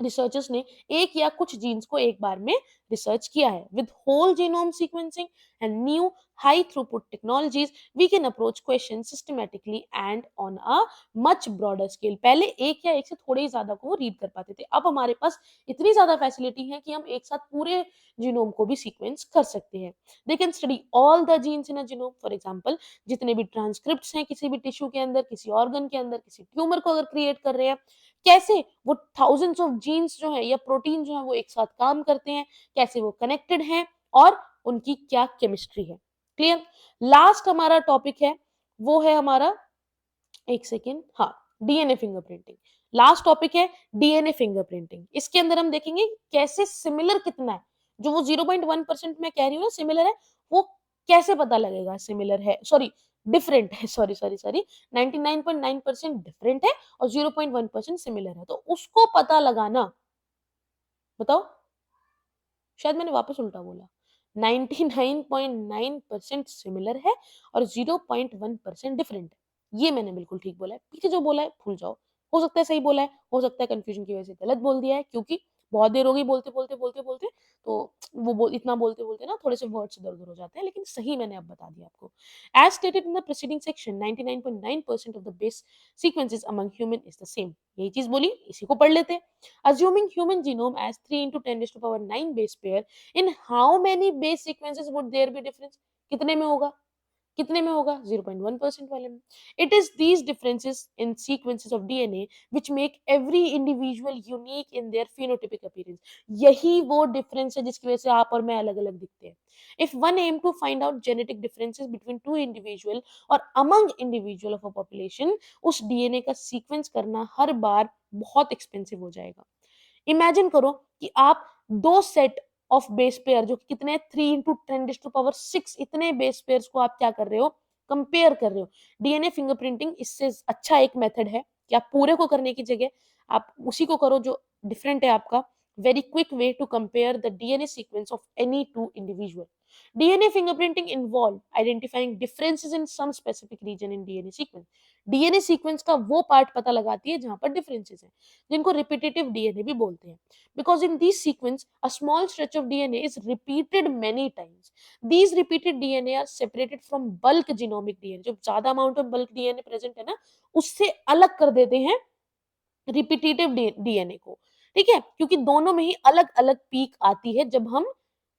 researchers ने एक या कुछ jeans को एक बार में research किया है. With whole genome sequencing and new high throughput technologies we can approach question systematically and on a much broader scale. पहले एक या एक से थोड़े ही ज्यादा को रीड कर पाते थे, अब हमारे पास इतनी ज्यादा फैसिलिटी है कि हम एक साथ पूरे जीनोम को भी सीक्वेंस कर सकते हैं. They can study all the genes in a genome. For example, जितने भी ट्रांसक्रिप्ट्स हैं किसी भी टिश्यू के अंदर, किसी ऑर्गन के अंदर, किसी ट्यूमर को अगर क्रिएट कर रहे हैं, कैसे वो थाउजेंड्स ऑफ जीन्स जो है या प्रोटीन जो है वो एक साथ काम करते हैं, कैसे वो कनेक्टेड हैं और उनकी क्या केमिस्ट्री है. क्लियर. लास्ट हमारा टॉपिक है वो है हमारा, एक सेकेंड, हाँ, डीएनए फिंगरप्रिंटिंग. लास्ट टॉपिक है डीएनए फिंगरप्रिंटिंग. इसके अंदर हम देखेंगे कैसे सिमिलर कितना है. जो वो 0.1% मैं कह रही हूँ ना सिमिलर है, वो कैसे पता लगेगा सिमिलर है, सॉरी डिफरेंट है, सॉरी सॉरी सॉरी 99.9% डिफरेंट है और 0.1% सिमिलर है. तो उसको पता लगाना, बताओ, शायद मैंने वापस उल्टा बोला. 99.9% सिमिलर है और 0.1% डिफरेंट है. ये मैंने बिल्कुल ठीक बोला है. पीछे जो बोला है भूल जाओ. हो सकता है सही बोला है, हो सकता है कंफ्यूजन की वजह से गलत बोल दिया है, क्योंकि बहुत देर हो गई बोलते बोलते बोलते बोलते, तो इतना बोलते बोलते ना थोड़े से वर्ड्स इधर उधर हो जाते हैं, लेकिन सही मैंने अब बता दिया आपको. As stated in the preceding section, 99.9% of the base sequences among human is the same. यही चीज बोली, इसी को पढ़ लेते हैं. Assuming human genome as 3 into 10 raised to power 9 base pair, in how many base sequences would there be difference? कितने में होगा? कितने में होगा? 0.1% वाले में. It is these differences in sequences of DNA which make every individual unique in their phenotypic appearance. यही वो difference है जिसकी वजह से आप और मैं अलग अलग दिखते हैं. If one aim to find out genetic differences between two individual or among individual of a population, उस DNA का sequence करना हर बार बहुत expensive हो जाएगा. इमेजिन करो कि आप दो सेट ऑफ बेस पेयर, जो कि कितने, 3 into 10 to power 6, इतने बेस पेयर्स को आप क्या कर रहे हो, कंपेयर कर रहे हो. डीएनए फिंगरप्रिंटिंग इससे अच्छा एक मेथड है कि आप पूरे को करने की जगह आप उसी को करो जो डिफरेंट है आपका. Very quick way to compare the DNA sequence of any two individual. DNA fingerprinting involve identifying differences in some specific region in DNA sequence. DNA sequence का वो पार्ट पता लगाती है जहां पर डिफरेंसेस हैं, जिनको रिपीटेटिव डीएनए भी बोलते हैं. Because in these sequence, a small stretch of DNA is repeated many times. These repeated DNA are separated from bulk genomic DNA. जो ज्यादा amount of bulk DNA present है ना, उससे अलग कर देते हैं रिपीटेटिव डीएनए को. ठीक है, क्योंकि दोनों में ही अलग अलग पीक आती है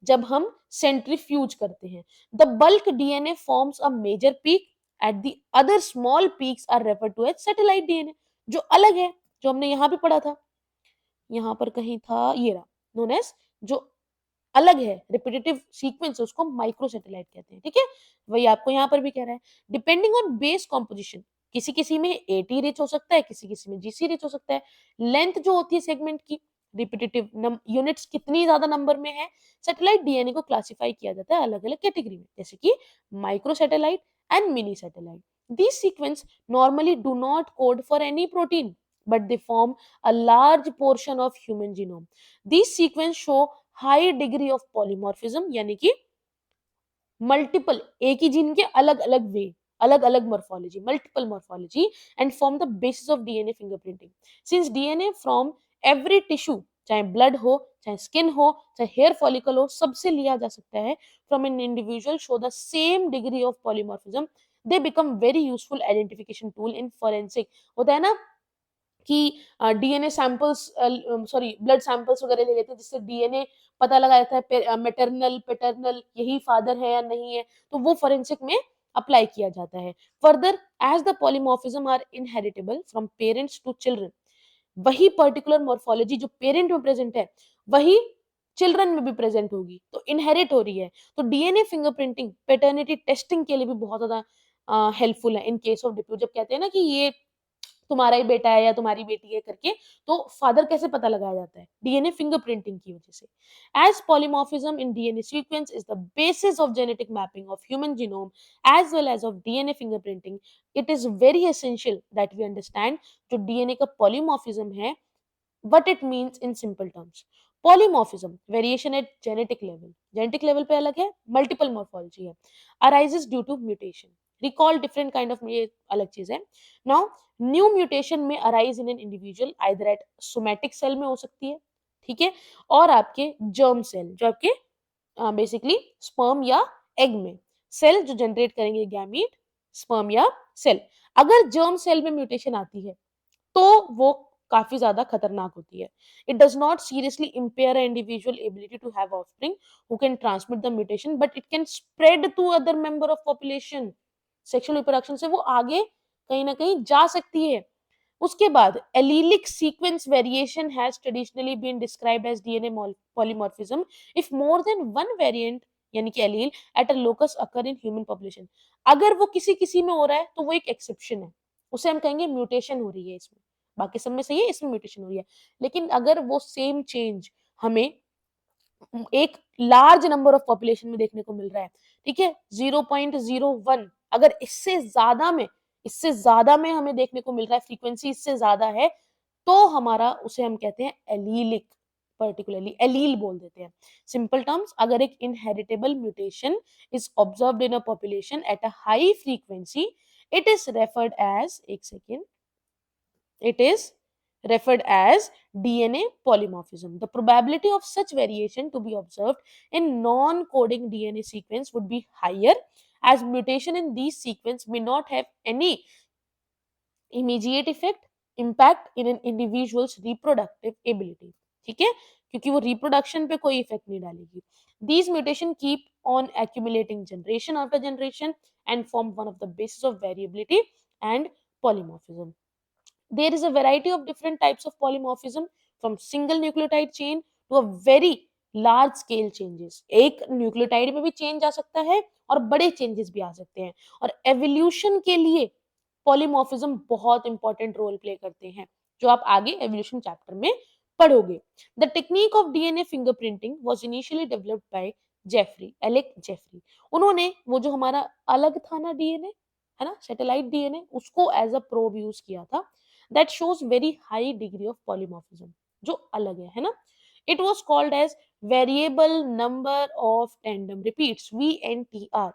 जब हम सेंट्रीफ्यूज करते हैं. The bulk DNA forms a major peak at the other small peaks are referred to as satellite DNA. जो अलग है, जो हमने यहां भी पढ़ा था, यहाँ पर कहीं था, ये रहा, नोन एज, जो अलग है रिपीटेटिव सीक्वेंस, उसको माइक्रो सैटेलाइट कहते हैं. ठीक है, वही आपको यहाँ पर भी कह रहा है. डिपेंडिंग ऑन बेस कॉम्पोजिशन, किसी किसी में एटी रिच हो सकता है, किसी किसी में जीसी रिच हो सकता है. लेंथ जो होती है सेगमेंट की, रिपीटेटिव यूनिट्स कितनी ज्यादा नंबर में है, सैटेलाइट डीएनए को क्लासिफाई किया जाता है अलग अलग कैटेगरी में, जैसे कि micro satellite and mini satellite. These sequence normally do not code for any protein, but they form a large portion of human genome. These sequence show high degree of polymorphism, यानी कि multiple, एक ही gene के अलग अलग वे, अलग अलग morphology, multiple morphology, and form the basis of DNA fingerprinting. Since DNA from every tissue, चाहे blood हो, चाहे स्किन हो, चाहे हेयर फॉलिकल हो, सबसे लिया जा सकता है, from an individual show the same degree of polymorphism, they become very useful identification tool in forensic. होता है ना कि DNA samples, sorry blood samples वगैरह ले लेते हैं, जिससे डीएनए पता लगा जाता है मैटरनल पैटर्नल, यही फादर है या नहीं है, तो वो फोरेंसिक में अप्लाई किया जाता है. Further, as the polymorphism are inheritable from parents to children, वही पर्टिकुलर मॉर्फोलॉजी जो पेरेंट में प्रेजेंट है वही चिल्ड्रन में भी प्रेजेंट होगी, तो इनहेरिट हो रही है. तो डीएनए फिंगरप्रिंटिंग पैटर्निटी टेस्टिंग के लिए भी बहुत ज्यादा हेल्पफुल है इन केस ऑफ डिप्यूट. जब कहते हैं ना कि ये तुम्हारा ही बेटा है या तुम्हारी बेटी है करके, तो फादर कैसे पता लगाया जाता है? डीएनए फिंगरप्रिंटिंग की वजह से। As polymorphism in DNA sequence is the basis of genetic mapping of human genome as well as of DNA fingerprinting, it is very essential that we understand जो डीएनए का polymorphism है, what it means in simple terms. Polymorphism, variation at genetic level पे अलग है, multiple morphology है, arises due to mutation. Recall different kind of, ये अलग चीज है. Now न्यू म्यूटेशन में arise in an individual either at somatic cell में हो सकती है, ठीक है, और आपके जर्म सेल जो आपके बेसिकली स्पर्म या एग में सेल जो जनरेट करेंगे गैमीट, स्पर्म या सेल. अगर जर्म सेल में म्यूटेशन आती है तो वो काफी ज्यादा खतरनाक होती है. It does not seriously impair individual ability to have offspring who can transmit the mutation, but it can spread to other member of population. Sexual reproduction से वो आगे कहीं ना कहीं जा सकती है. उसके बाद allelic sequence variation has traditionally been described as DNA polymorphism if more than one variant यानी कि allele at a locus occur in human population. अगर वो किसी किसी में हो रहा है तो वो एक एक्सेप्शन है, उसे हम कहेंगे म्यूटेशन हो रही है इसमें. बाकी सब में सही है, इसमें म्यूटेशन हो रही है. लेकिन अगर वो सेम चेंज हमें एक लार्ज नंबर ऑफ पॉपुलेशन में देखने को मिल रहा है, ठीक है, 0.01, अगर इससे ज्यादा में हमें देखने को मिल रहा है, फ्रीक्वेंसी इससे ज्यादा है, तो हमारा उसे हम कहते हैं एलीलिक, पर्टिकुलरली एलील बोल देते हैं. सिंपल टर्म्स, अगर एक inheritable mutation is observed in a population at a high frequency, it is referred as, एक second, it is referred as DNA polymorphism. The probability of such variation to be observed in non-coding DNA sequence would be higher as mutation in these sequence may not have any immediate effect impact in an individual's reproductive ability. ठीक है, क्योंकि वो reproduction पे कोई effect नहीं डालेगी. These mutation keep on accumulating generation after generation and form one of the basis of variability and polymorphism. There is a variety of different types of polymorphism from single nucleotide chain to a very large scale changes. एक nucleotide में भी change आ सकता है और बड़े changes भी आ सकते हैं. और एवोल्यूशन के लिए पॉलीमॉर्फिज्म बहुत इंपॉर्टेंट रोल प्ले करते हैं, जो आप आगे एवोल्यूशन चैप्टर में पढ़ोगे. The technique of DNA fingerprinting was initially developed by Jeffrey. उन्होंने वो जो हमारा अलग था ना डीएनए, है ना, सैटेलाइट डीएनए, उसको एज अ प्रोब यूज किया था. that shows very high degree of polymorphism, जो अलग है ना. It was called as variable number of tandem repeats, VNTR.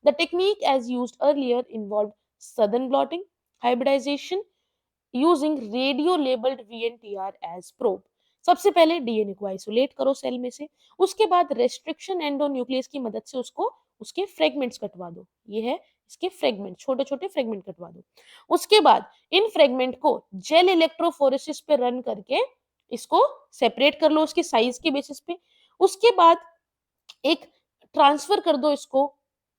The technique as used earlier involved southern blotting, hybridization using radio labeled VNTR as probe. सबसे पहले DNA को isolate करो cell में से, उसके बाद रेस्ट्रिक्शन एंडोन्यूक्लियस की मदद से उसको उसके फ्रेगमेंट्स कटवा दो. ये है इसके फ्रेगमेंट, छोटे छोटे फ्रेगमेंट कटवा दो. उसके बाद इन फ्रेगमेंट को जेल इलेक्ट्रोफोरेसिस पे रन करके इसको सेपरेट कर लो उसके साइज के बेसिस पे. उसके बाद एक ट्रांसफर कर दो इसको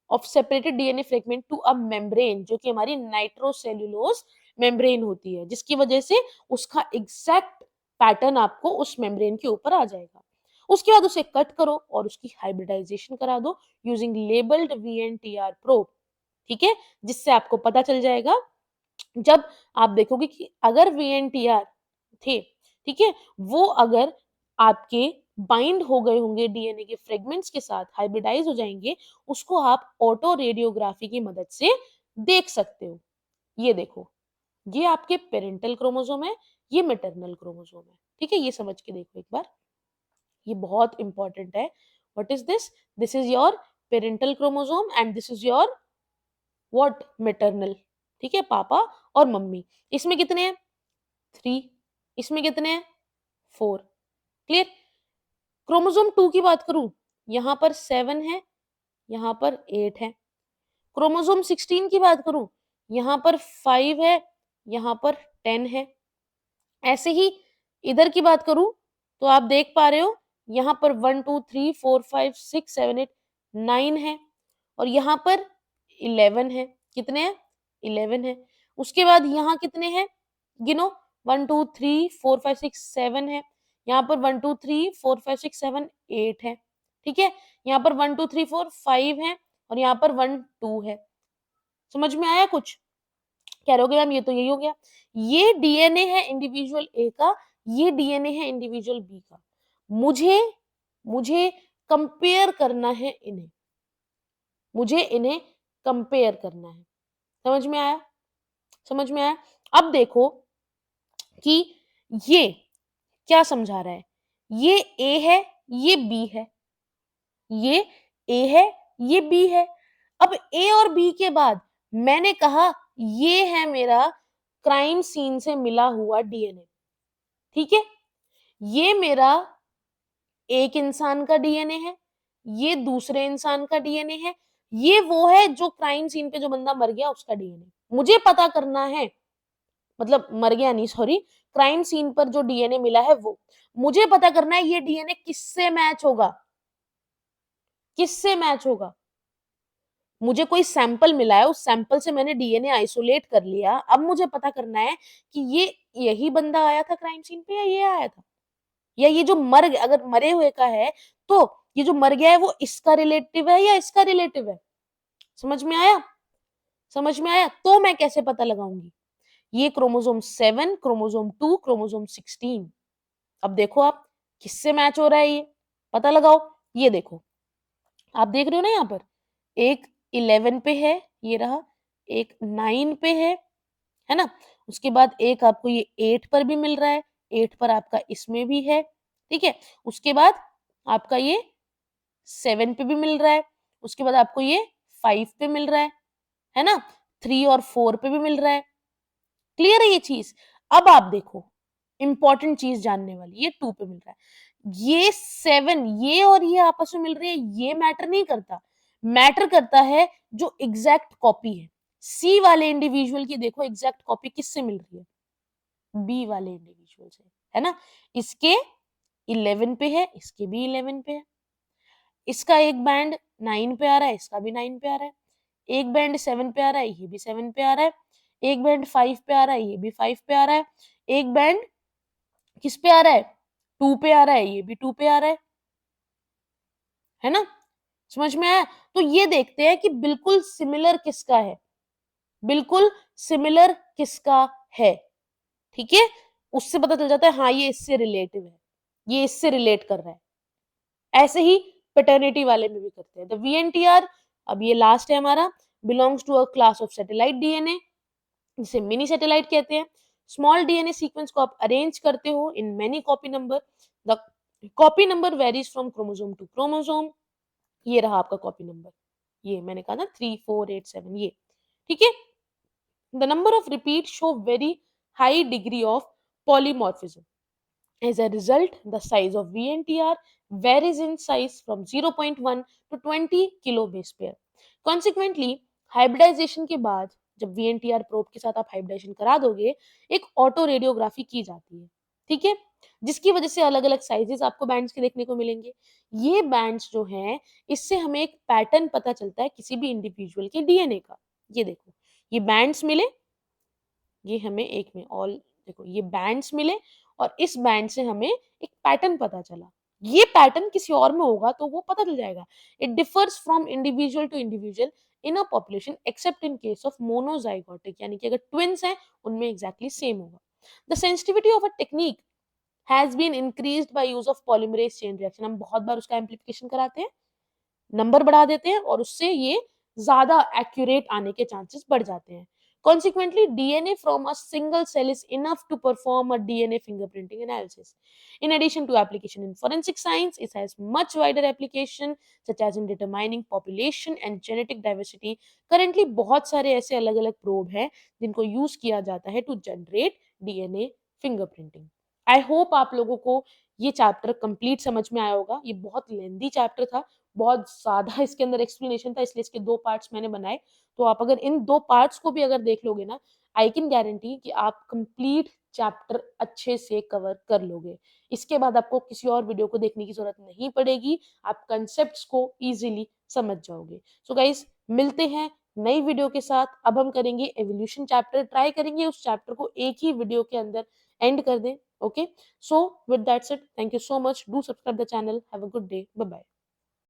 of separated DNA fragment to a membrane, जो कि हमारी नाइट्रोसेल्युलोज मेम्ब्रेन होती है, जिसकी वजह से उसका एग्जैक्ट पैटर्न आपको उस मेम्ब्रेन के ऊपर आ जाएगा. उसके बाद उसे कट करो और उसकी हाइब्रिडाइजेशन करा दो यूजिंग लेबल्ड वीएनटीआर प्रोब. ठीक है, जिससे आपको पता चल जाएगा, जब आप देखोगे कि अगर वीएनटीआर थे, ठीक है, वो अगर आपके बाइंड हो गए होंगे डीएनए के फ्रेगमेंट्स के साथ, हाइब्रिडाइज हो जाएंगे, उसको आप ऑटो रेडियोग्राफी की मदद से देख सकते हो. ये देखो, ये आपके पेरेंटल क्रोमोसोम है, ये मैटरनल क्रोमोसोम है. ठीक है, ये समझ के देखो एक बार, ये बहुत इंपॉर्टेंट है. What is this? This is your parental chromosome and this is your what, maternal. ठीक है, पापा और मम्मी. इसमें कितने हैं? 3. इसमें कितने हैं? 4. क्लियर. क्रोमोसोम 2 की बात करूं, यहां पर 7 है, यहां पर 8 है. क्रोमोसोम 16 की बात करूं, यहां पर 5 है, यहां पर 10 है. ऐसे ही इधर की बात करूं तो आप देख पा रहे हो, यहां पर 1 2 3 4 5 6 7 8 9 है और यहां पर 11 है. कितने हैं? 11 है. उसके बाद यहाँ कितने हैं? गिनो. 1 2 3 4 5 6 7 है. यहाँ पर 1 2 3 4 5 6 7 8 है. ठीक है, यहाँ पर 1 2 3 4 5 है और यहाँ पर 1 2 है. समझ में आया कुछ? कह रहे होगे मैम ये तो यही हो गया, ये डीएनए है इंडिविजुअल ए का, ये डीएनए है इंडिविजुअल बी का। मुझे मुझे कंपेयर करना है इन्हें, मुझे इन्हें कंपेयर करना है। समझ में आया? समझ में आया? अब देखो कि ये क्या समझा रहा है, ये ए है, ये बी है, ये ए है, ये बी है। अब ए और बी के बाद मैंने कहा ये है मेरा क्राइम सीन से मिला हुआ डीएनए, ठीक है? ये मेरा एक इंसान का डीएनए है, ये दूसरे इंसान का डीएनए है, ये वो है जो क्राइम सीन पे जो बंदा मर गया उसका डीएनए। मुझे पता करना है, मतलब मर गया नहीं सॉरी, क्राइम सीन पर जो डीएनए मिला है वो। मुझे पता करना है ये डीएनए किससे मैच होगा, किससे मैच होगा। मुझे कोई सैंपल मिला है, उस सैंपल से मैंने डीएनए आइसोलेट कर लिया। अब मुझे पता करना है कि ये यही बंदा आया था क्राइम सीन पे या ये आया था, या ये जो अगर मरे हुए का है तो ये जो मर गया है वो इसका रिलेटिव है या इसका रिलेटिव है। समझ में आया? समझ में आया? तो मैं कैसे पता लगाऊंगी? ये क्रोमोसोम 7, क्रोमोसोम 2, क्रोमोसोम 16। अब देखो आप किससे मैच हो रहा है ये, पता लगाओ। ये देखो, आप देख रहे हो ना यहाँ पर, एक 11 पे है, ये रहा, एक 9 पे है ना? उसके बाद एक आपको ये 8 पर भी मिल रहा है, 8 पर आपका इसमें भी है, ठीक है? उसके बाद आपका ये 7 पे भी मिल रहा है, उसके बाद आपको ये 5 पे मिल रहा है ना? 3 और 4 पे भी मिल रहा है। क्लियर है ये चीज? अब आप देखो, इंपॉर्टेंट चीज जानने वाली, ये 2 पे मिल रहा है, ये 7, ये और ये आपस में मिल रहे हैं, ये मैटर नहीं करता। मैटर करता है जो एग्जैक्ट कॉपी है। सी वाले इंडिविजुअल की देखो एग्जैक्ट कॉपी किससे मिल रही है, बी वाले इंडिविजुअल से, है ना? इसके 11 पे है, इसके भी 11 पे है, इसका एक बैंड 9 पे आ रहा है, इसका भी 9 पे आ रहा है, एक बैंड 7 पे आ रहा है, ये भी 7 पे आ रहा है, एक बैंड 5 पे आ रहा है, ये भी 5 पे आ रहा है, एक बैंड किस पे आ रहा है, 2 पे आ रहा है, ये भी 2 पे आ रहा है ना? समझ में आया? तो ये देखते हैं कि बिल्कुल सिमिलर किसका है, बिल्कुल सिमिलर किसका है, ठीक है? उससे पता चल जाता है हाँ ये इससे रिलेटिव है, ये इससे रिलेट कर रहा है। ऐसे ही पैटर्निटी वाले में भी करते हैं। द वीएनटीआर, अब ये लास्ट है हमारा, belongs to a class of satellite DNA, जिसे मिनी सैटेलाइट कहते हैं। स्मॉल डीएनए सीक्वेंस को आप अरेंज करते हो in many copy number. The copy number varies from chromosome to chromosome. ये रहा आपका कॉपी नंबर, ये मैंने कहा ना 3 4 8 7, ये ठीक है। The number of repeat show very high degree of polymorphism. As a result, the size of VNTR varies in size from 0.1 to 20 kilobase pair. Consequently, hybridization के बाद जब VNTR प्रोब के साथ आप हाइब्रिडाइजेशन करा दोगे, एक ऑटो रेडियोग्राफी की जाती है, ठीक है? जिसकी वजह से अलग अलग साइजेस आपको बैंड्स के देखने को मिलेंगे। ये बैंड्स जो हैं, इससे हमें एक पैटर्न पता चलता है किसी भी इंडिविजुअल के डीएनए का। ये देखो, ये बैंड्स मिले, ये हमें एक में ऑल देखो ये बैंड्स मिले और इस बैंड से हमें एक पैटर्न पता चला। ये पैटर्न किसी और में होगा तो वो पता चल जाएगा। It differs from individual to individual in a population except in case of monozygotic, यानी कि अगर ट्विन्स हैं उनमें एग्जैक्टली सेम होगा। The sensitivity of a technique has been increased by use of polymerase chain reaction. हम बहुत बार उसका amplification कराते हैं, नंबर बढ़ा देते हैं और उससे ये ज्यादा एक्यूरेट आने के चांसेस बढ़ जाते हैं। Consequently, DNA from a single cell is enough to perform a DNA fingerprinting analysis. In addition to application in forensic science, it has much wider application such as in determining population and genetic diversity. Currently, बहुत सारे ऐसे अलग-अलग probe हैं जिनको use किया जाता है to generate DNA fingerprinting. I hope आप लोगों को ये चैप्टर कंप्लीट समझ में आया होगा। ये बहुत लेंदी चैप्टर था, बहुत ज़्यादा इसके अंदर एक्सप्लेनेशन था, इसलिए इसके 2 पार्ट्स मैंने बनाए। तो आप अगर इन 2 पार्ट्स को भी अगर देख लोगे ना, आई कैन गारंटी कि आप कंप्लीट चैप्टर अच्छे से कवर कर लोगे। इसके बाद आपको किसी और वीडियो को देखने की ज़रूरत नहीं पड़ेगी, आप कांसेप्ट्स को ईज़िली समझ जाओगे। सो गाइस, मिलते हैं नई वीडियो के साथ। अब हम करेंगे एवोल्यूशन चैप्टर, ट्राई करेंगे उस चैप्टर को एक ही वीडियो के अंदर एंड कर दें, okay? So with that said, thank you so much. Do subscribe the channel. Have a good day. Bye bye.